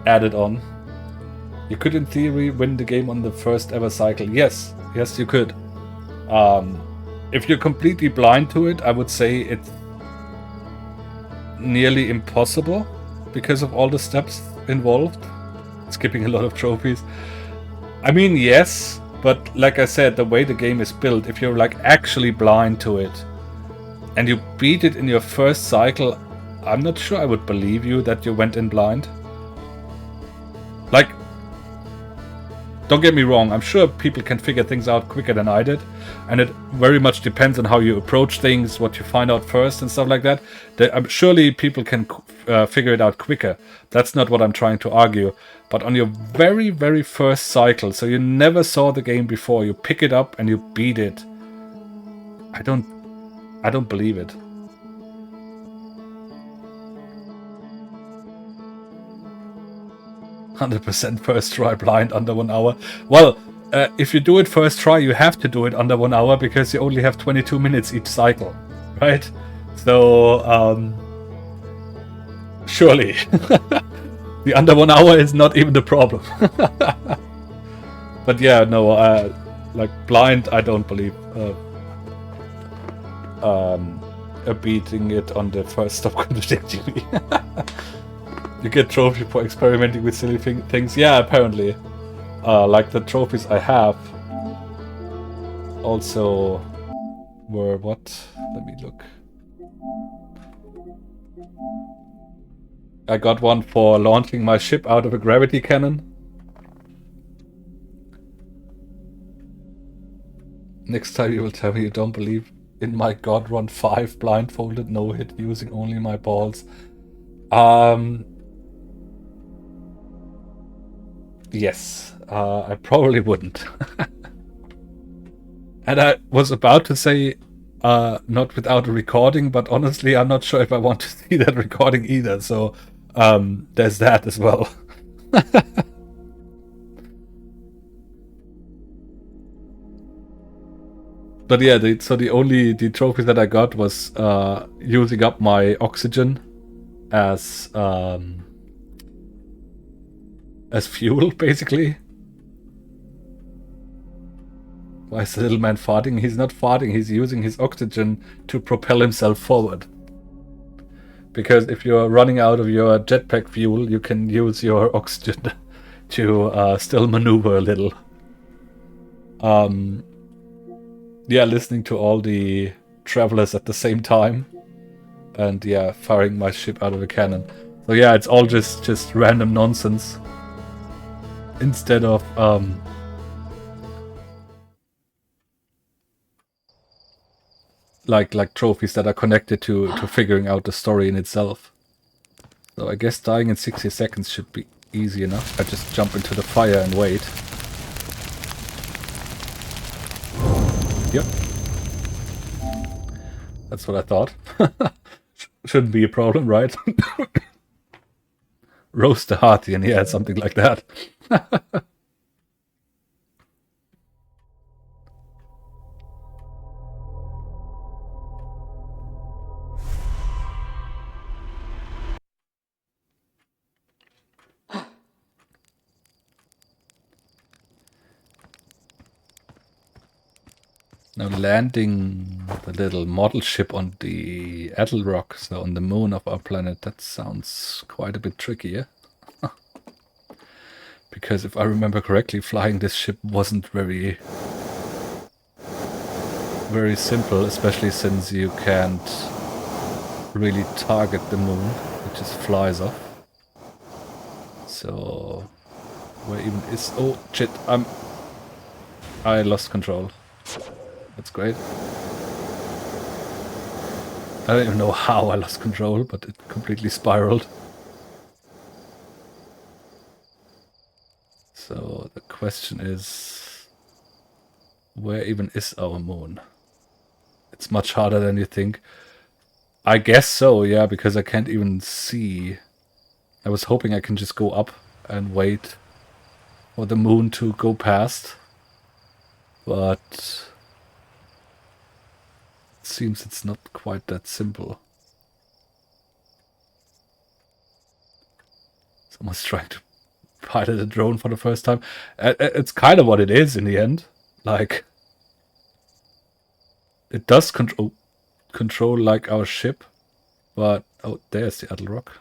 Speaker 1: added on. You could, in theory, win the game on the first ever cycle. Yes, you could. If you're completely blind to it, I would say it's nearly impossible because of all the steps involved. Skipping a lot of trophies. I mean, yes, but like I said, the way the game is built, if you're like actually blind to it and you beat it in your first cycle, I'm not sure I would believe you that you went in blind. Like, don't get me wrong, I'm sure people can figure things out quicker than I did, and it very much depends on how you approach things, what you find out first and stuff like that. Surely people can figure it out quicker. That's not what I'm trying to argue. But on your very, very first cycle, so you never saw the game before, you pick it up and you beat it. I don't believe it. %, first try blind under 1 hour. Well, if you do it first try, you have to do it under 1 hour because you only have 22 minutes each cycle, right? So, surely. The under 1 hour is not even the problem. But yeah, no, like blind, I don't believe beating it on the first stop contradicting me. You get trophy for experimenting with silly things. Yeah, apparently. Like the trophies I have also were what? Let me look. I got one for launching my ship out of a gravity cannon. Next time you will tell me you don't believe in my God Run 5 blindfolded no hit using only my balls. Yes, I probably wouldn't. And I was about to say not without a recording, but honestly, I'm not sure if I want to see that recording either. So there's that as well. But yeah, the trophy that I got was using up my oxygen as as fuel, basically. Why is the little man farting? He's not farting, he's using his oxygen to propel himself forward. Because if you're running out of your jetpack fuel, you can use your oxygen to still maneuver a little. Yeah, listening to all the travelers at the same time. And yeah, firing my ship out of a cannon. So yeah, it's all just random nonsense. Instead of like trophies that are connected to figuring out the story in itself. So I guess dying in 60 seconds should be easy enough. I just jump into the fire and wait. Yep. That's what I thought. Shouldn't be a problem, right? Roast the Heartian, yeah, something like that. Now landing the little model ship on the Adel Rock, so on the moon of our planet, that sounds quite a bit trickier. Because if I remember correctly, flying this ship wasn't very simple, especially since you can't really target the moon, it just flies off. So where even is... Oh shit, I lost control. That's great. I don't even know how I lost control, but it completely spiraled. So the question is, where even is our moon? It's much harder than you think. I guess so, yeah, because I can't even see. I was hoping I can just go up and wait for the moon to go past. But it seems it's not quite that simple. Someone's trying to pilot a drone for the first time. It's kind of what it is in the end. Like, it does control like our ship, but oh, there's the Adel Rock.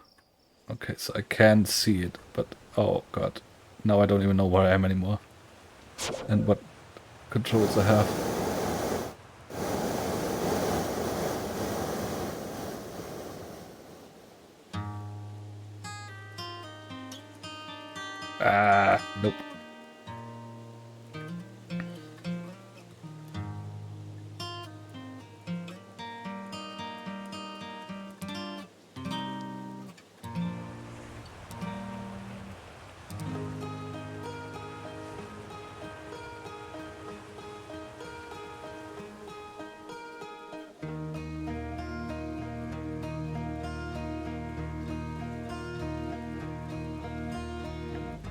Speaker 1: Okay, so I can see it, but oh god, now I don't even know where I am anymore and what controls I have. Nope.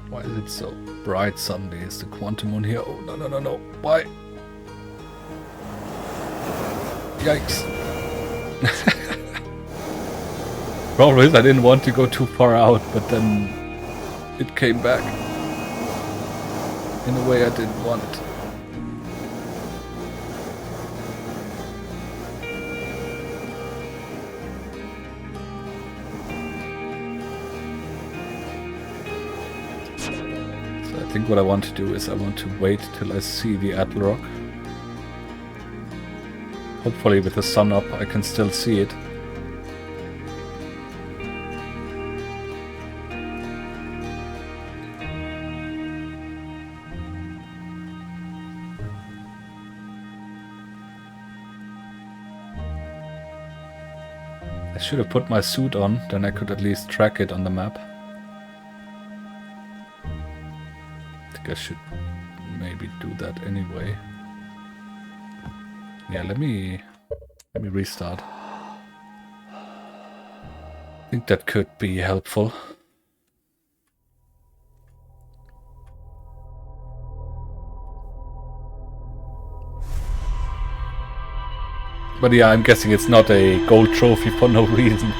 Speaker 1: Why is it so bright suddenly? Is the quantum moon here? Oh, no, no, no, no. Why? Yikes. Problem is, I didn't want to go too far out, but then it came back in a way I didn't want it. I think what I want to do is I want to wait till I see the Adel Rock. Hopefully with the sun up I can still see it. I should have put my suit on, then I could at least track it on the map. I should maybe do that anyway. Yeah, let me restart. I think that could be helpful. But yeah, I'm guessing it's not a gold trophy for no reason.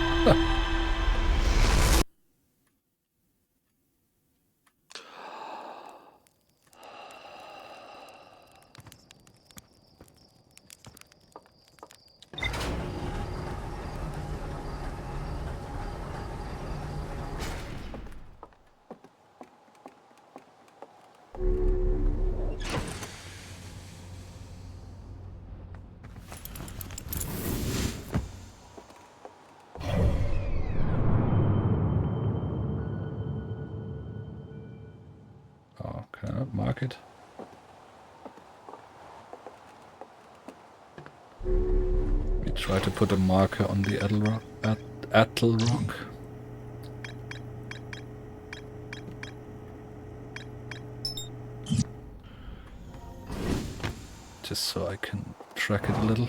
Speaker 1: Can I mark it? We try to put a marker on the Atl rock. Just so I can track it a little.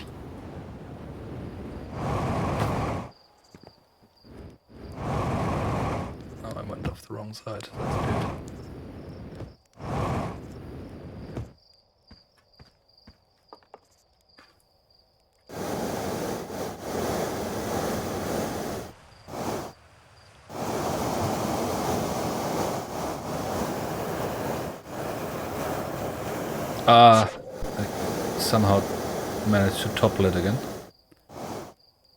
Speaker 1: Oh, I went off the wrong side. That's good. I somehow managed to topple it again.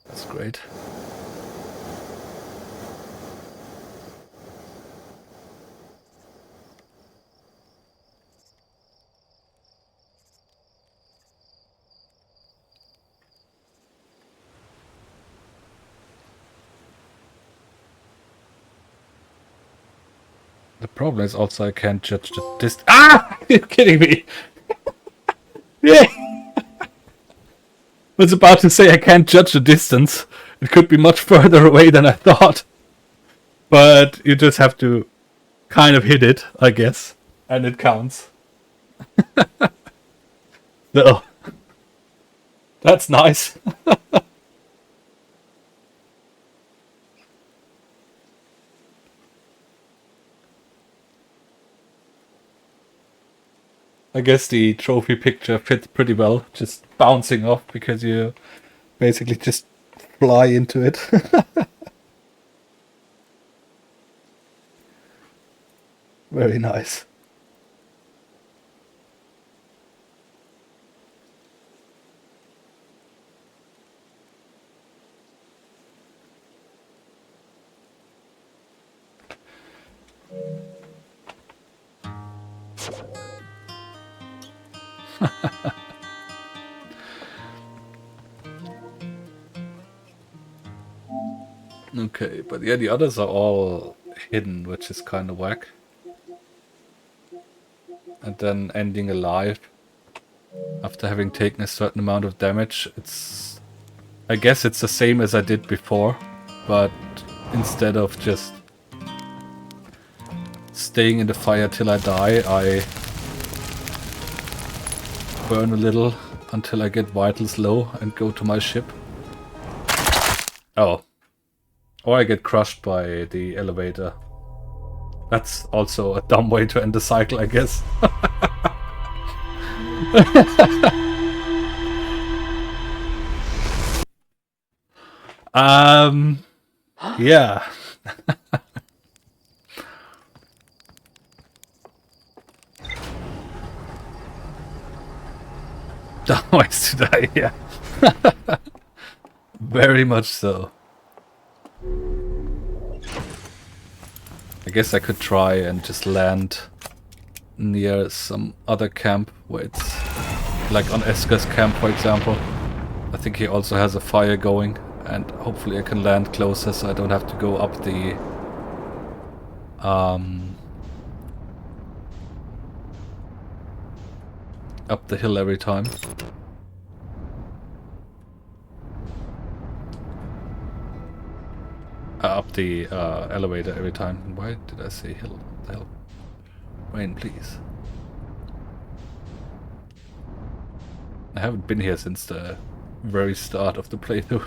Speaker 1: That's great. The problem is also I can't judge the distance. Ah! You're kidding me! Yeah! I was about to say I can't judge the distance. It could be much further away than I thought. But you just have to kind of hit it, I guess. And it counts. So, that's nice. I guess the trophy picture fits pretty well, just bouncing off because you basically just fly into it. Very nice. Okay, but yeah, the others are all hidden, which is kind of whack. And then ending alive after having taken a certain amount of damage, it's... I guess it's the same as I did before, but instead of just staying in the fire till I die, I burn a little until I get vitals low and go to my ship. Oh. Or I get crushed by the elevator. That's also a dumb way to end the cycle, I guess. Yeah. Dumb ways to die, yeah. Very much so. I guess I could try and just land near some other camp where it's like on Esker's camp, for example. I think he also has a fire going, and hopefully I can land closer so I don't have to go up the hill every time. Up the elevator every time. Why did I say hill? What the hell? Rain, please. I haven't been here since the very start of the playthrough.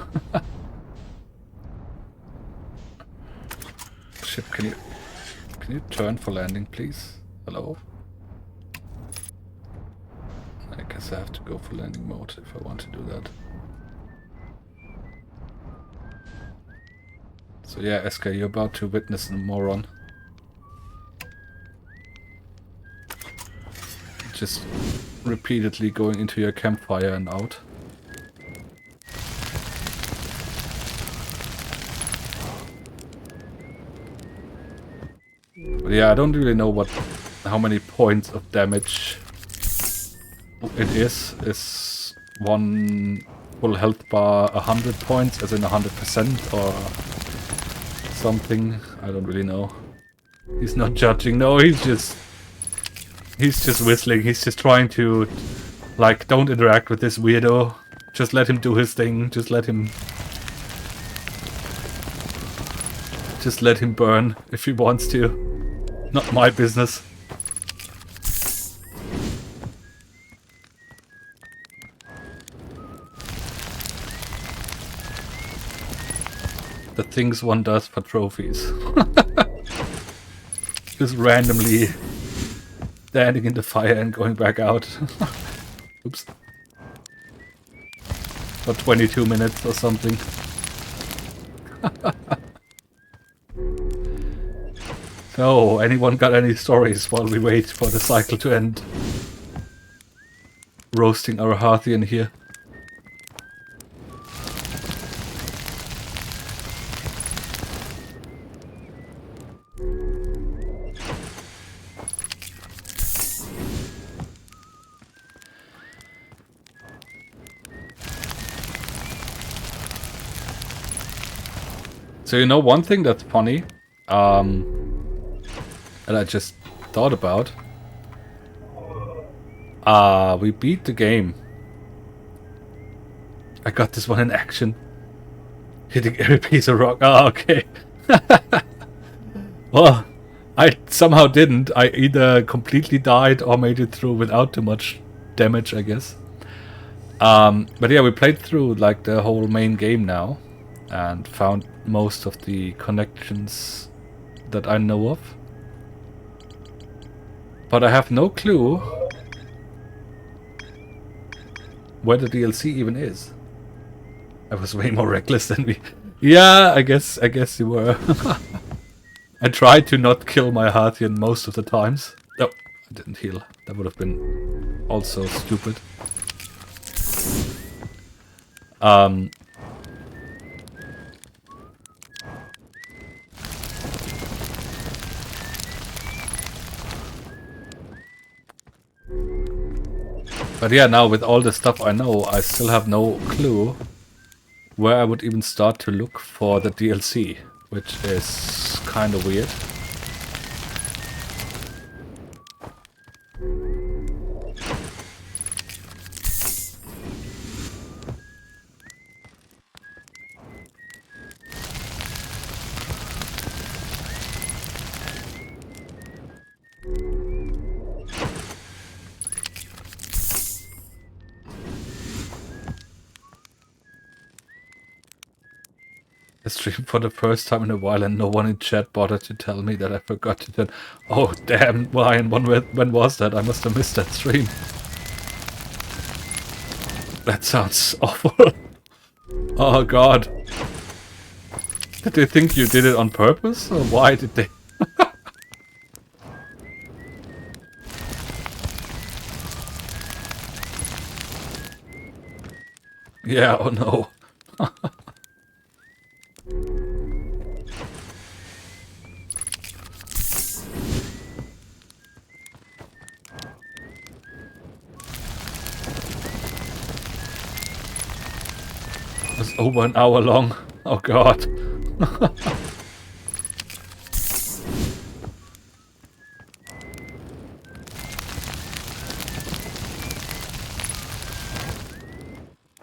Speaker 1: Ship, can you turn for landing, please? Hello? I guess I have to go for landing mode if I want to do that. So yeah, Esker, you're about to witness a moron. Just repeatedly going into your campfire and out. But yeah, I don't really know how many points of damage it is. Is one full health bar 100 points, as in 100%, or something? I don't really know. He's not judging. No, he's just He's just whistling. He's just trying to, like, don't interact with this weirdo. Just let him do his thing. Just let him burn if he wants to. Not my business. The things one does for trophies. Just randomly standing in the fire and going back out. Oops. For 22 minutes or something. So, anyone got any stories while we wait for the cycle to end? Roasting our Hearthian here. So you know one thing that's funny, that I just thought about. We beat the game. I got this one in action. Hitting every piece of rock. Oh, okay. Well, I somehow didn't. I either completely died or made it through without too much damage, I guess. But yeah, we played through like the whole main game now and found most of the connections that I know of. But I have no clue where the DLC even is. I was way more reckless than me. Yeah, I guess you were. I tried to not kill my Hearthian most of the times. Oh, I didn't heal. That would have been also stupid. But yeah, now with all the stuff I know, I still have no clue where I would even start to look for the DLC, which is kind of weird. I streamed for the first time in a while and no one in chat bothered to tell me that I forgot to turn... Oh damn, Ryan, when was that? I must have missed that stream. That sounds awful. Oh god. Did they think you did it on purpose? Or why did they... Yeah, oh no. It was over an hour long. Oh god.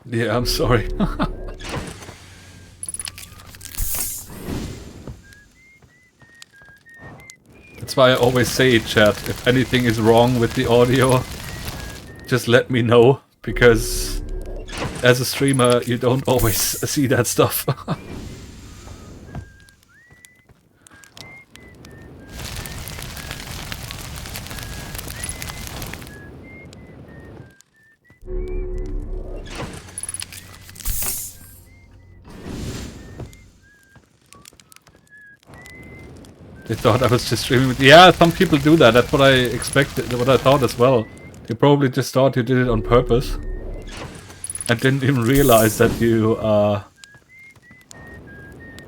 Speaker 1: Yeah, I'm sorry. That's why I always say, chat, if anything is wrong with the audio, just let me know, because as a streamer, you don't always see that stuff. They thought I was just streaming with... Yeah, some people do that. That's what I expected, what I thought as well. You probably just thought you did it on purpose. And didn't even realize that you,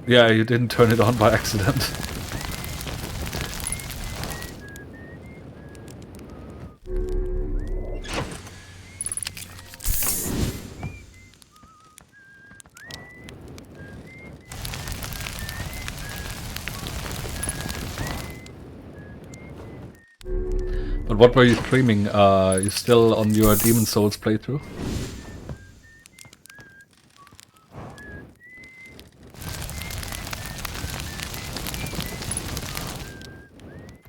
Speaker 1: yeah, you didn't turn it on by accident. But what were you streaming? You still on your Demon Souls playthrough?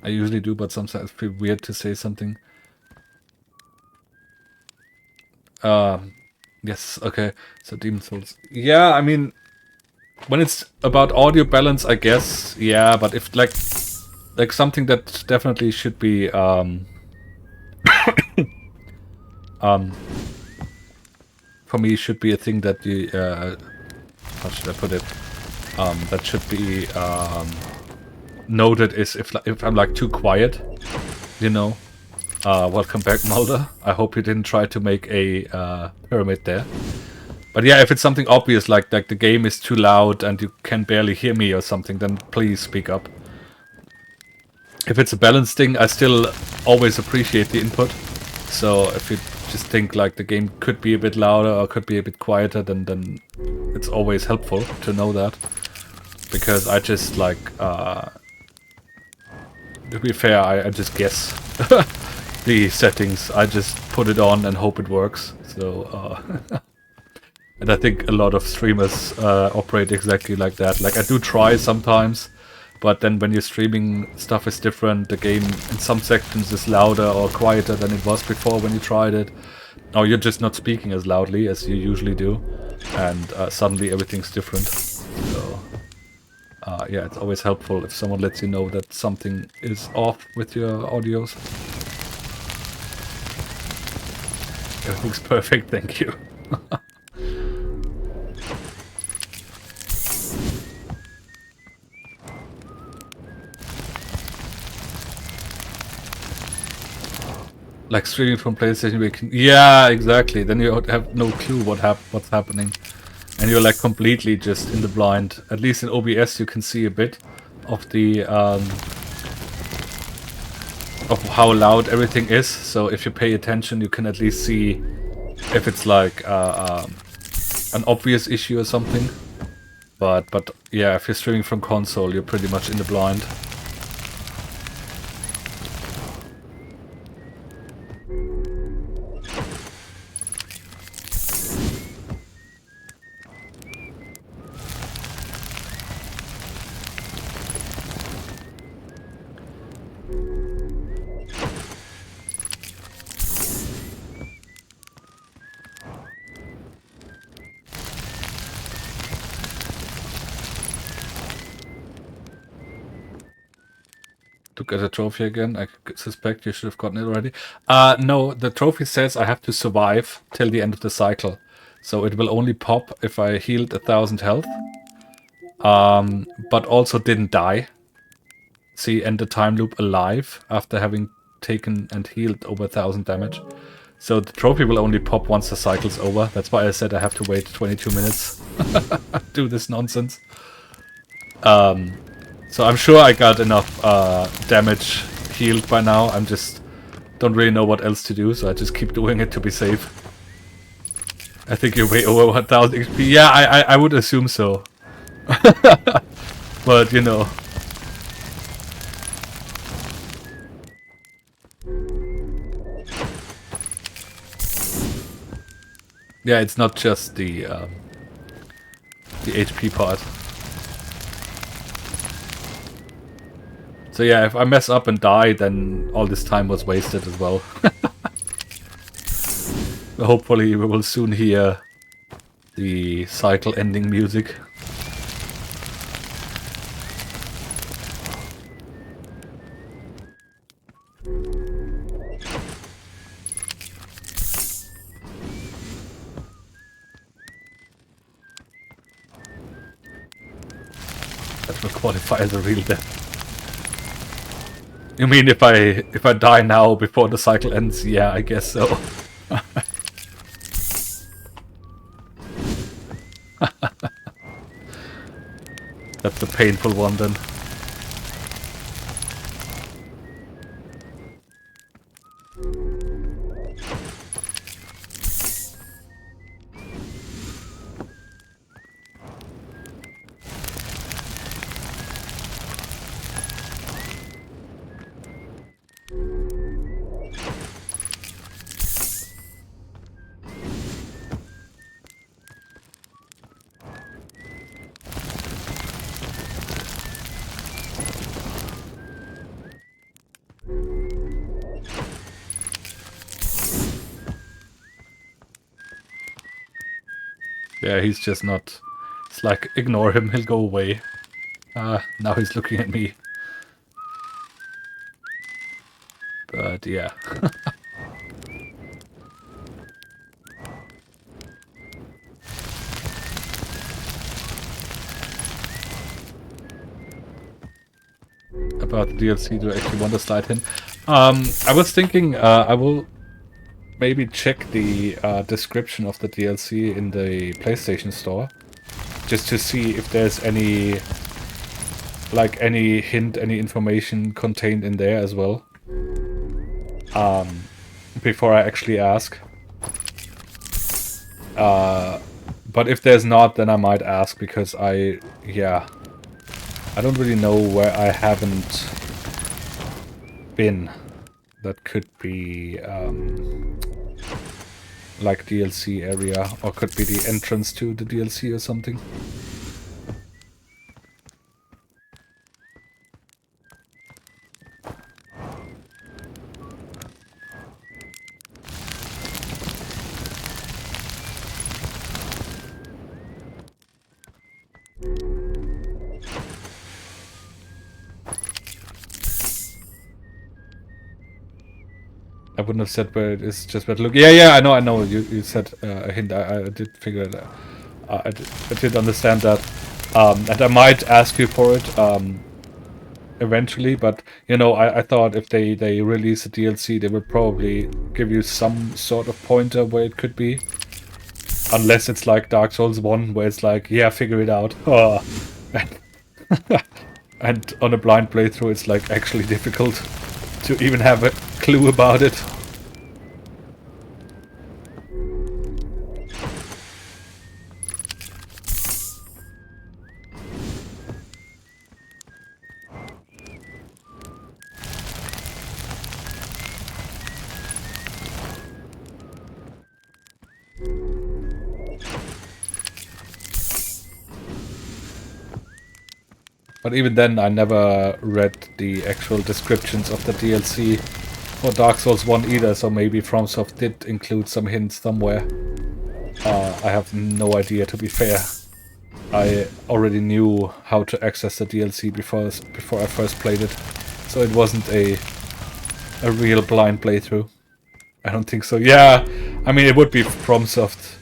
Speaker 1: I usually do, but sometimes I feel weird to say something. Yes, okay. So Demon Souls. Yeah, I mean, when it's about audio balance, I guess, yeah, but if like something that definitely should be for me should be a thing that you how should I put it? That should be noted is if I'm like too quiet, you know. Welcome back, Mulder. I hope you didn't try to make a pyramid there. But yeah, if it's something obvious like the game is too loud and you can barely hear me or something, then please speak up. If it's a balance thing, I still always appreciate the input. So if you just think like the game could be a bit louder or could be a bit quieter, then it's always helpful to know that. Because I just like, to be fair, I just guess the settings. I just put it on and hope it works. So, and I think a lot of streamers operate exactly like that. Like I do try sometimes, but then when you're streaming, stuff is different. The game in some sections is louder or quieter than it was before when you tried it. Or you're just not speaking as loudly as you usually do, and suddenly everything's different. So, yeah, it's always helpful if someone lets you know that something is off with your audios. Everything's perfect, thank you. Like streaming from PlayStation, we can... Yeah, exactly. Then you have no clue what's happening. And you're like completely just in the blind. At least in OBS you can see a bit of the... of how loud everything is. So if you pay attention, you can at least see if it's like an obvious issue or something. But yeah, if you're streaming from console, you're pretty much in the blind. To get a trophy again, I suspect you should have gotten it already. No, the trophy says I have to survive till the end of the cycle. So it will only pop if I healed 1,000 health. But also didn't die. See, end the time loop alive after having taken and healed over 1,000 damage. So the trophy will only pop once the cycle's over. That's why I said I have to wait 22 minutes. Do this nonsense. So I'm sure I got enough damage healed by now. I'm just don't really know what else to do, so I just keep doing it to be safe. I think you're way over 1,000 XP. Yeah, I would assume so. But, you know. Yeah, it's not just the HP part. So yeah, if I mess up and die, then all this time was wasted as well. Hopefully we will soon hear the cycle ending music. That will qualify as a real death. You mean if I die now before the cycle ends? Yeah, I guess so. That's the painful one then. Yeah, he's just not... It's like, ignore him, he'll go away. Now he's looking at me. But yeah. About the DLC, do I actually want to slide in? I was thinking I will maybe check the description of the DLC in the PlayStation Store, just to see if there's any, like, any hint, any information contained in there as well. Before I actually ask. But if there's not, then I might ask, because I don't really know where I haven't been that could be like DLC area, or could be the entrance to the DLC or something. I wouldn't have said where it is, just where to look. Yeah, I know. You said a hint. I did figure it out. I did understand that. And I might ask you for it eventually, but, you know, I thought if they release a DLC, they would probably give you some sort of pointer where it could be. Unless it's like Dark Souls 1, where it's like, yeah, figure it out. Oh. And on a blind playthrough, it's like actually difficult to even have a clue about it. But even then, I never read the actual descriptions of the DLC for Dark Souls 1 either, so maybe FromSoft did include some hints somewhere. I have no idea, to be fair. I already knew how to access the DLC before I first played it, so it wasn't a real blind playthrough. I don't think so. Yeah, I mean, it would be FromSoft.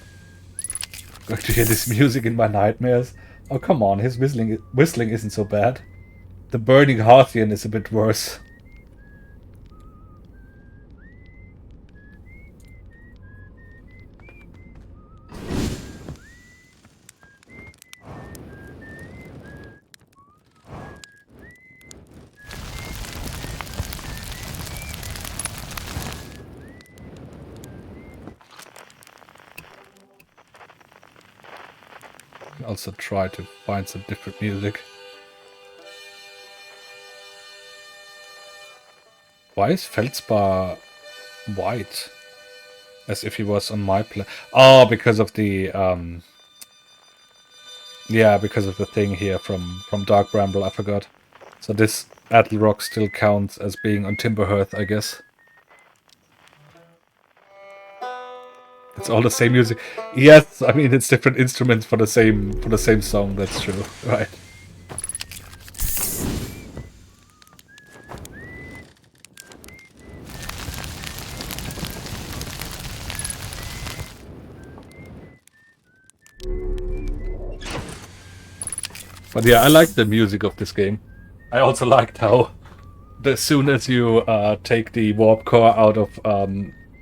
Speaker 1: Going to hear this music in my nightmares. Oh, come on, his whistling isn't so bad. The Burning Hearthian is a bit worse. Also try to find some different music. Why is Feldspar white? As if he was on my play. Oh, because of the yeah, because of the thing here from Dark Bramble, I forgot. So this Atl Rock still counts as being on Timberhearth, I guess. It's all the same music. Yes, I mean it's different instruments for the same song, that's true. Right. But yeah, I like the music of this game. I also liked how as soon as you take the warp core out of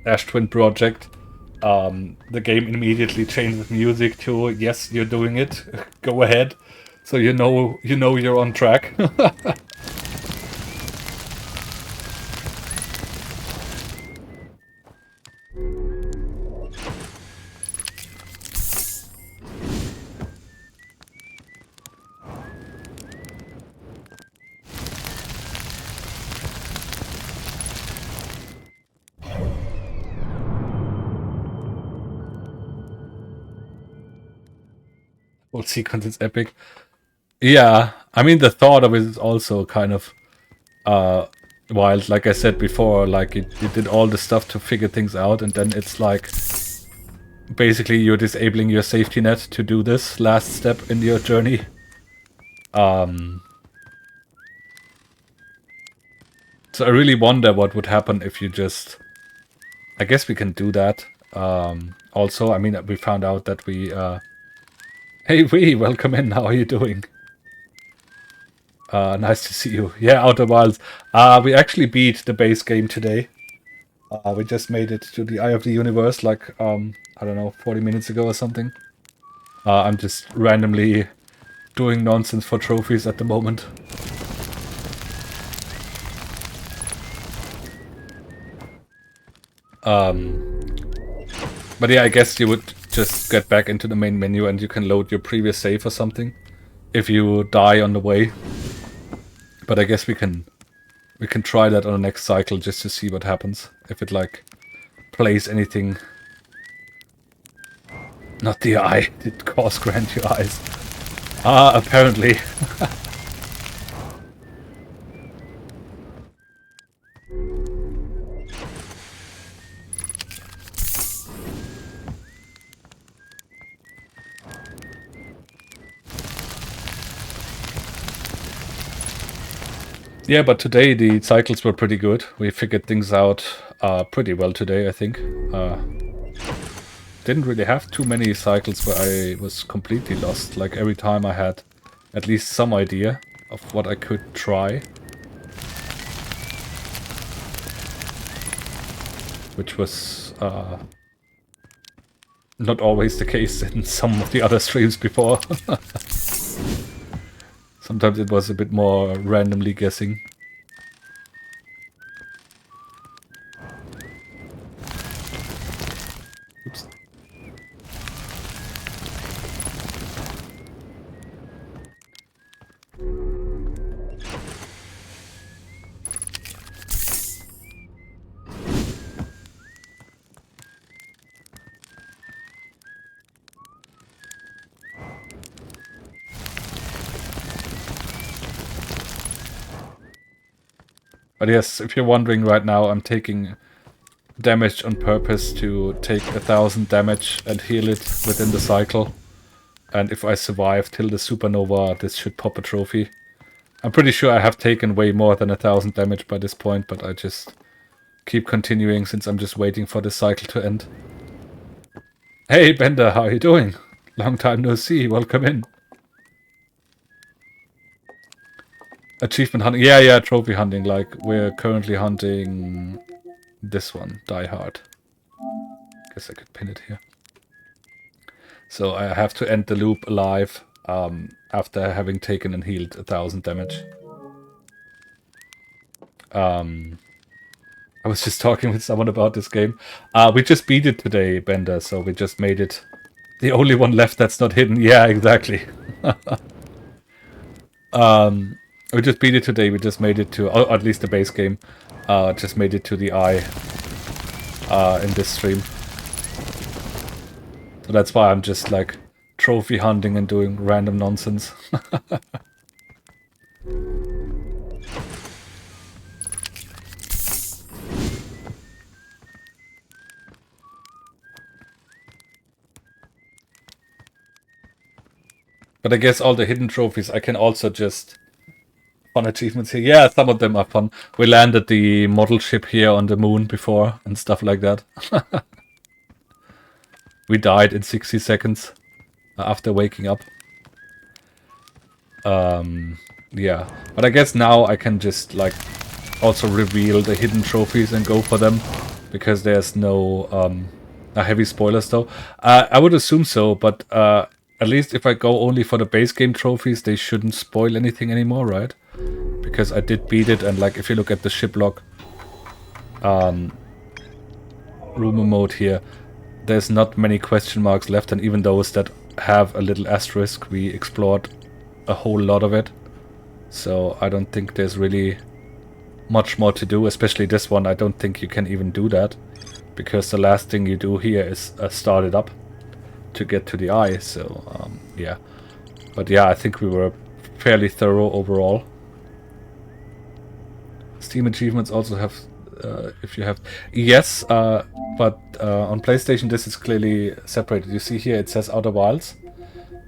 Speaker 1: Ash Twin Project, the game immediately changes music to yes, you're doing it. Go ahead. So you know you're on track. Whole sequence is epic. Yeah, I mean the thought of it is also kind of wild. Like I said before, like it did all the stuff to figure things out, and then it's like basically you're disabling your safety net to do this last step in your journey. So I really wonder what would happen if you just... I guess we can do that. Also, I mean, we found out that we... Hey, welcome in. How are you doing? Nice to see you. Yeah, Outer Wilds. We actually beat the base game today. We just made it to the Eye of the Universe, like, I don't know, 40 minutes ago or something. I'm just randomly doing nonsense for trophies at the moment. But yeah, I guess you would just get back into the main menu and you can load your previous save or something if you die on the way. But I guess we can try that on the next cycle just to see what happens. If it like plays anything. Not the eye. Did cause grant your eyes. Apparently. Yeah, but today the cycles were pretty good. We figured things out pretty well today, I think. Didn't really have too many cycles where I was completely lost. Like every time I had at least some idea of what I could try. Which was not always the case in some of the other streams before. Sometimes it was a bit more randomly guessing. Oops. But yes, if you're wondering right now, I'm taking damage on purpose to take 1000 damage and heal it within the cycle. And if I survive till the supernova, this should pop a trophy. I'm pretty sure I have taken way more than 1000 damage by this point, but I just keep continuing since I'm just waiting for this cycle to end. Hey Bender, how are you doing? Long time no see, welcome in. Achievement hunting, yeah, trophy hunting, like we're currently hunting this one, Die Hard. Guess I could pin it here. So I have to end the loop alive after having taken and healed 1000 damage. I was just talking with someone about this game. We just beat it today, Bender, so we just made it the only one left that's not hidden. Yeah, exactly. We just beat it today. We just made it to, or at least the base game, just made it to the eye in this stream. So that's why I'm just like trophy hunting and doing random nonsense. But I guess all the hidden trophies I can also just... Fun achievements here. Yeah, some of them are fun. We landed the model ship here on the moon before and stuff like that. We died in 60 seconds after waking up. Yeah. But I guess now I can just like also reveal the hidden trophies and go for them. Because there's no heavy spoilers though. I would assume so, but at least if I go only for the base game trophies, they shouldn't spoil anything anymore, right? Because I did beat it, and like if you look at the ship log, rumor mode here, there's not many question marks left, and even those that have a little asterisk, we explored a whole lot of it. So I don't think there's really much more to do, especially this one. I don't think you can even do that, because the last thing you do here is start it up to get to the eye. So yeah, but yeah, I think we were fairly thorough overall. Steam achievements also have if you have. Yes, but on PlayStation this is clearly separated. You see here it says Outer Wilds,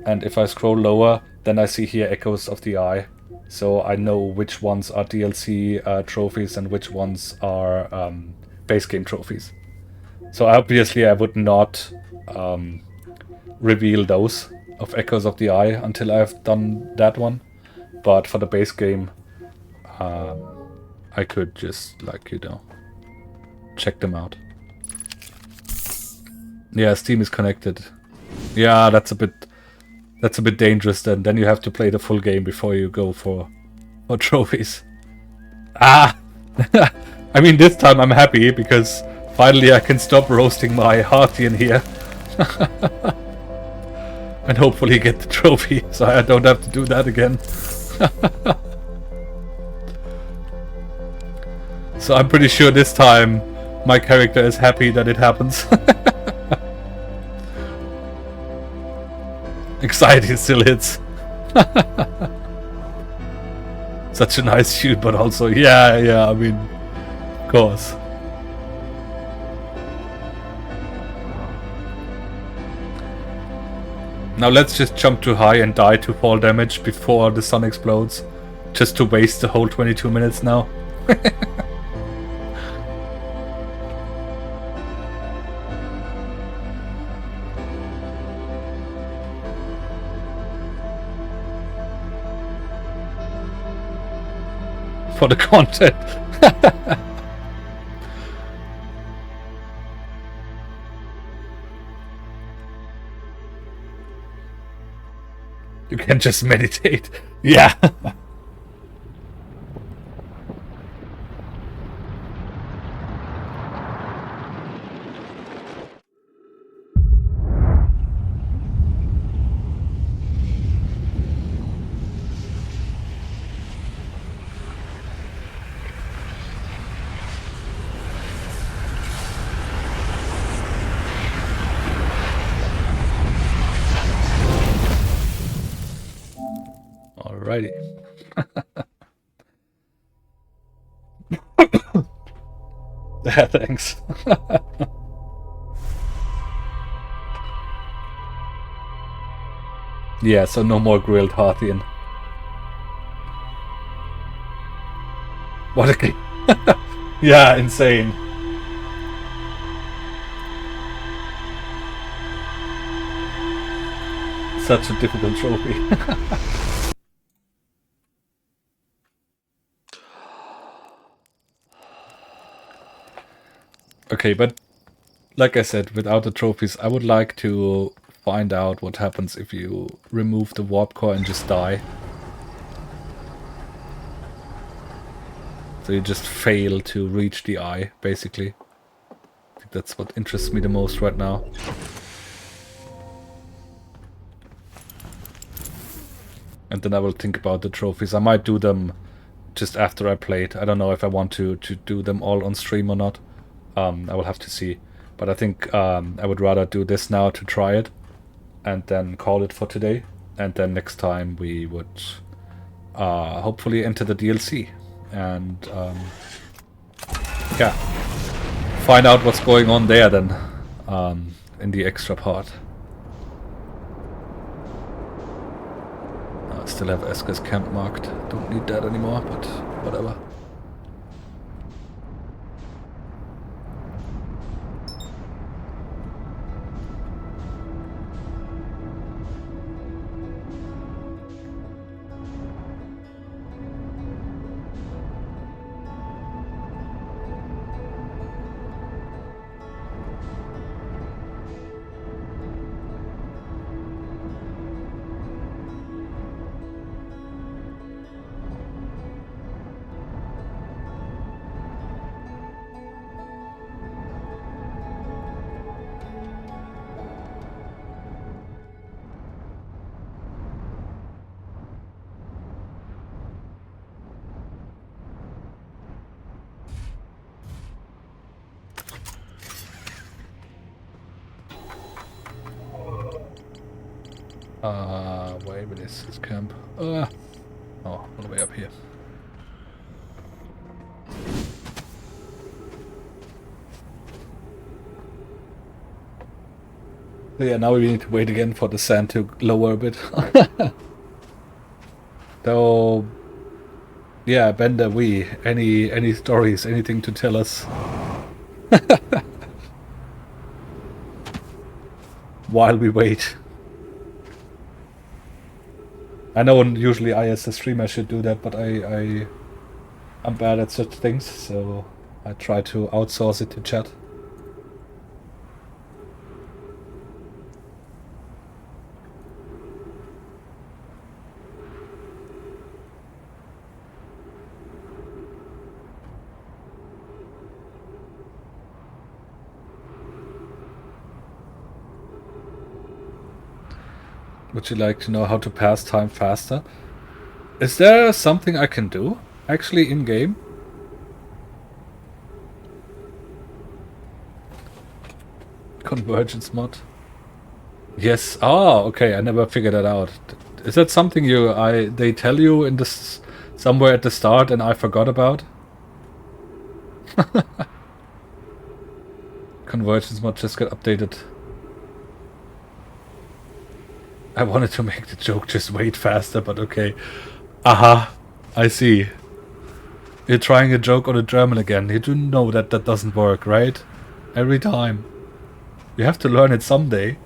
Speaker 1: and if I scroll lower, then I see here Echoes of the Eye. So I know which ones are DLC trophies and which ones are base game trophies. So obviously I would not reveal those of Echoes of the Eye until I've done that one. But for the base game, I could just, like, you know, check them out. Yeah, Steam is connected. Yeah, that's a bit dangerous then. Then you have to play the full game before you go for trophies. Ah! I mean, this time I'm happy because finally I can stop roasting my Hearthian here. And hopefully get the trophy, so I don't have to do that again. So I'm pretty sure this time my character is happy that it happens. Anxiety still hits. Such a nice shoot, but also, yeah, I mean, of course. Now let's just jump too high and die to fall damage before the sun explodes. Just to waste the whole 22 minutes now. For the content. You can just meditate. Yeah. Alrighty. Yeah, thanks. Yeah, so no more grilled Hearthian. What a game. Yeah, insane. Such a difficult trophy. Okay, but like I said, without the trophies, I would like to find out what happens if you remove the warp core and just die. So you just fail to reach the eye, basically. I think that's what interests me the most right now. And then I will think about the trophies. I might do them just after I played. I don't know if I want to do them all on stream or not. I will have to see. But I think I would rather do this now to try it and then call it for today. And then next time we would hopefully enter the DLC and yeah, find out what's going on there then in the extra part. I still have Esker's camp marked. Don't need that anymore, but whatever. Where is his camp? Oh, all the way up here. So yeah, now we need to wait again for the sand to lower a bit. Though, yeah, Bender, any stories, anything to tell us? While we wait. I know usually I as a streamer should do that, but I'm bad at such things, so I try to outsource it to chat. Would you like to know how to pass time faster? Is there something I can do, actually, in-game? Convergence mod? Yes. Oh, okay, I never figured that out. Is that something they tell you in this somewhere at the start and I forgot about? Convergence mod just got updated. I wanted to make the joke just wait faster, but okay. Aha, I see. You're trying a joke on a German again. You do know that that doesn't work, right? Every time. You have to learn it someday.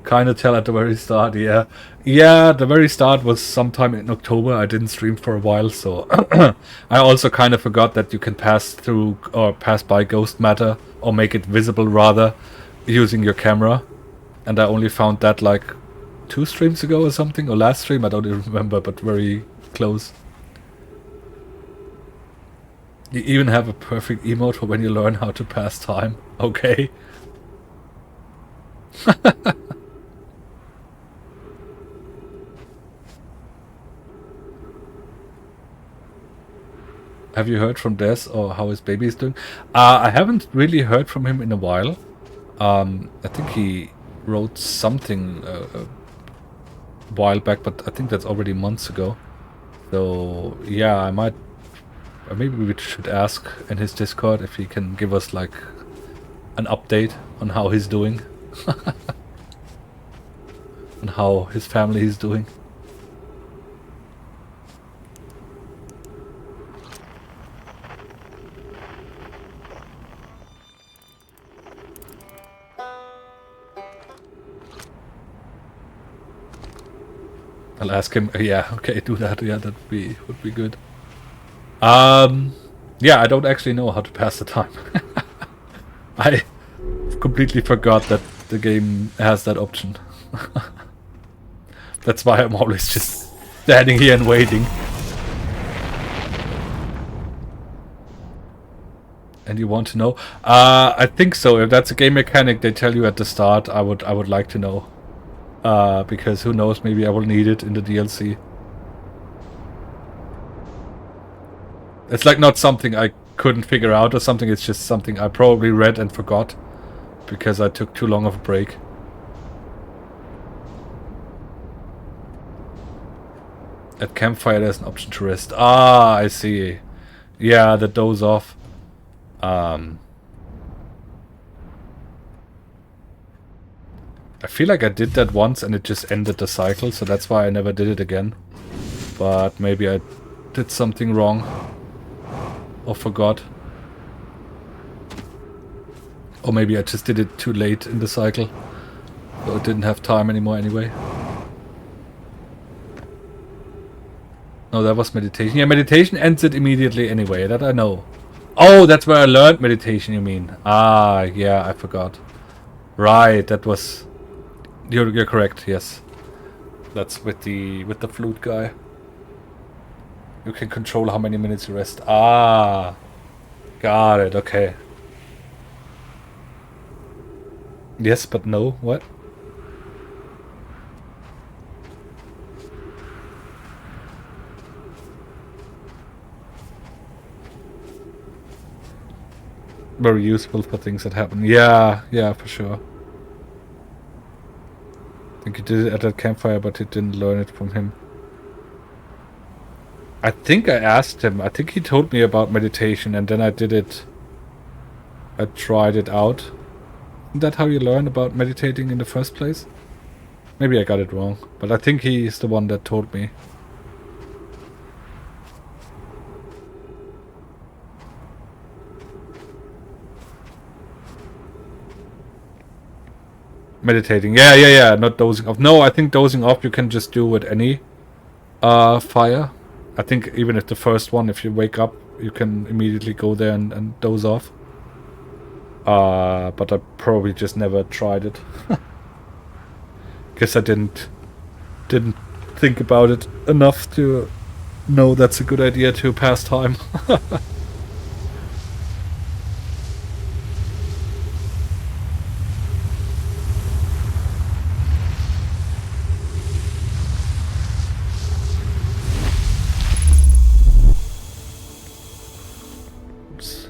Speaker 1: Kinda tell at the very start, yeah. Yeah, the very start was sometime in October. I didn't stream for a while, so... I also kind of forgot that you can pass through, or pass by ghost matter, or make it visible rather, using your camera. And I only found that like 2 streams ago or something, or last stream, I don't even remember, but very close. You even have a perfect emote for when you learn how to pass time. Okay. Have you heard from Des or how his baby is doing? I haven't really heard from him in a while. I think he wrote something a while back, but I think that's already months ago. So yeah, I might... maybe we should ask in his Discord if he can give us like an update on how he's doing. And how his family is doing. I'll ask him. Yeah, okay, do that. Yeah, that would be good. Yeah, I don't actually know how to pass the time. I completely forgot that the game has that option. That's why I'm always just standing here and waiting. And you want to know? I think so. If that's a game mechanic they tell you at the start, I would like to know. Because who knows, maybe I will need it in the DLC. It's like not something I couldn't figure out or something, it's just something I probably read and forgot. Because I took too long of a break. At campfire there's an option to rest. Ah, I see. Yeah, the doze off. I feel like I did that once and it just ended the cycle, so that's why I never did it again. But maybe I did something wrong. Or forgot. Or maybe I just did it too late in the cycle. So I didn't have time anymore anyway. No, that was meditation. Yeah, meditation ends it immediately anyway, that I know. Oh, that's where I learned meditation, you mean? Ah, yeah, I forgot. Right, that was... You're correct, yes. That's with the flute guy. You can control how many minutes you rest. Ah, got it, okay. Yes, but no, what? Very useful for things that happen. Yeah, yeah, for sure. I think you did it at that campfire, but you didn't learn it from him. I think I asked him. I think he told me about meditation, and then I did it. I tried it out. Isn't that how you learn about meditating in the first place? Maybe I got it wrong, but I think he is the one that told me. Meditating. Yeah. Not dozing off. No, I think dozing off you can just do with any fire. I think even if the first one, if you wake up, you can immediately go there and doze off. But I probably just never tried it. Guess I didn't think about it enough to know that's a good idea to pass time. Oops.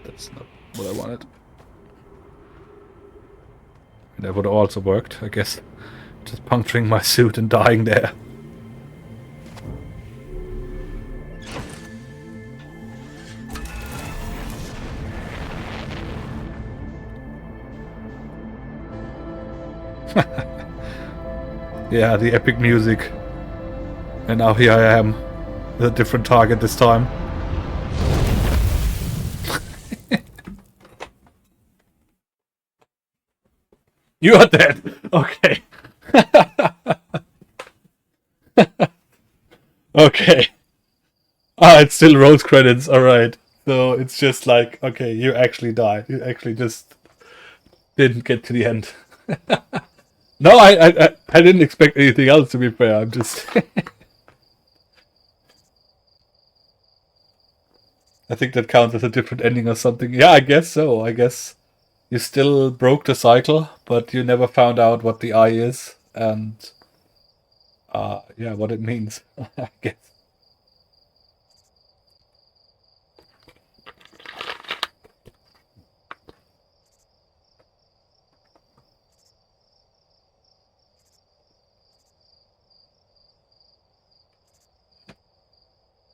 Speaker 1: That's not what I wanted. That would have also worked, I guess. Just puncturing my suit and dying there. Yeah, the epic music. And now here I am, with a different target this time. You are dead! Okay. Okay. It still rolls credits, alright. So it's just like, okay, you actually died. You actually just didn't get to the end. No, I didn't expect anything else, to be fair. I'm just... I think that counts as a different ending or something. Yeah, I guess so. I guess you still broke the cycle, but you never found out what the eye is and yeah, what it means. I guess.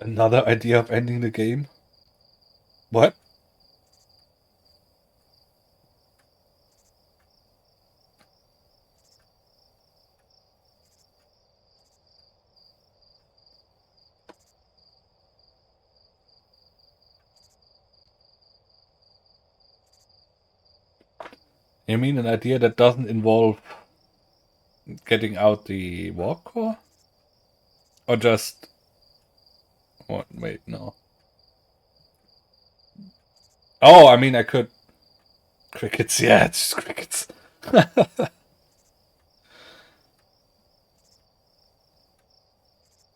Speaker 1: Another idea of ending the game? What? You mean an idea that doesn't involve getting out the warp core? Or just... What? Wait, no. Oh, I mean, I could... Crickets, yeah, it's just crickets.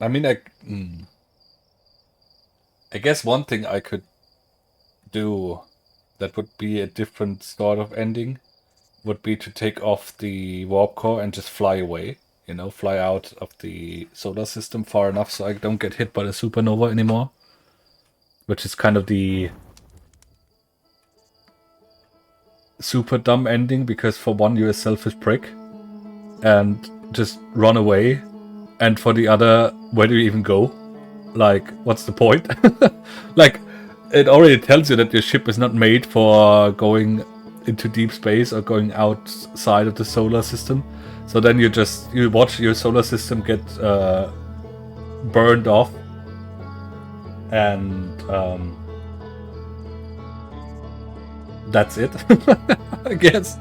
Speaker 1: I mean, I guess one thing I could do that would be a different sort of ending would be to take off the warp core and just fly away. You know, fly out of the solar system far enough so I don't get hit by the supernova anymore. Which is kind of the super dumb ending, because for one, you're a selfish prick and just run away. And for the other, where do you even go? Like, what's the point? Like, it already tells you that your ship is not made for going into deep space or going outside of the solar system. So then you watch your solar system get burned off and that's it, I guess.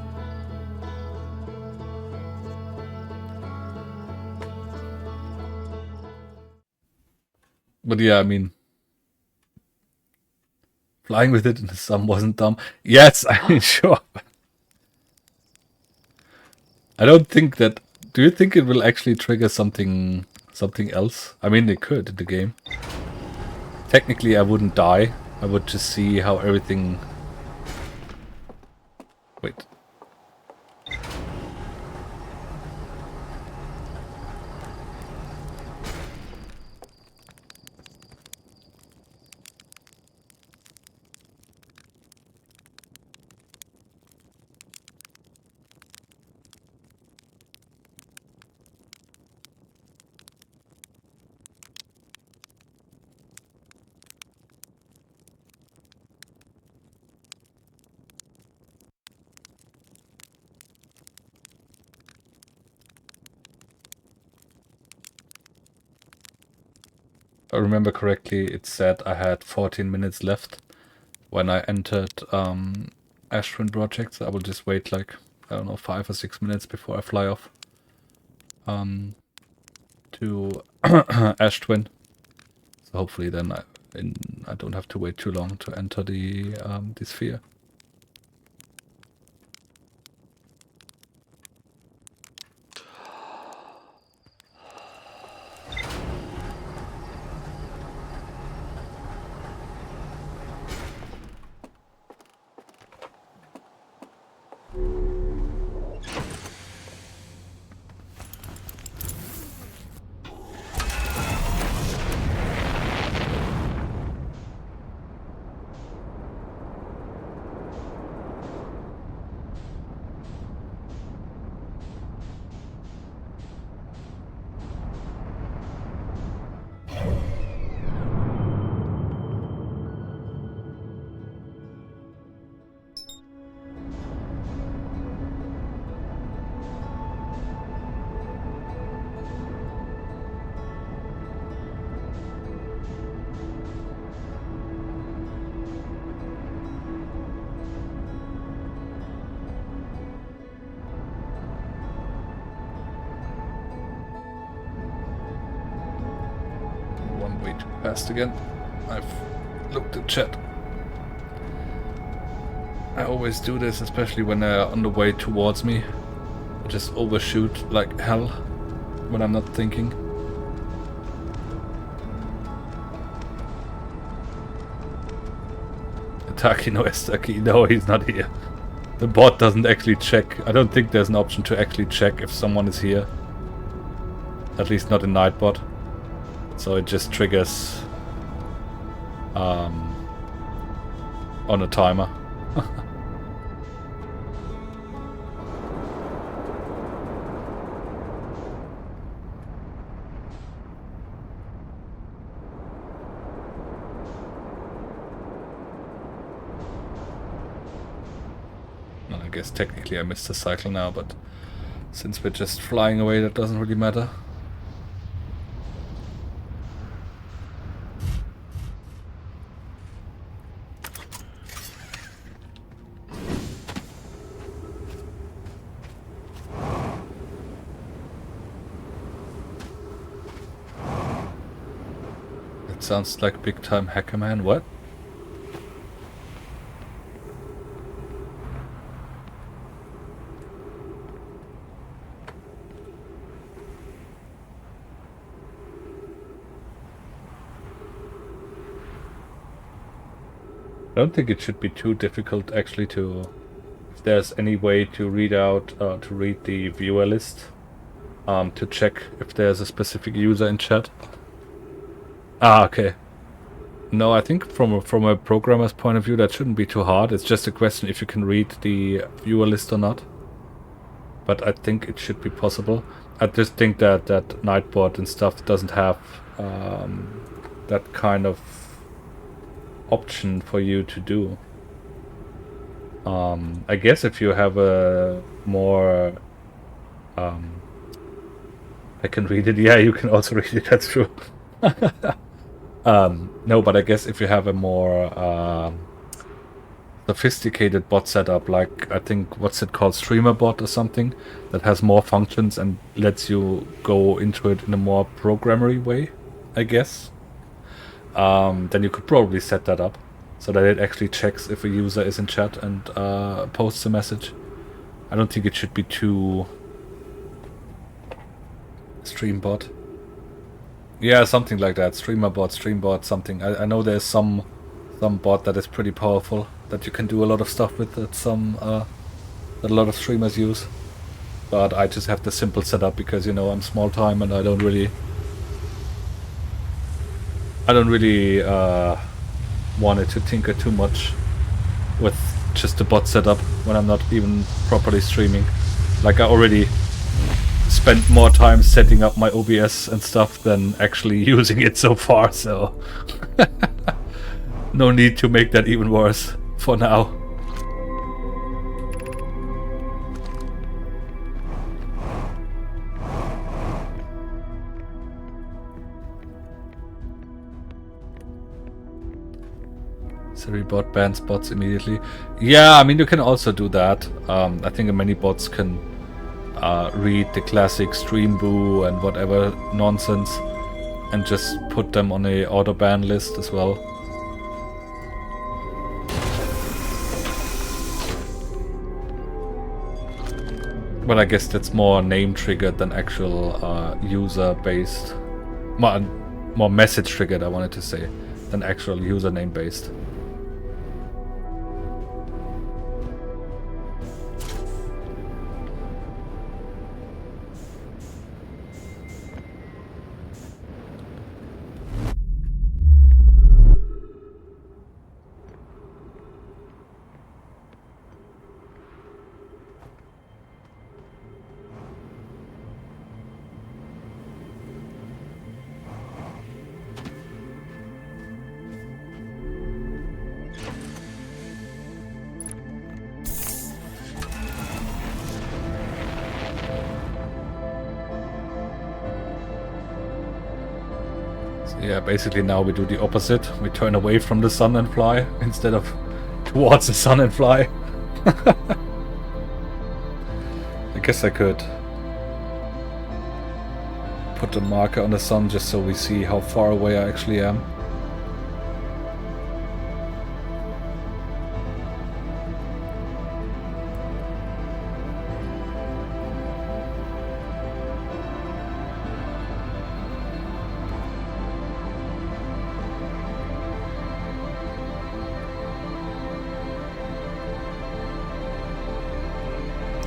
Speaker 1: But yeah, I mean, flying with it in the sun wasn't dumb. Yes, I mean, sure. I don't think that. Do you think it will actually trigger something else? I mean, it could in the game. Technically, I wouldn't die. I would just see how everything. Wait. If I remember correctly, it said I had 14 minutes left when I entered Ashwin Projects. I will just wait like, I don't know, 5 or 6 minutes before I fly off to Ashwin. So hopefully then I don't have to wait too long to enter the sphere. Way too fast again. I've looked at chat. I always do this, especially when they're on the way towards me. I just overshoot like hell when I'm not thinking. Taki no Estaki. No, he's not here. The bot doesn't actually check. I don't think there's an option to actually check if someone is here. At least not in Nightbot. So it just triggers on a timer. I guess technically I missed the cycle now, but since we're just flying away, that doesn't really matter. That sounds like big time hacker man. What? I don't think it should be too difficult actually to, if there's any way to read out, to read the viewer list, to check if there's a specific user in chat. Ah, okay. No, I think from a programmer's point of view that shouldn't be too hard. It's just a question if you can read the viewer list or not. But I think it should be possible. I just think that Nightbot and stuff doesn't have that kind of option for you to do. I guess if you have a more I can read it. Yeah, you can also read it. That's true. No, but I guess if you have a more sophisticated bot setup, like I think what's it called, streamer bot or something, that has more functions and lets you go into it in a more programmery way, I guess. Then you could probably set that up so that it actually checks if a user is in chat and posts a message. I don't think it should be too stream bot. Yeah, something like that. Streamer bot, stream bot, something. I know there's some bot that is pretty powerful that you can do a lot of stuff with. That that a lot of streamers use. But I just have the simple setup because, you know, I'm small time and I don't really wanted to tinker too much with just the bot setup when I'm not even properly streaming. Like, I already spent more time setting up my OBS and stuff than actually using it so far, so no need to make that even worse for now. Siri bot bans bots immediately. Yeah, I mean, you can also do that. I think many bots can read the classic stream boo and whatever nonsense and just put them on a auto ban list as well. But I guess that's more name triggered than actual user based, more message triggered, I wanted to say, than actual username based. Yeah, basically now we do the opposite. We turn away from the sun and fly instead of towards the sun and fly. I guess I could put a marker on the sun just so we see how far away I actually am.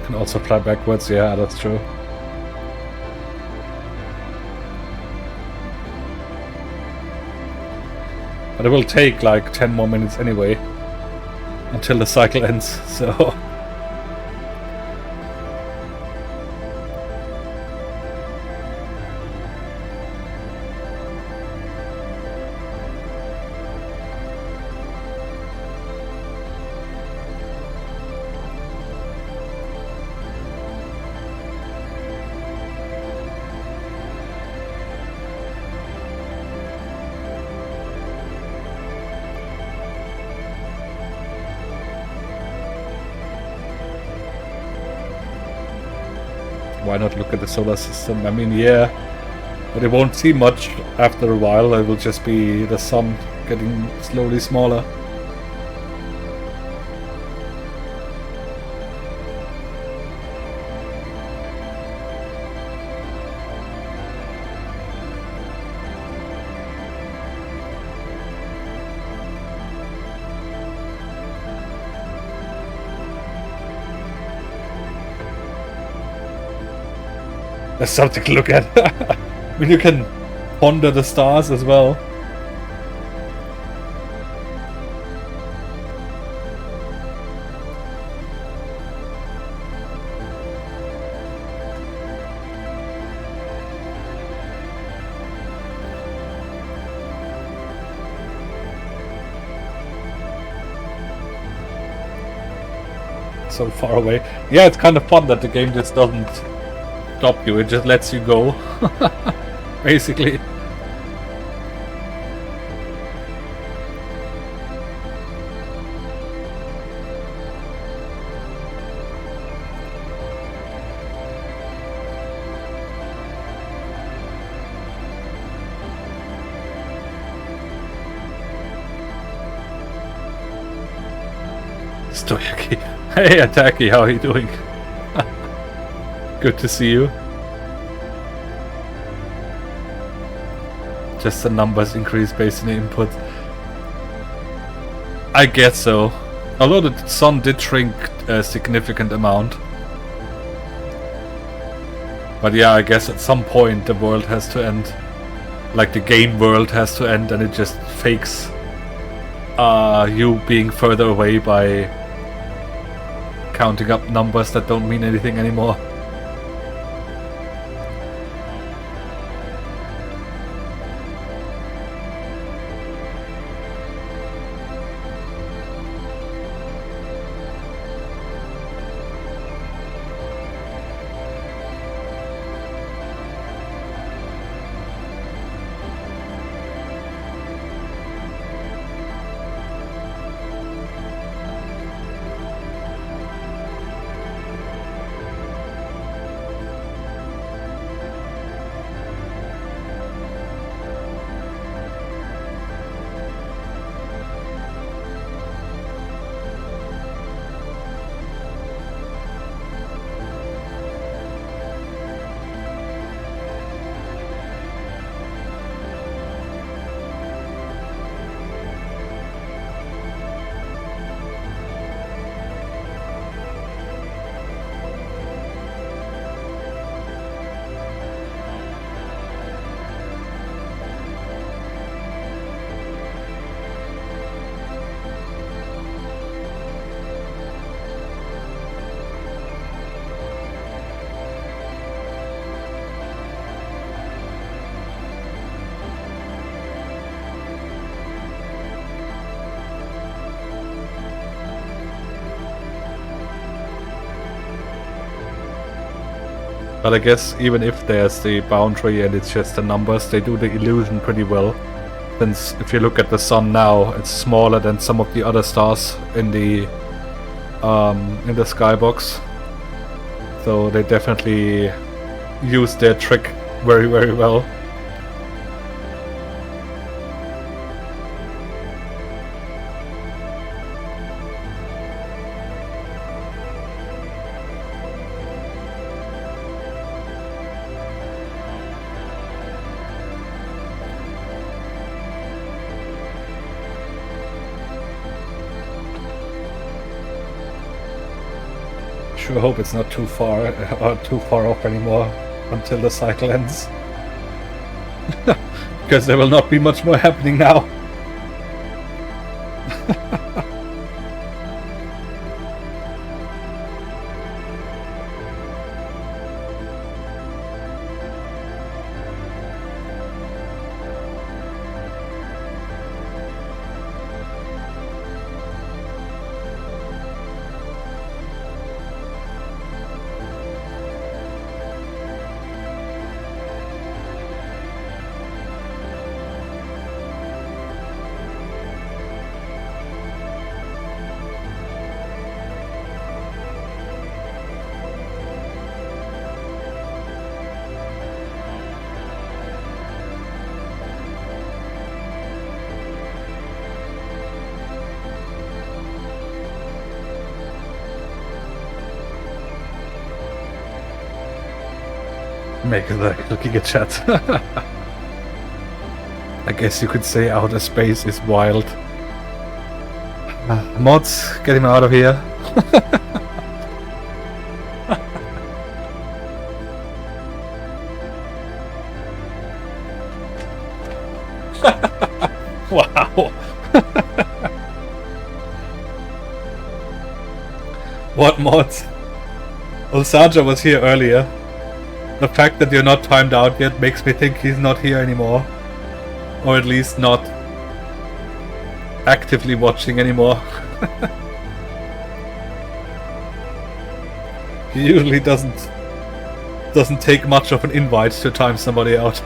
Speaker 1: Can also fly backwards, yeah, that's true. But it will take like 10 more minutes anyway until the cycle ends, so why not look at the solar system? I mean, yeah, but it won't see much after a while. It will just be the sun getting slowly smaller. There's something to look at. I mean, you can ponder the stars as well. So far away. Yeah, it's kind of fun that the game just doesn't stop you, it just lets you go. Basically. Stoyaki. Hey, Ataki, how are you doing? Good to see you. Just the numbers increase based on the input. I guess so. Although the sun did shrink a significant amount. But yeah, I guess at some point the world has to end. Like the game world has to end, and it just fakes you being further away by counting up numbers that don't mean anything anymore. But I guess even if there's the boundary and it's just the numbers, they do the illusion pretty well. Since if you look at the sun now, it's smaller than some of the other stars in the skybox. So they definitely use their trick very, very well. Sure hope it's not too far or too far off anymore until the cycle ends. Because there will not be much more happening now. Make the looking at chat. I guess you could say outer space is wild. Mods, get him out of here. Wow. What mods? Ulsaja was here earlier. The fact that you're not timed out yet makes me think he's not here anymore. Or at least not actively watching anymore. He usually doesn't take much of an invite to time somebody out.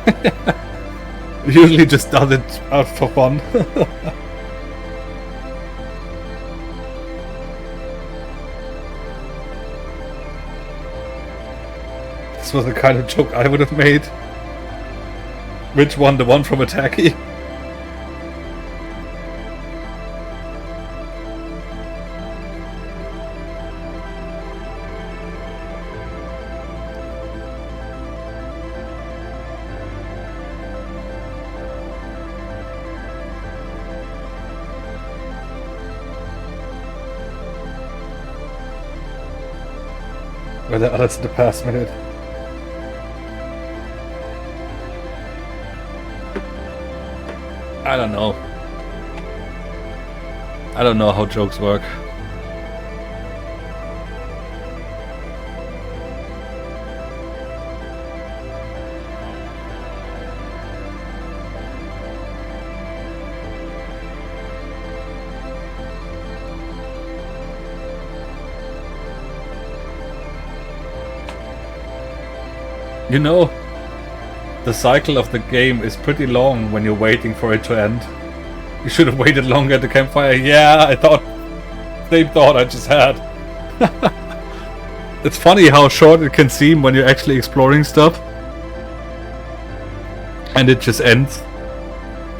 Speaker 1: He usually just does it out for fun. This was the kind of joke I would have made. Which one? The one from Attacky? Or the others in the past minute. I don't know. I don't know how jokes work. You know, the cycle of the game is pretty long when you're waiting for it to end. You should have waited longer at the campfire. Yeah, I thought... Same thought I just had. It's funny how short it can seem when you're actually exploring stuff. And it just ends.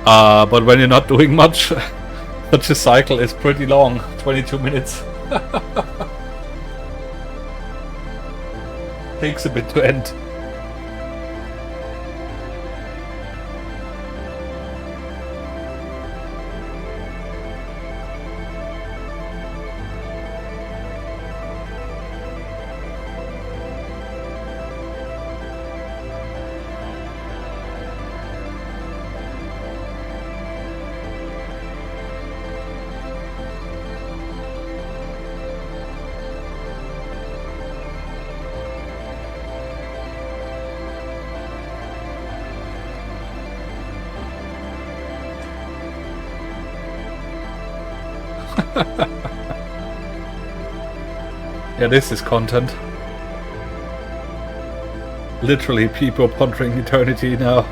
Speaker 1: But when you're not doing much, such a cycle is pretty long. 22 minutes. Takes a bit to end. Yeah, this is content. Literally people pondering eternity now.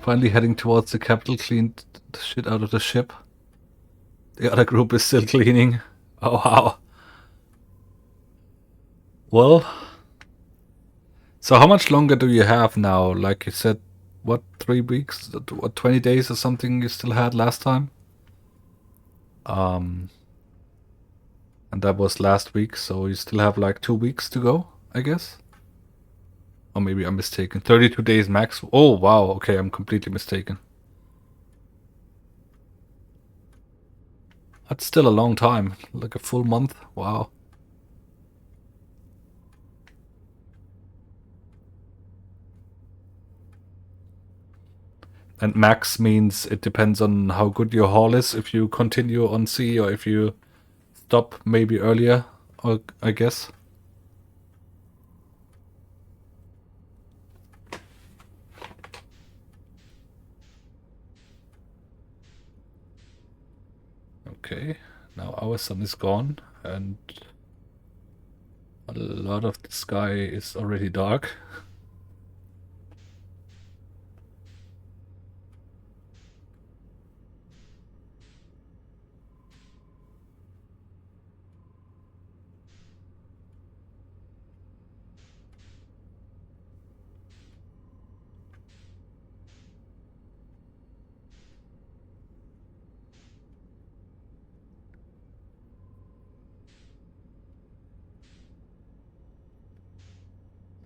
Speaker 1: Finally heading towards the capital, cleaned the shit out of the ship. The other group is still cleaning. Oh wow. Well, so how much longer do you have now? Like you said, what, 3 weeks? What, 20 days or something you still had last time? And that was last week, so you still have like 2 weeks to go, I guess? Or maybe I'm mistaken. 32 days max. Oh, wow. Okay, I'm completely mistaken. That's still a long time. Like a full month. Wow. And max means it depends on how good your haul is. If you continue on sea or if you stop maybe earlier, or I guess. Okay, now our sun is gone and a lot of the sky is already dark.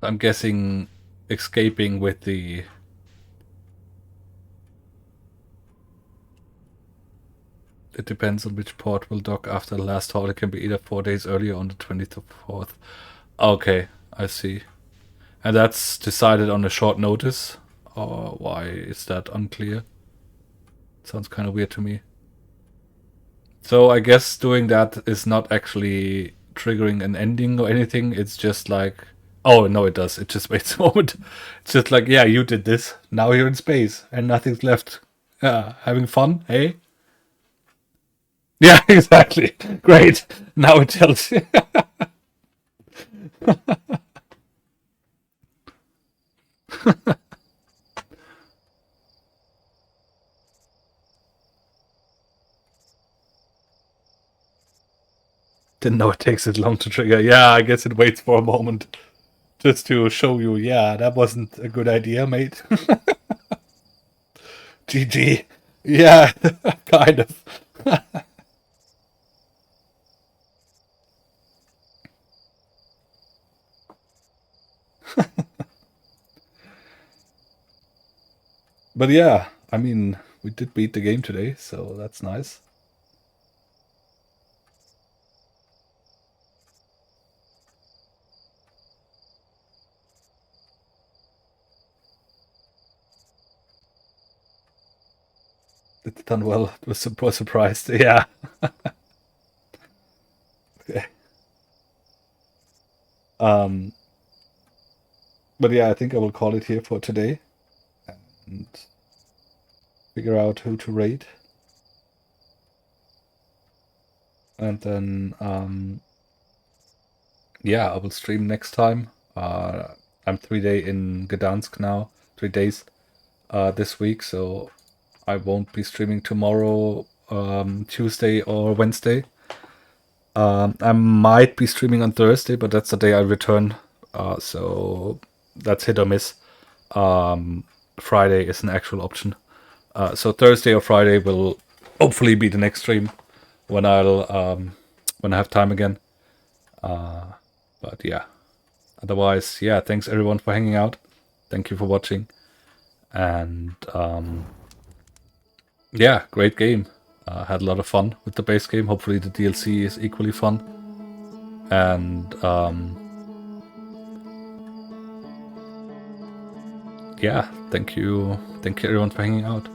Speaker 1: I'm guessing escaping with the... It depends on which port will dock after the last haul. It can be either 4 days earlier on the 24th. Okay, I see. And that's decided on a short notice? Or why is that unclear? Sounds kind of weird to me. So I guess doing that is not actually triggering an ending or anything. It's just like... Oh, no, it does. It just waits a moment. It's just like, yeah, you did this. Now you're in space and nothing's left. Yeah, having fun, hey? Yeah, exactly. Great. Now it tells you. Didn't know it takes it long to trigger. Yeah, I guess it waits for a moment. Just to show you, yeah, that wasn't a good idea, mate. GG. Yeah, kind of. But yeah, I mean, we did beat the game today, so that's nice. It's done well. It was surprised. Yeah. Okay. Um, but yeah, I think I will call it here for today and figure out who to raid. And then, yeah, I will stream next time. I'm 3 days in Gdansk now, 3 days this week, so I won't be streaming tomorrow, Tuesday or Wednesday. I might be streaming on Thursday, but that's the day I return. So that's hit or miss. Friday is an actual option. So Thursday or Friday will hopefully be the next stream when when I have time again. But yeah, otherwise, yeah, thanks everyone for hanging out. Thank you for watching, and yeah, great game. Had a lot of fun with the base game. Hopefully the DLC is equally fun. And yeah, thank you everyone for hanging out.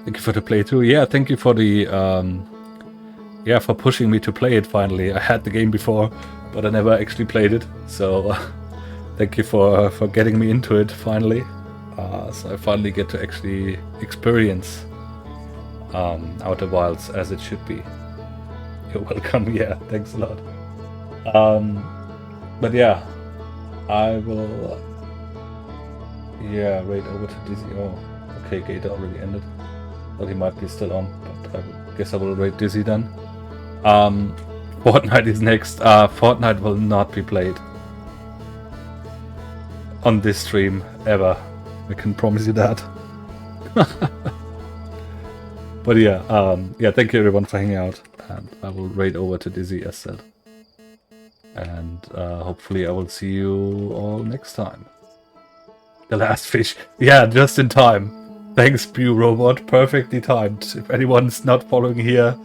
Speaker 1: Thank you for the playthrough. Yeah, thank you for the yeah, for pushing me to play it finally. I had the game before, but I never actually played it. So thank you for getting me into it finally. So I finally get to actually experience Outer Wilds as it should be. You're welcome. Yeah, thanks a lot. But yeah, I will. Yeah, raid over to Dizzy. Oh, okay, Gate already ended. But he might be still on. But I guess I will raid Dizzy then. Fortnite is next. Fortnite will not be played on this stream ever. I can promise you that. But yeah, yeah, thank you everyone for hanging out, and I will raid over to Dizzy as said. And hopefully I will see you all next time. The last fish. Yeah, just in time. Thanks, Pew Robot. Perfectly timed. If anyone's not following here,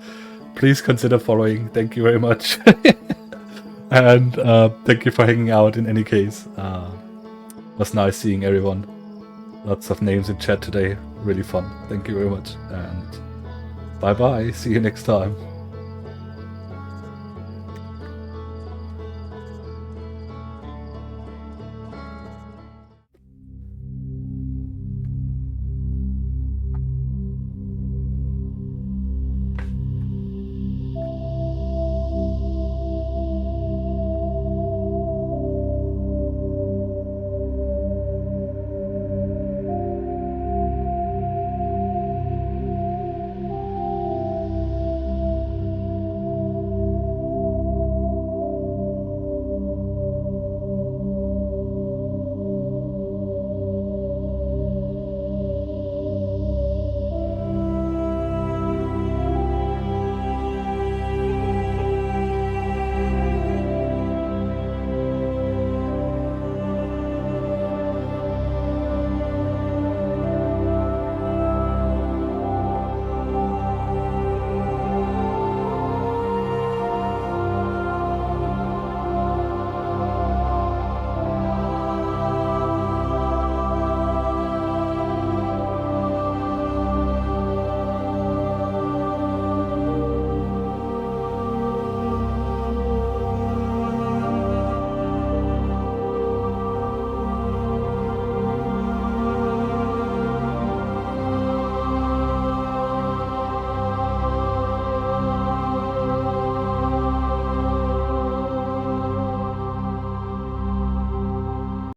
Speaker 1: please consider following. Thank you very much. And thank you for hanging out in any case. It was nice seeing everyone. Lots of names in chat today. Really fun. Thank you very much. And bye-bye. See you next time.